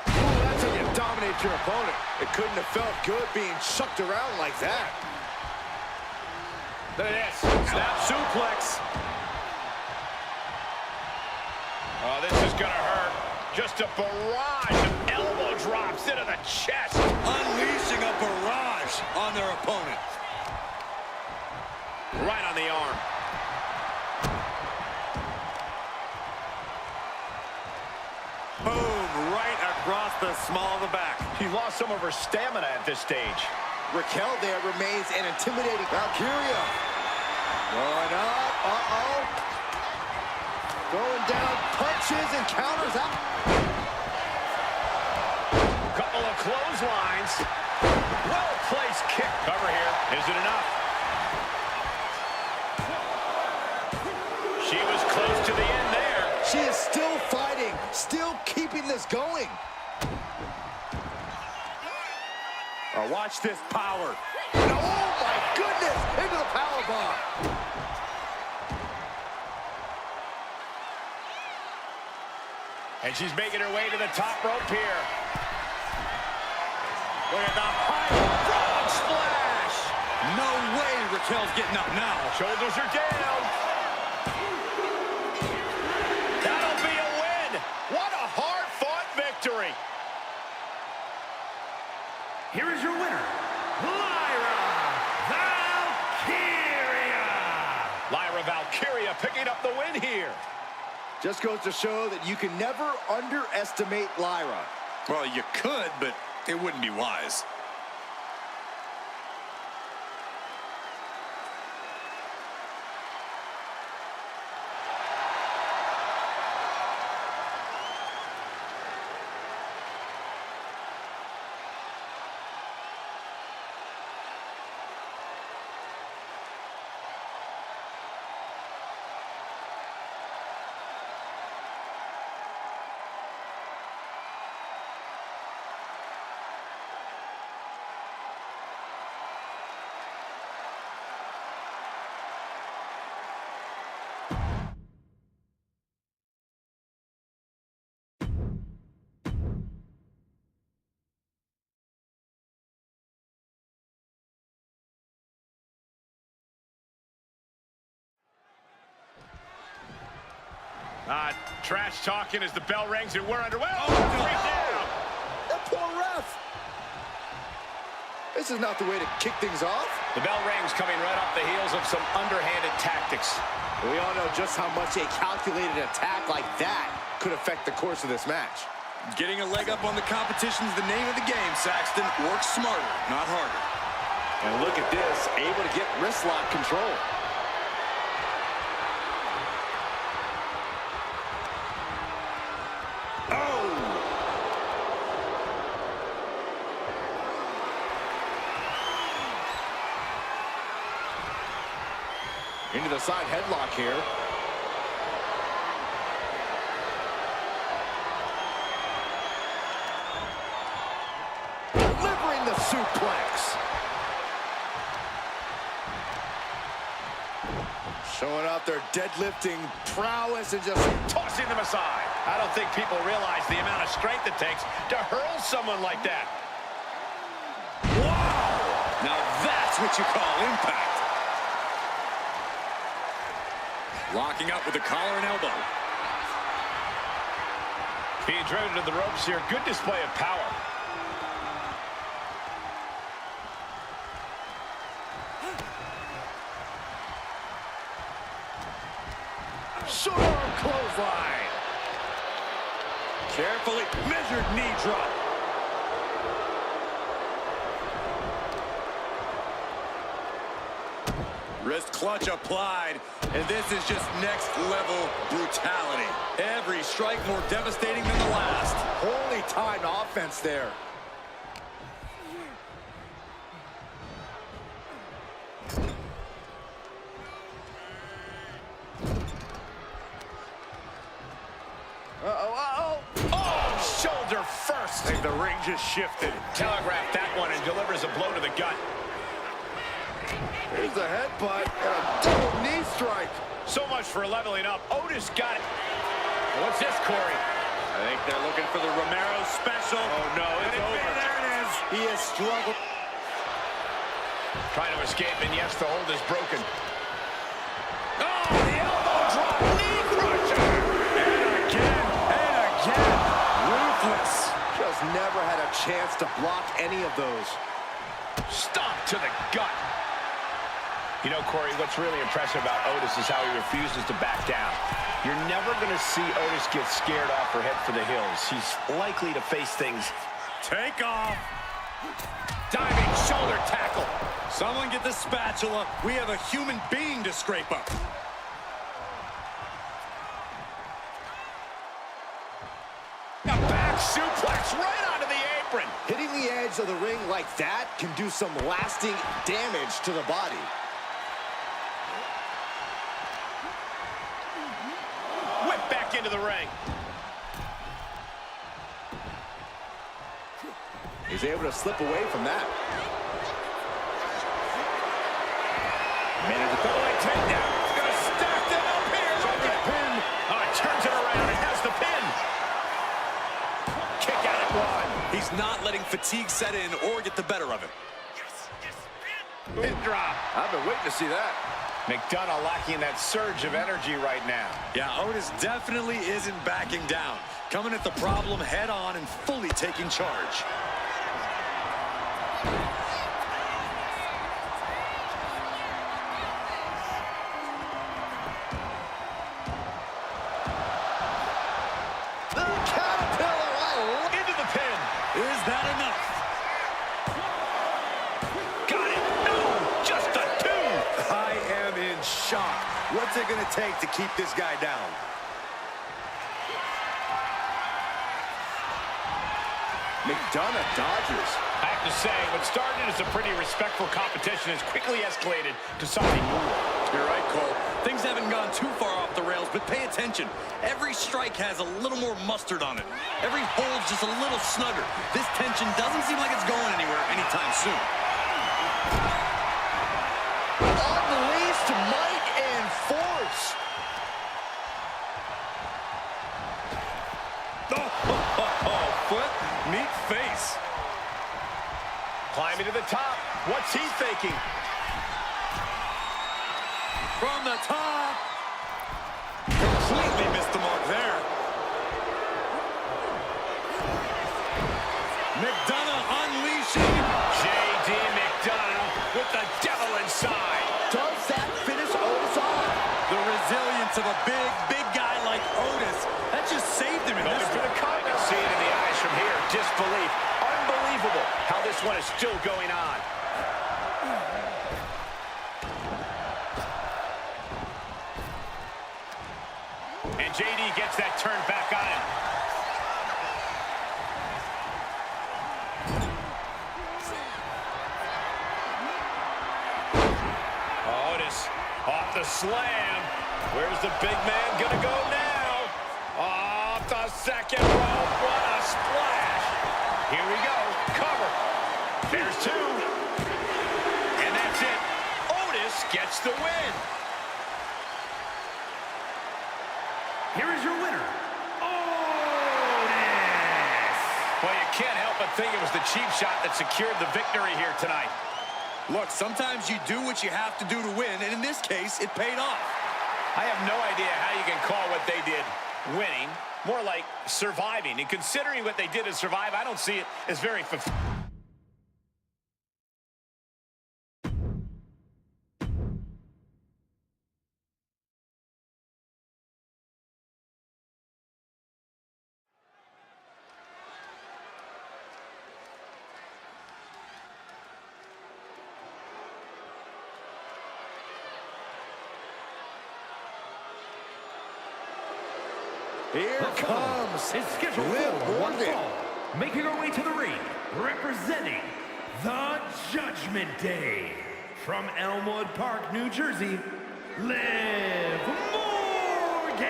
Ooh, that's how you dominate your opponent. It couldn't have felt good being chucked around like that. Look at this. Snap suplex. Oh, this is going to hurt. Just a barrage of elbow drops into the chest. Unleashing a barrage on their opponent. Right on the arm. Boom, right across the small of the back. She's lost some of her stamina at this stage. Raquel there remains an intimidating Valkyria. Going up, going down, punches and counters out. Couple of clotheslines. Well-placed kick. Cover here. Is it enough? She was close to the end there. She is still fighting, still keeping this going. Watch this power. And oh my goodness, into the powerbomb. And she's making her way to the top rope here. Look at the high frog splash. No way Raquel's getting up now. Shoulders are down. That'll be a win. What a hard-fought victory. Here is your winner, Lyra Valkyria. Lyra Valkyria picking up the win here. Just goes to show that you can never underestimate Lyra. Well, you could, but it wouldn't be wise. Trash talking as the bell rings and we're underway. Oh, no. That poor ref. This is not the way to kick things off. The bell rings coming right off the heels of some underhanded tactics. We all know just how much a calculated attack like that could affect the course of this match. Getting a leg up on the competition is the name of the game, Saxton. Work smarter, not harder. And look at this, able to get wrist lock control. Into the side headlock here. Delivering the suplex. Showing out their deadlifting prowess and just Tossing them aside. I don't think people realize the amount of strength it takes to hurl someone like that. Wow! Now that's what you call impact. Locking up with the collar and elbow. Being driven to the ropes here. Good display of power. short arm clothesline. Carefully measured knee drop. Wrist clutch applied, and this is just next level brutality. Every strike more devastating than the last. Holy timed offense there. Shoulder first. I think the ring just shifted. Telegraphed that one and delivers a blow to the gut. Here's a headbutt and a double knee strike. So much for leveling up. Otis got it. What's this, Corey? I think they're looking for the Romero special. Oh, no, it's over. There it is. He has struggled. Trying to escape, and yes, the hold is broken. Oh, the elbow drop. Knee crusher. And again. Ruthless. Just never had a chance to block any of those. Stomp to the gut. You know, Corey, what's really impressive about Otis is how he refuses to back down. You're never going to see Otis get scared off or head for the hills. He's likely to face things. Take off. Diving shoulder tackle. Someone get the spatula. We have a human being to scrape up. A back suplex right onto the apron. Hitting the edge of the ring like that can do some lasting damage to the body. Whip back into the ring. He's able to slip away from that. Minute to go. Takedown. Gonna stack them up here. Look at pin. Oh, it turns it around and has the pin. Kick out at one. He's not letting fatigue set in or get the better of him. Pin drop. I've been waiting to see that. McDonough lacking that surge of energy right now. Yeah, Otis definitely isn't backing down. Coming at the problem head on and fully taking charge. Into the pin. Is that enough? Got it. No, just a two. I am in shock. What's it going to take to keep this guy down? McDonough dodges. I have to say, what started as a pretty respectful competition has quickly escalated to something more. You're right, Cole. Things haven't gone too far off the rails, but pay attention. Every strike has a little more mustard on it. Every hold's just a little snugger. This tension doesn't seem like it's going anywhere anytime soon. Unleashed might and force. Foot, meet face. Climbing to the top. What's he thinking? From the top. Completely missed the mark there. McDonough unleashing. J.D. McDonough with the devil inside. Does that finish Otis off? The resilience of a big guy like Otis. That just saved him in Going this for the cover. I can see it in the eyes from here. Disbelief. Unbelievable how this one is still going on. And J.D. gets that turn back on him. Otis off the slam. Where's the big man gonna go now? Off the second rope. What a splash. Here we go. Cover. There's two. And that's it. Otis gets the win. Here is your winner, Otis! Well, you can't help but think it was the cheap shot that secured the victory here tonight. Look, sometimes you do what you have to do to win, and in this case, it paid off. I have no idea how you can call what they did winning. More like surviving. And considering what they did to survive, I don't see it as very fulfilling. Here comes is scheduled Liv for one Morgan. fall. Making her way to the ring, representing the Judgment Day. From Elmwood Park, New Jersey, Liv Morgan!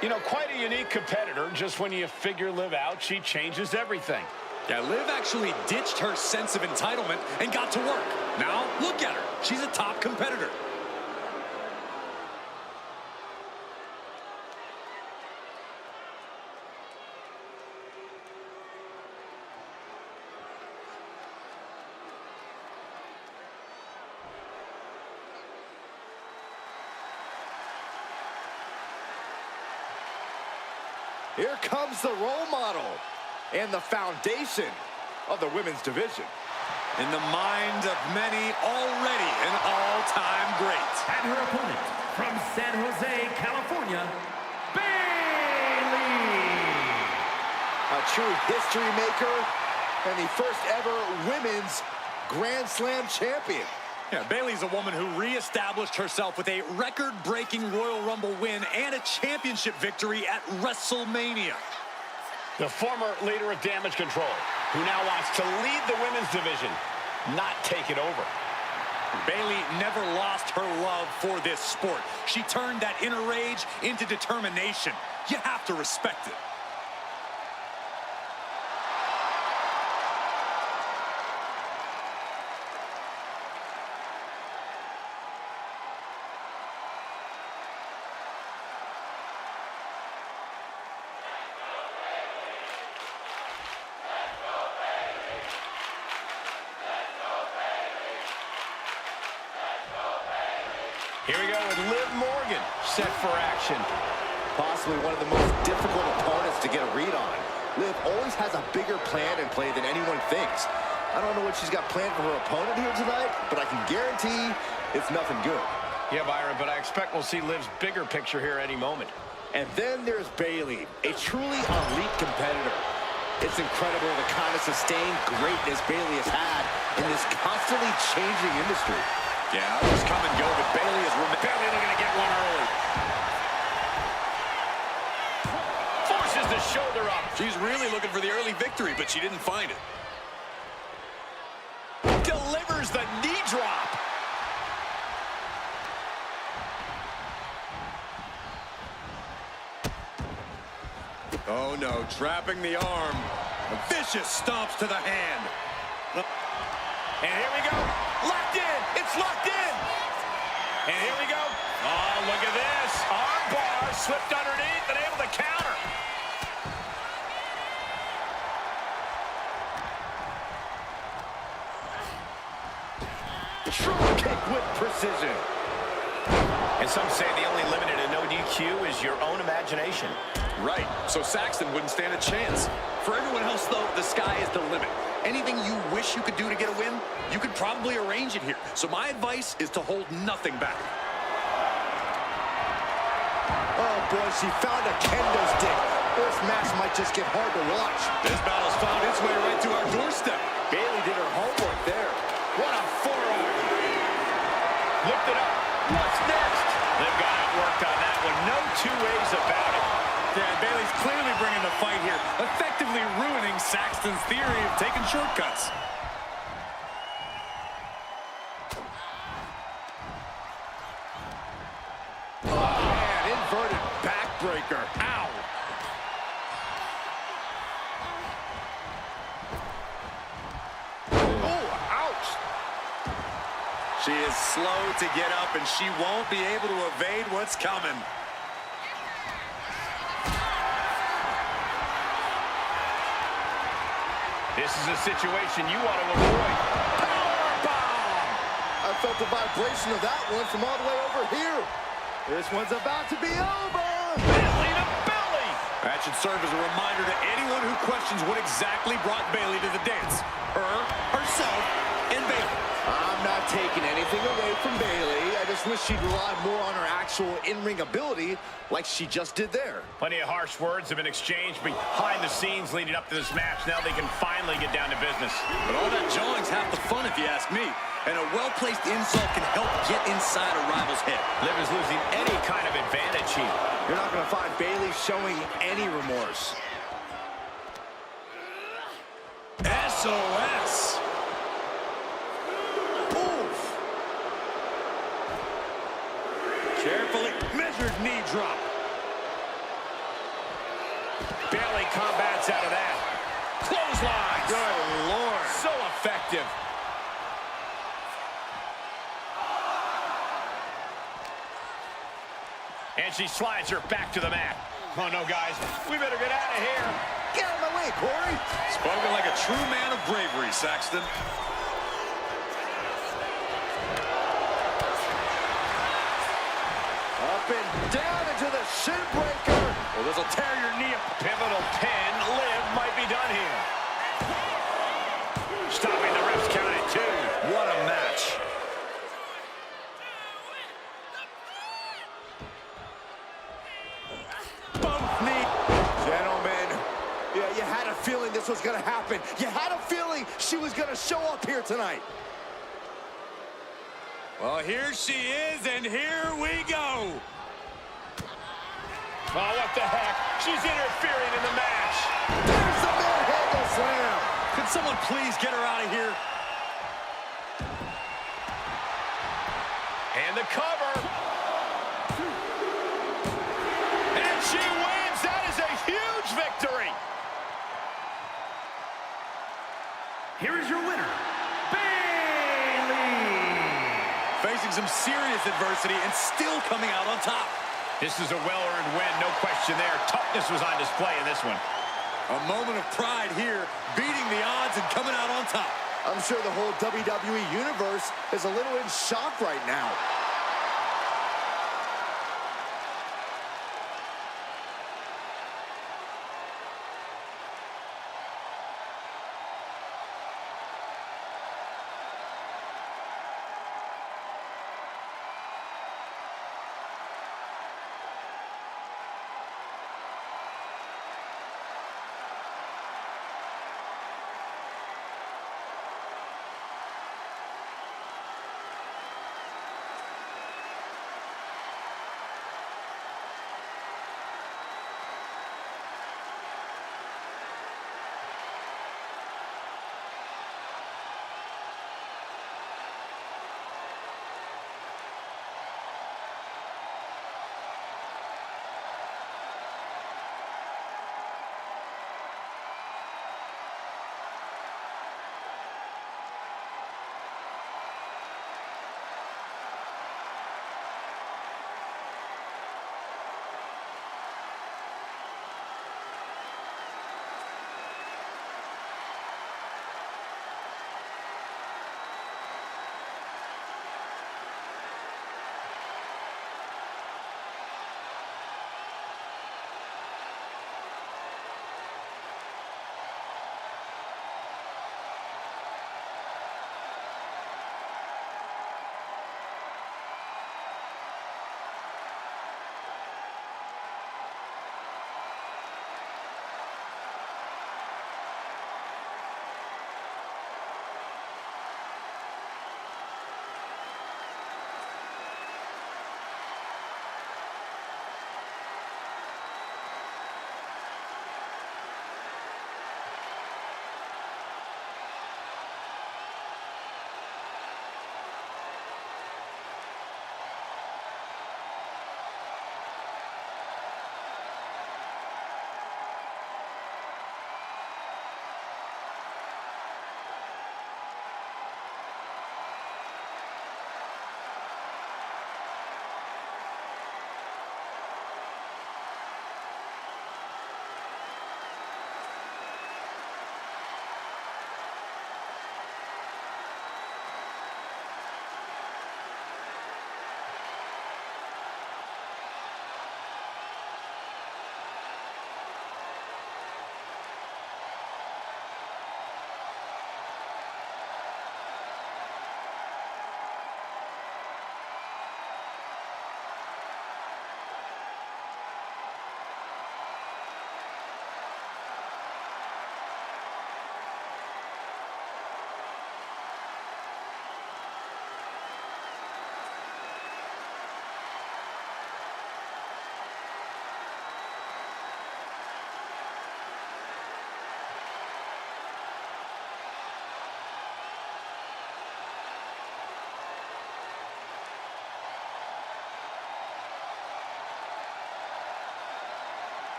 You know, quite a unique competitor. Just when you figure Liv out, she changes everything. Yeah, Liv actually ditched her sense of entitlement and got to work. Now, look at her. She's a top competitor. Here comes the role model and the foundation of the women's division. In the mind of many, already an all-time great. And her opponent, from San Jose, California, Bayley. A true history maker and the first ever women's Grand Slam champion. Yeah, Bayley's a woman who reestablished herself with a record-breaking Royal Rumble win and a championship victory at WrestleMania. The former leader of Damage Control, who now wants to lead the women's division, not take it over. Bayley never lost her love for this sport. She turned that inner rage into determination. You have to respect it. Here we go with Liv Morgan, set for action. Possibly one of the most difficult opponents to get a read on. Liv always has a bigger plan in play than anyone thinks. I don't know what she's got planned for her opponent here tonight, but I can guarantee it's nothing good. Yeah, Byron, but I expect we'll see Liv's bigger picture here any moment. And then there's Bayley, a truly elite competitor. It's incredible the kind of sustained greatness Bayley has had in this constantly changing industry. Yeah, others come and go, but Bayley is Bayley looking to get one early. Forces the shoulder up. She's really looking for the early victory, but she didn't find it. Delivers the knee drop. Oh no, trapping the arm. Vicious stomps to the hand. And here we go. Locked in. It's locked in. And here we go. Oh, look at this. Arm bar slipped underneath and able to counter. True kick with precision. And some say the only limit in a no DQ is your own imagination. Right, so Saxton wouldn't stand a chance. For everyone else, though, the sky is the limit. Anything you wish you could do to get a win, you could probably arrange it here. So my advice is to hold nothing back. Oh boy, she found a kendo stick. This match might just get hard to watch. This battle's found its way right to our doorstep. Bayley did her homework there. What a forearm. Lift it up. What's next? They've got it worked on that one. No two ways about it. Yeah, Bayley's clearly bringing the fight here, effectively ruining Saxton's theory of taking shortcuts. Oh, man, inverted backbreaker. Ow. Oh, ouch. She is slow to get up, and she won't be able to evade what's coming. This is a situation you want to avoid. Powerbomb! I felt the vibration of that one from all the way over here. This one's about to be over. Belly to belly! That should serve as a reminder to anyone who questions what exactly brought Bayley to the dance. Her, herself, and Bayley. I'm not taking anything away from Bayley. I just wish she'd rely more on her actual in-ring ability like she just did there. Plenty of harsh words have been exchanged behind the scenes leading up to this match. Now they can finally get down to business. But all that jawing's half the fun, if you ask me. And a well-placed insult can help get inside a rival's head. Liv is losing any kind of advantage here. You're not going to find Bayley showing any remorse. SOS. Oof. Carefully measured knee drop. Bayley combats out of that. Clothesline. Good Lord. So effective. And she slides her back to the mat. Oh, no, guys. We better get out of here. Get out of my way, Corey. Spoken like a true man of bravery, Saxton. Up and down into the shin breaker. Well, this will tear your knee up. Pivotal pin. Liv might be done here. Stopping the ref's count at 2. What a match. feeling this was going to happen. You had a feeling she was going to show up here tonight. Well, here she is, and here we go. Oh, what the heck? She's interfering in the match. There's the manhandle slam. Could someone please get her out of here? And the cover. And she wins. That is a huge victory. Here is your winner, Bayley. Facing some serious adversity and still coming out on top. This is a well-earned win, no question there. Toughness was on display in this one. A moment of pride here, beating the odds and coming out on top. I'm sure the whole WWE Universe is a little in shock right now.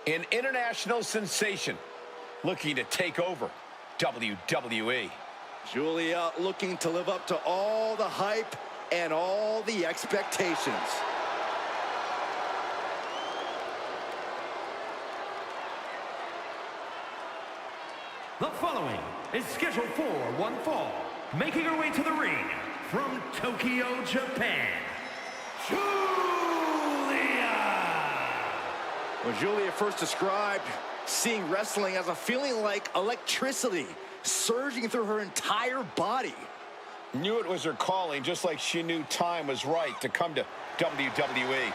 An international sensation looking to take over WWE. Julia looking to live up to all the hype and all the expectations. The following is scheduled for one fall, making her way to the ring from Tokyo, Japan, When Julia first described seeing wrestling as a feeling like electricity surging through her entire body. Knew it was her calling, just like she knew time was right to come to WWE.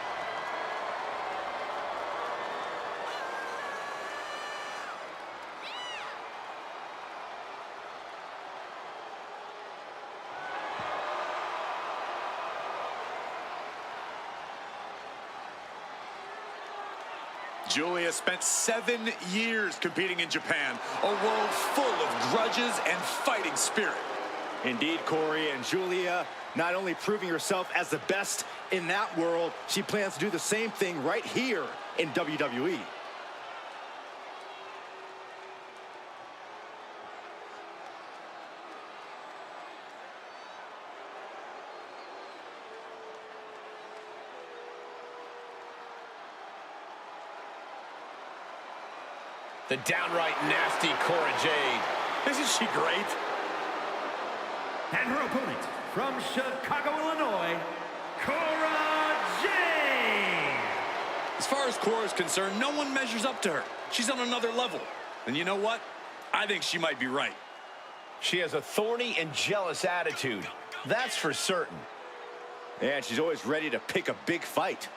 Julia spent 7 years competing in Japan, a world full of grudges and fighting spirit. Indeed, Corey, and Julia not only proving herself as the best in that world, she plans to do the same thing right here in WWE. The downright nasty Cora Jade. Isn't she great? and her opponent from Chicago, Illinois, Cora Jade. As far as Cora's concerned, no one measures up to her. She's on another level. And you know what? I think she might be right. She has a thorny and jealous attitude. That's for certain. And she's always ready to pick a big fight.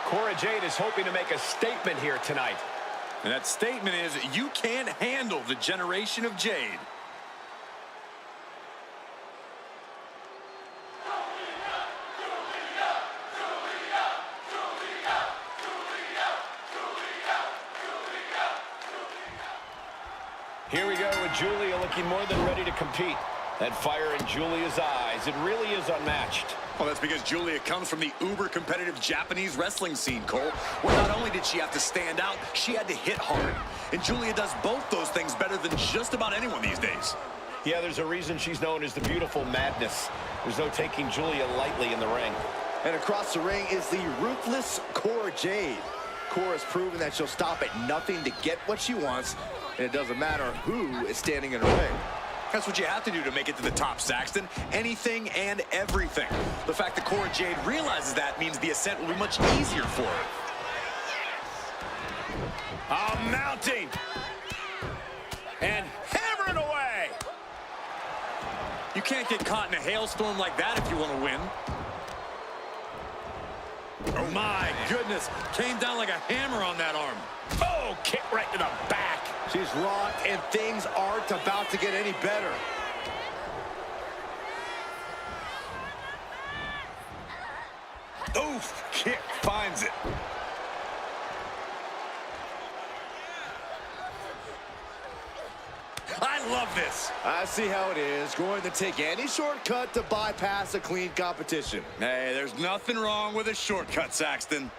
Cora Jade is hoping to make a statement here tonight. And that statement is, you can't handle the generation of Jade. Here we go with Julia looking more than ready to compete. That fire in Julia's eyes, it really is unmatched. Well, that's because Julia comes from the uber-competitive Japanese wrestling scene, Cole, where not only did she have to stand out, she had to hit hard. And Julia does both those things better than just about anyone these days. Yeah, there's a reason she's known as the Beautiful Madness. There's no taking Julia lightly in the ring. And across the ring is the ruthless Cora Jade. Cora's proven that she'll stop at nothing to get what she wants, and it doesn't matter who is standing in her way. That's what you have to do to make it to the top, Saxton. Anything and everything. The fact that Cora Jade realizes that means the ascent will be much easier for her. Mounting. And hammering away. You can't get caught in a hailstorm like that if you want to win. Oh, my goodness. Came down like a hammer on that arm. Oh, kick right to the back. She's locked, and things aren't about to get any better. Oof, kick finds it. I love this. I see how it is. Going to take any shortcut to bypass a clean competition. Hey, there's nothing wrong with a shortcut, Saxton.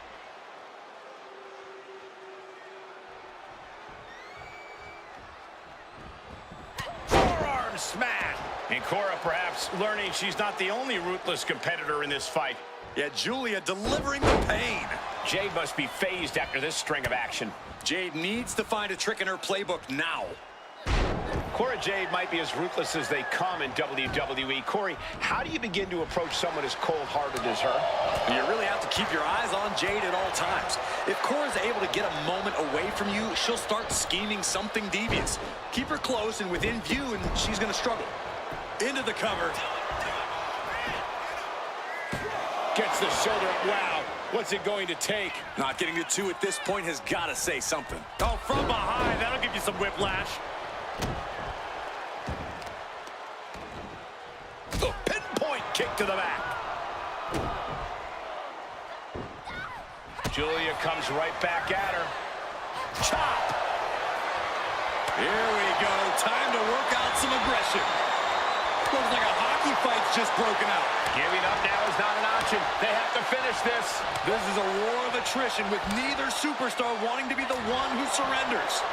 Forearm smash. And Cora perhaps learning she's not the only ruthless competitor in this fight. Yeah, Julia delivering the pain. Jade must be phased after this string of action. Jade needs to find a trick in her playbook now. Cora Jade might be as ruthless as they come in WWE. Corey, how do you begin to approach someone as cold-hearted as her? You really have to keep your eyes on Jade at all times. If Cora's able to get a moment away from you, she'll start scheming something devious. Keep her close and within view, and she's going to struggle. Into the cover. Gets the shoulder up. Wow, what's it going to take? Not getting to two at this point has got to say something. Oh, from behind, that'll give you some whiplash. The pinpoint kick to the back. Julia comes right back at her. Chop! Here we go. Time to work out some aggression. Looks like a hockey fight's just broken out. Giving up now is not an option. They have to finish this. This is a war of attrition with neither superstar wanting to be the one who surrenders.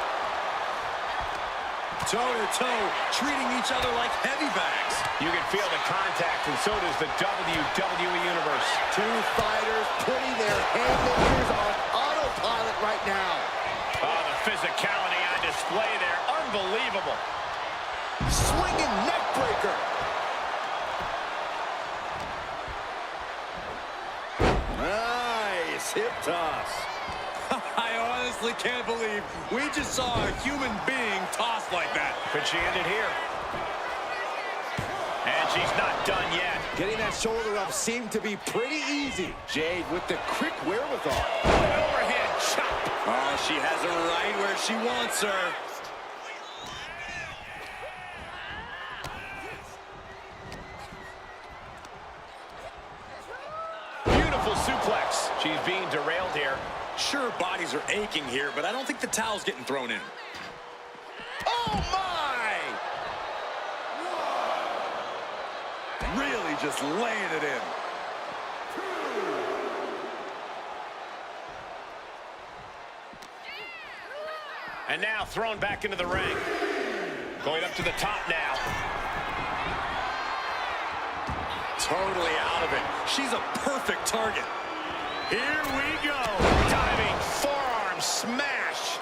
Toe-to-toe, treating each other like heavy bags. You can feel the contact, and so does the WWE Universe. Two fighters putting their haymakers on autopilot right now. Oh, the physicality on display there. Unbelievable. Swinging neck breaker. Nice hip toss. I honestly can't believe we just saw a human being tossed like that. Could she end it here? And she's not done yet. Getting that shoulder up seemed to be pretty easy. Jade with the quick wherewithal. Overhead chop. Oh, she has her right where she wants her. Beautiful suplex. She's being derailed here. Sure, bodies are aching here, but I don't think the towel's getting thrown in. Oh, my! Really just laying it in. And now thrown back into the ring. Going up to the top now. Totally out of it. She's a perfect target. Here we go. Diving forearm smash.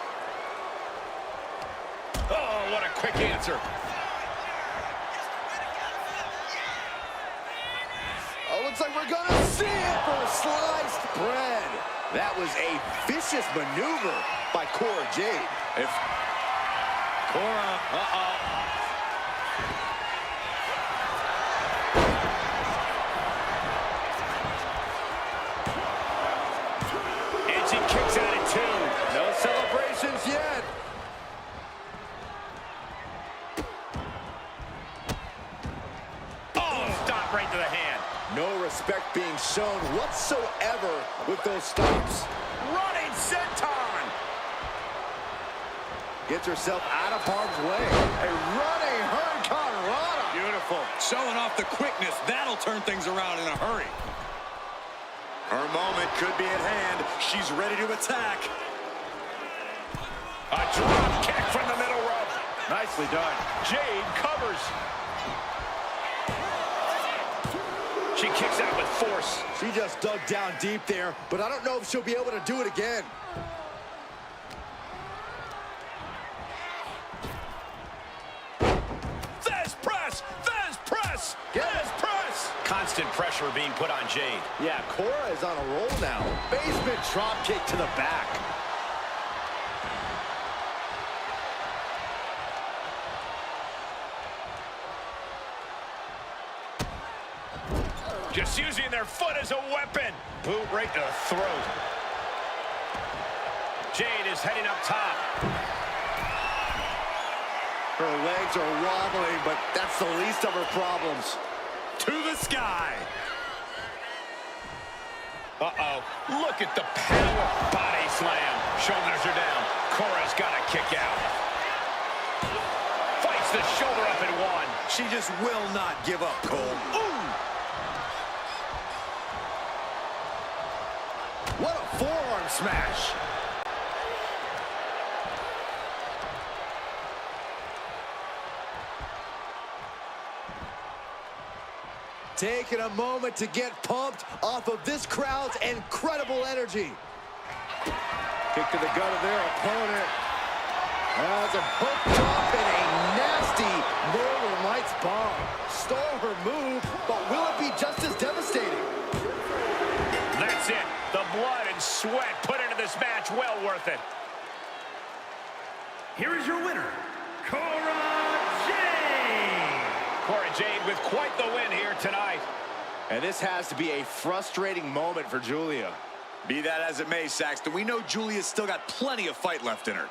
Oh, what a quick answer. Oh, looks like we're gonna see it for sliced bread. That was a vicious maneuver by Cora Jade. If Cora, And she kicks out at two. No celebrations yet. Oh, stop right to the hand. No respect being shown whatsoever with those stops. Running senton. Gets herself out of harm's way. A running hurricanrana. beautiful. Showing off the quickness. That'll turn things around in a hurry. Her moment could be at hand. She's ready to attack. A drop kick from the middle rope. Nicely done. Jade covers. She kicks out with force. She just dug down deep there, but I don't know if she'll be able to do it again. Fez press! Fez press! Fez press! Constant pressure being put on Jade. Yeah, Cora is on a roll now. Basement drop kick to the back. Just using their foot as a weapon. Boot right to the throat. Jade is heading up top. Her legs are wobbling, but that's the least of her problems. To the sky. Uh-oh. Look at the power. Body slam. Shoulders are down. Cora's got to kick out. Fights the shoulder up in one. She just will not give up, Cole. Ooh! What a forearm smash. Taking a moment to get pumped off of this crowd's incredible energy. Kick to the gut of their opponent. As a hooked up in a nasty Northern Lights bomb. Stole her move, but will it be just as devastating? That's it. The blood and sweat put into this match, well worth it. Here is your winner, Cora Jade. Cora Jade with quite the win here tonight. And this has to be a frustrating moment for Julia. Be that as it may, Saxton, we know Julia's still got plenty of fight left in her.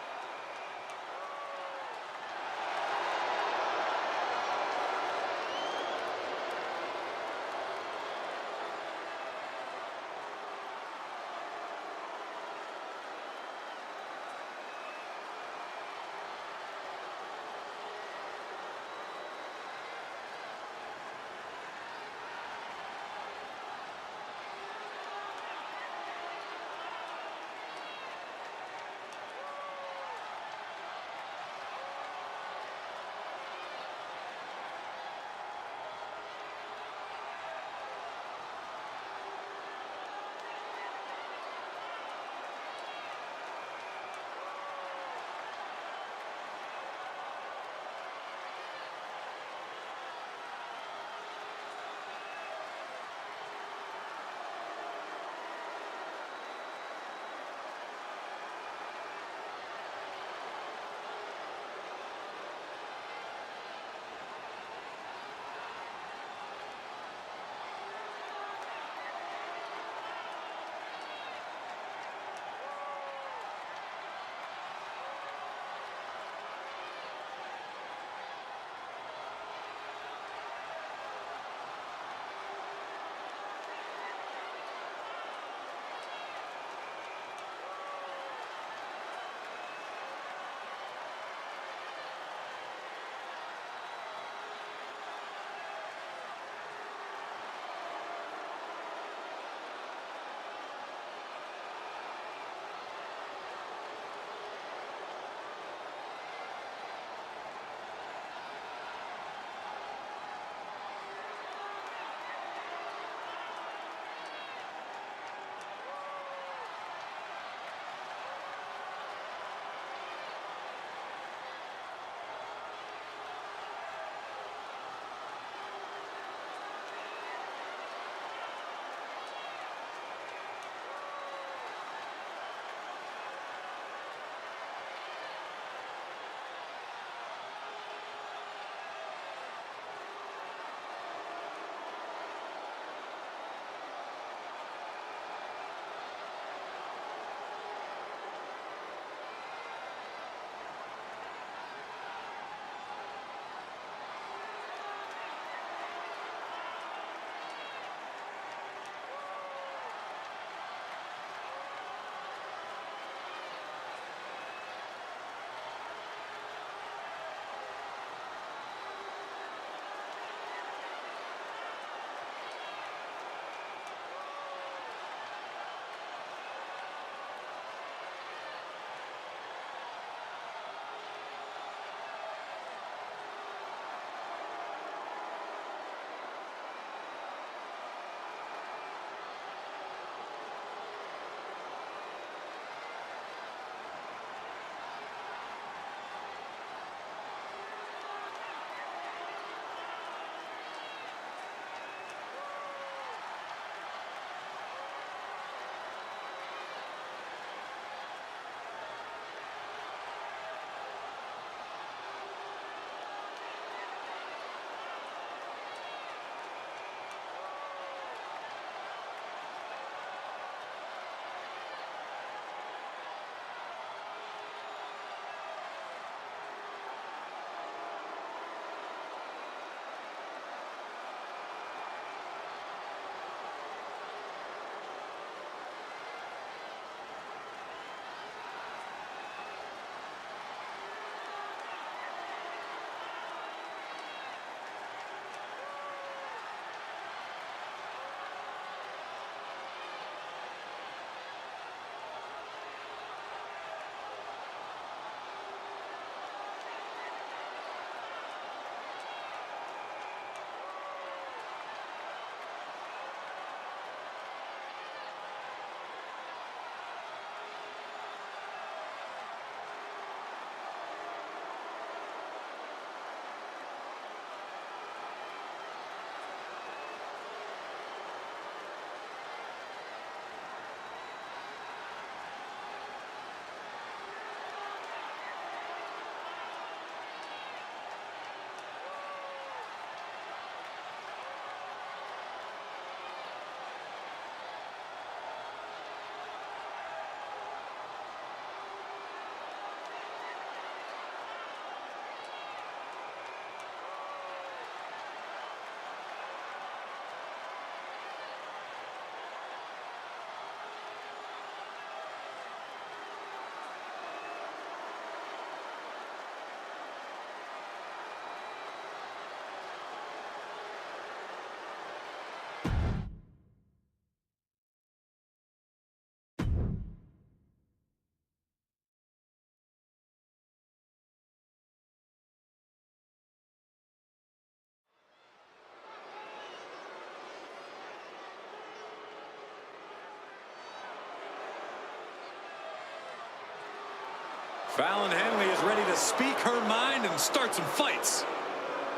Fallon Henley is ready to speak her mind and start some fights.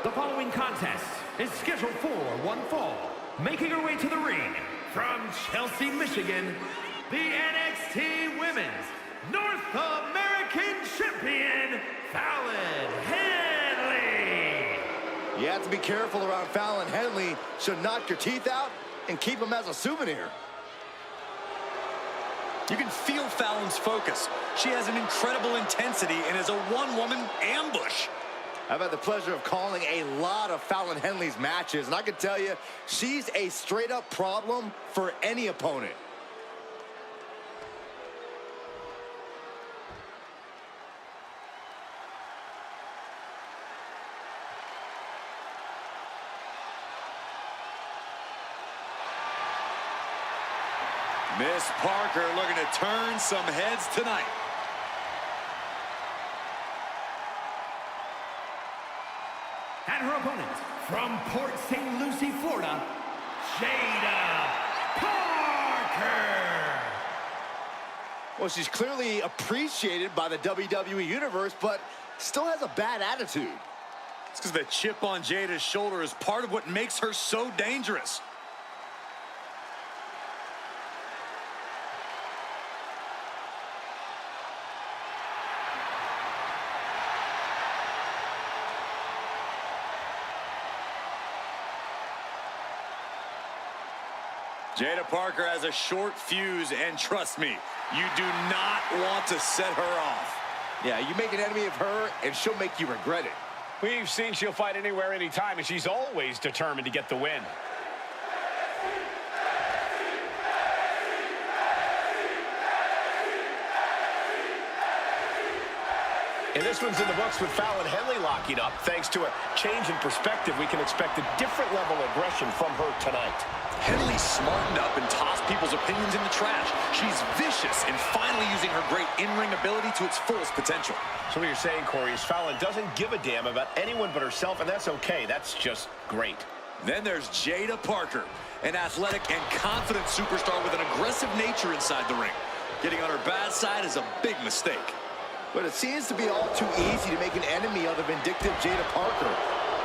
The following contest is scheduled for one fall. Making her way to the ring from Chelsea, Michigan, the NXT Women's North American Champion, Fallon Henley. You have to be careful around Fallon Henley. She'll knock your teeth out and keep them as a souvenir. You can feel Fallon's focus. She has an incredible intensity and is a one-woman ambush. I've had the pleasure of calling a lot of Fallon Henley's matches, and I can tell you, she's a straight-up problem for any opponent. Miss Parker looking to turn some heads tonight. And her opponent from Port St. Lucie, Florida, Jada Parker. Well, she's clearly appreciated by the WWE Universe, but still has a bad attitude. It's because the chip on Jada's shoulder is part of what makes her so dangerous. Jada Parker has a short fuse, and trust me, you do not want to set her off. Yeah, you make an enemy of her, and she'll make you regret it. We've seen she'll fight anywhere, anytime, and she's always determined to get the win. And this one's in the books with Fallon Henley locking up. Thanks to a change in perspective, we can expect a different level of aggression from her tonight. Henley smartened up and tossed people's opinions in the trash. She's vicious and finally using her great in-ring ability to its fullest potential. So what you're saying, Corey, is Fallon doesn't give a damn about anyone but herself, and that's okay. That's just great. Then there's Jada Parker, an athletic and confident superstar with an aggressive nature inside the ring. Getting on her bad side is a big mistake. But it seems to be all too easy to make an enemy of the vindictive Jada Parker.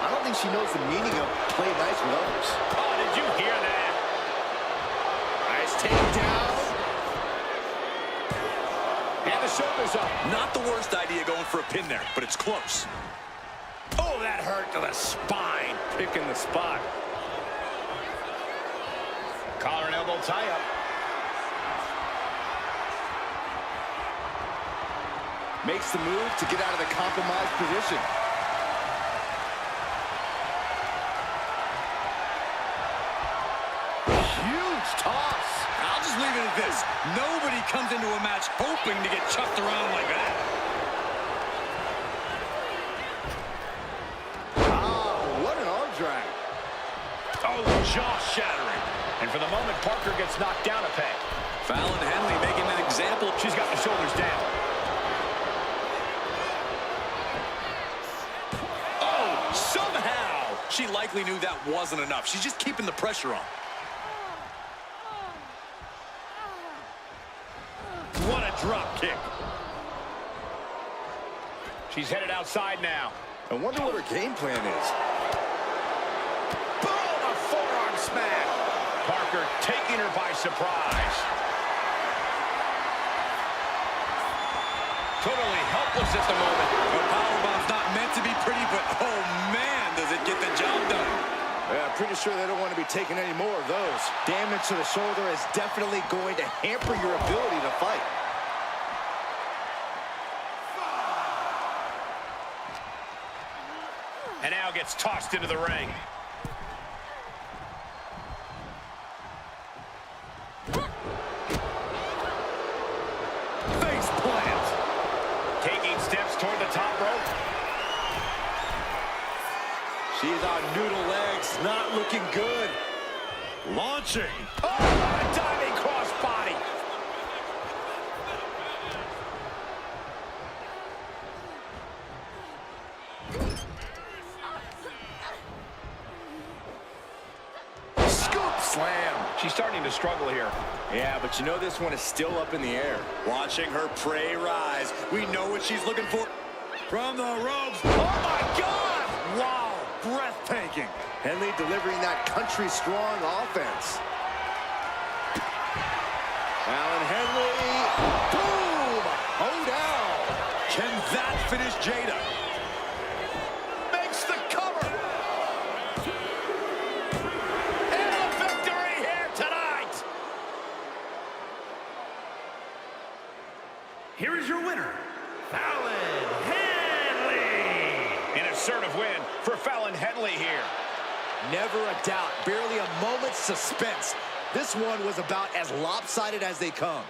I don't think she knows the meaning of play nice with others. Oh, did you hear that? Nice takedown. And the shoulders up. Not the worst idea going for a pin there, but it's close. Oh, that hurt to the spine. Picking the spot. Collar and elbow tie-up. Makes the move to get out of the compromised position. Huge toss. I'll just leave it at this. Nobody comes into a match hoping to get chucked around like that. Oh, what an arm drag. Oh, jaw-shattering. And for the moment, Parker gets knocked down a peg. Fallon Henley making an example. She's got the shoulders down. Oh, somehow. She likely knew that wasn't enough. She's just keeping the pressure on. What a drop kick. She's headed outside now. I wonder what her game plan is. Boom, a forearm smack. Parker taking her by surprise. Totally helpless at the moment. The powerbomb's not meant to be pretty, but oh man, does it get the job done. Yeah, I'm pretty sure they don't want to be taking any more of those. Damage to the shoulder is definitely going to hamper your ability to fight. And now gets tossed into the ring. Face plant. Taking steps toward the top rope. She's on noodle legs, not looking good. Launching. Oh, a diving cross body. Scoop slam. She's starting to struggle here. Yeah, but you know this one is still up in the air. Watching her prey rise. We know what she's looking for. From the ropes. Oh, my God! Wow, breathtaking. Henley delivering that country-strong offense. Alan Henley. Boom! Oh, down. Can that finish Jada? Makes the cover. And a victory here tonight. Here is your winner, Fallon Henley. An assertive win for Fallon Henley here. Never a doubt. Barely a moment's suspense. This one was about as lopsided as they come.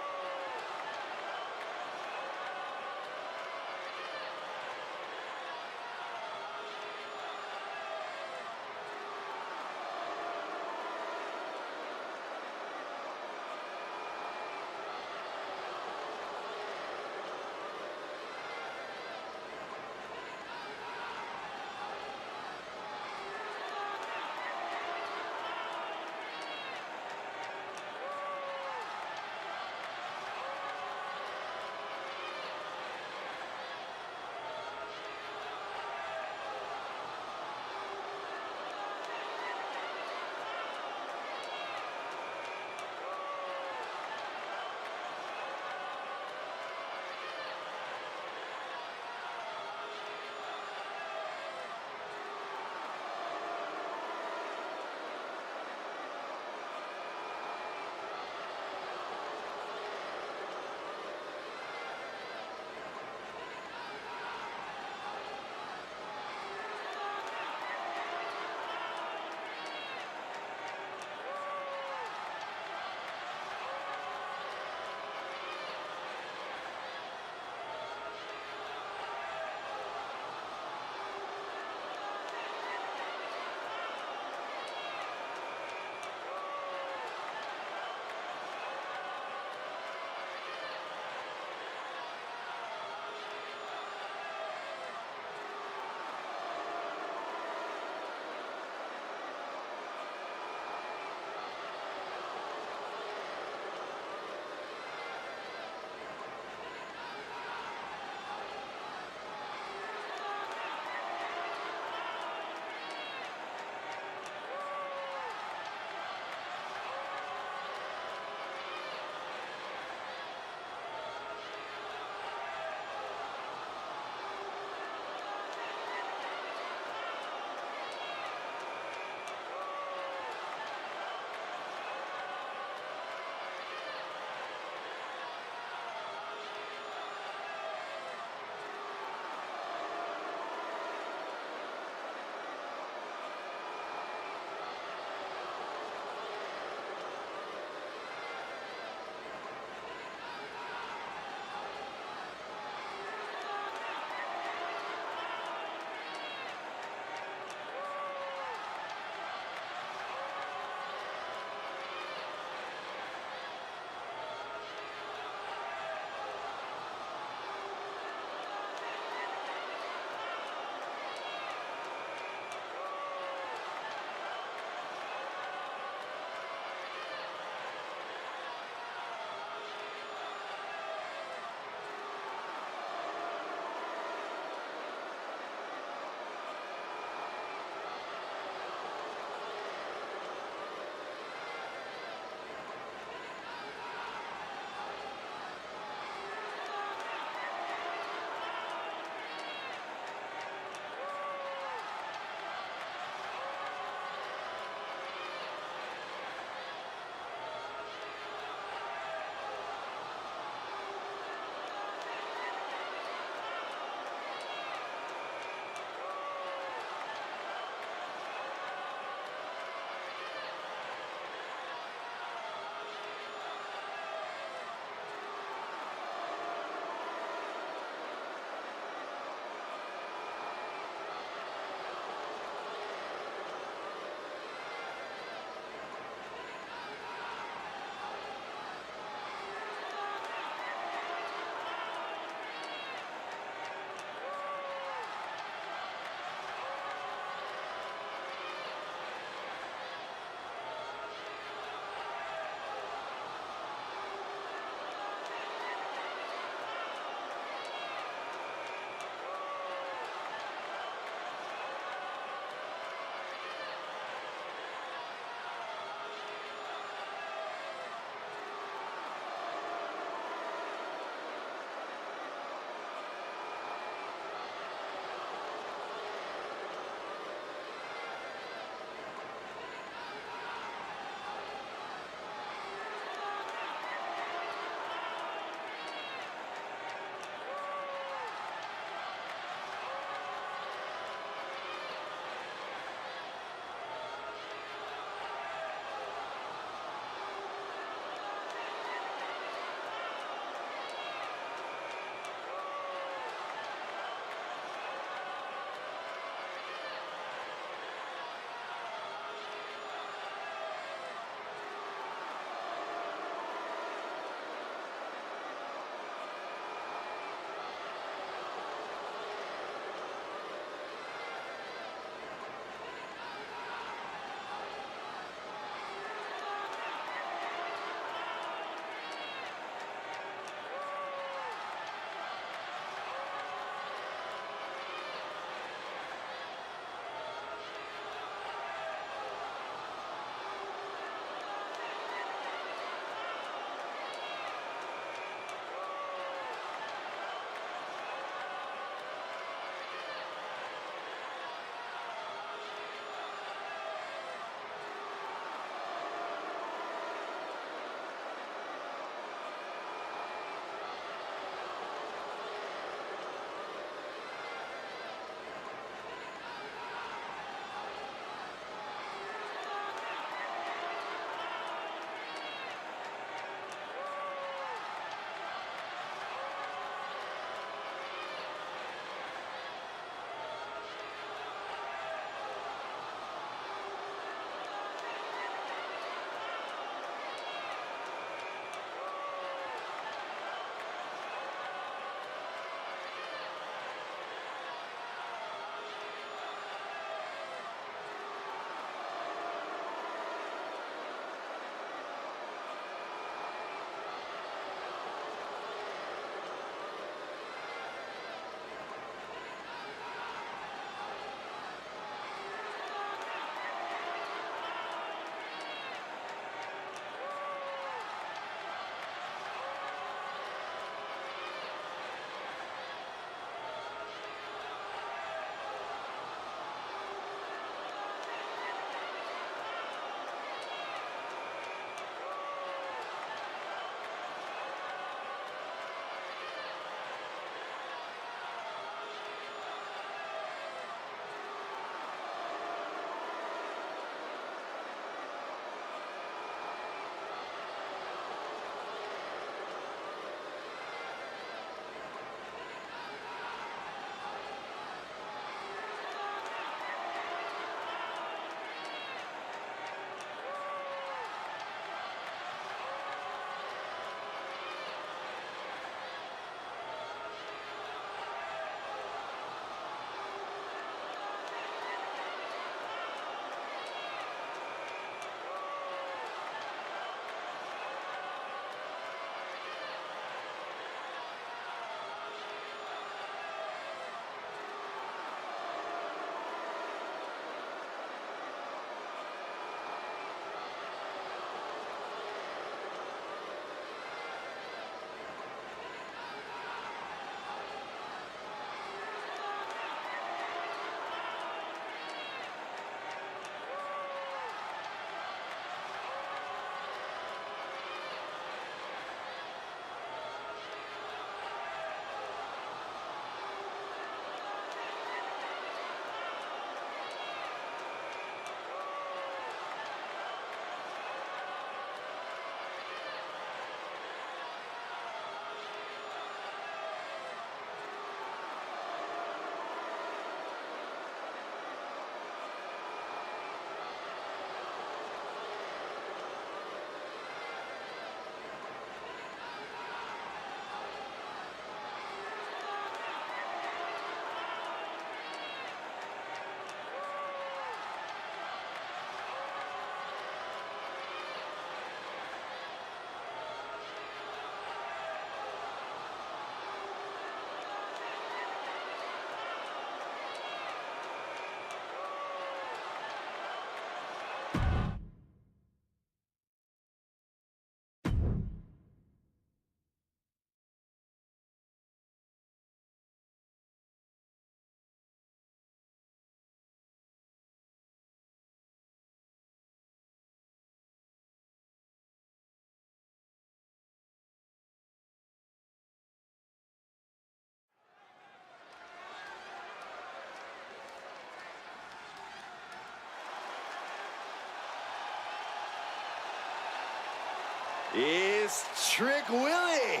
is Trick Willie.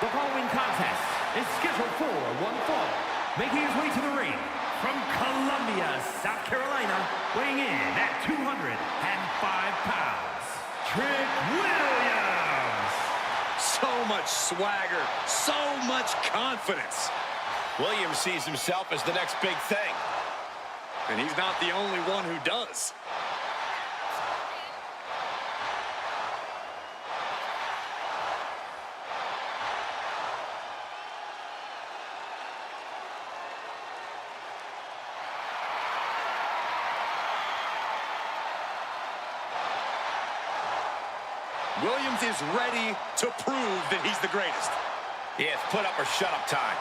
The following contest is scheduled for one fall. Making his way to the ring from Columbia, South Carolina, weighing in at 205 pounds, Trick Williams. So much swagger, so much confidence. Williams sees himself as the next big thing. And he's not the only one who does. Williams is ready to prove that he's the greatest. Yeah, it's put up or shut up time.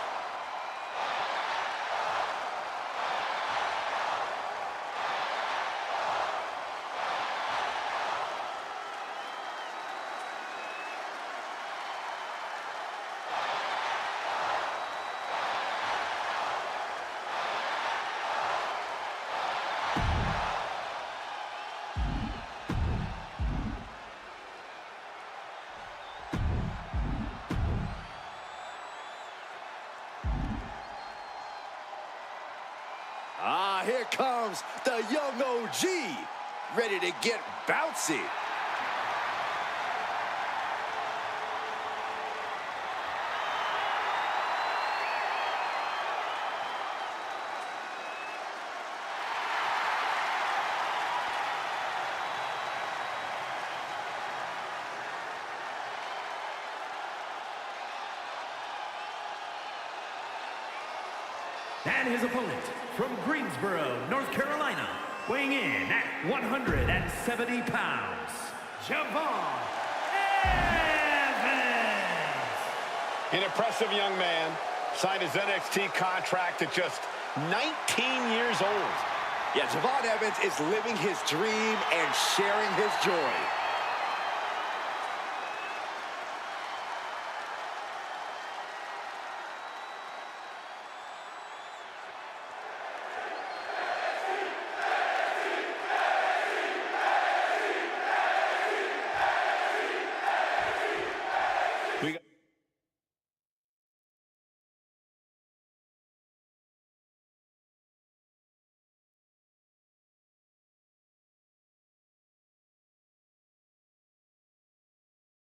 Here comes the young OG, ready to get bouncy. And his opponent from Greensboro, North Carolina, weighing in at 170 pounds, Javon Evans. An impressive young man. Signed his NXT contract at just 19 years old. Yeah, Javon Evans is living his dream and sharing his joy.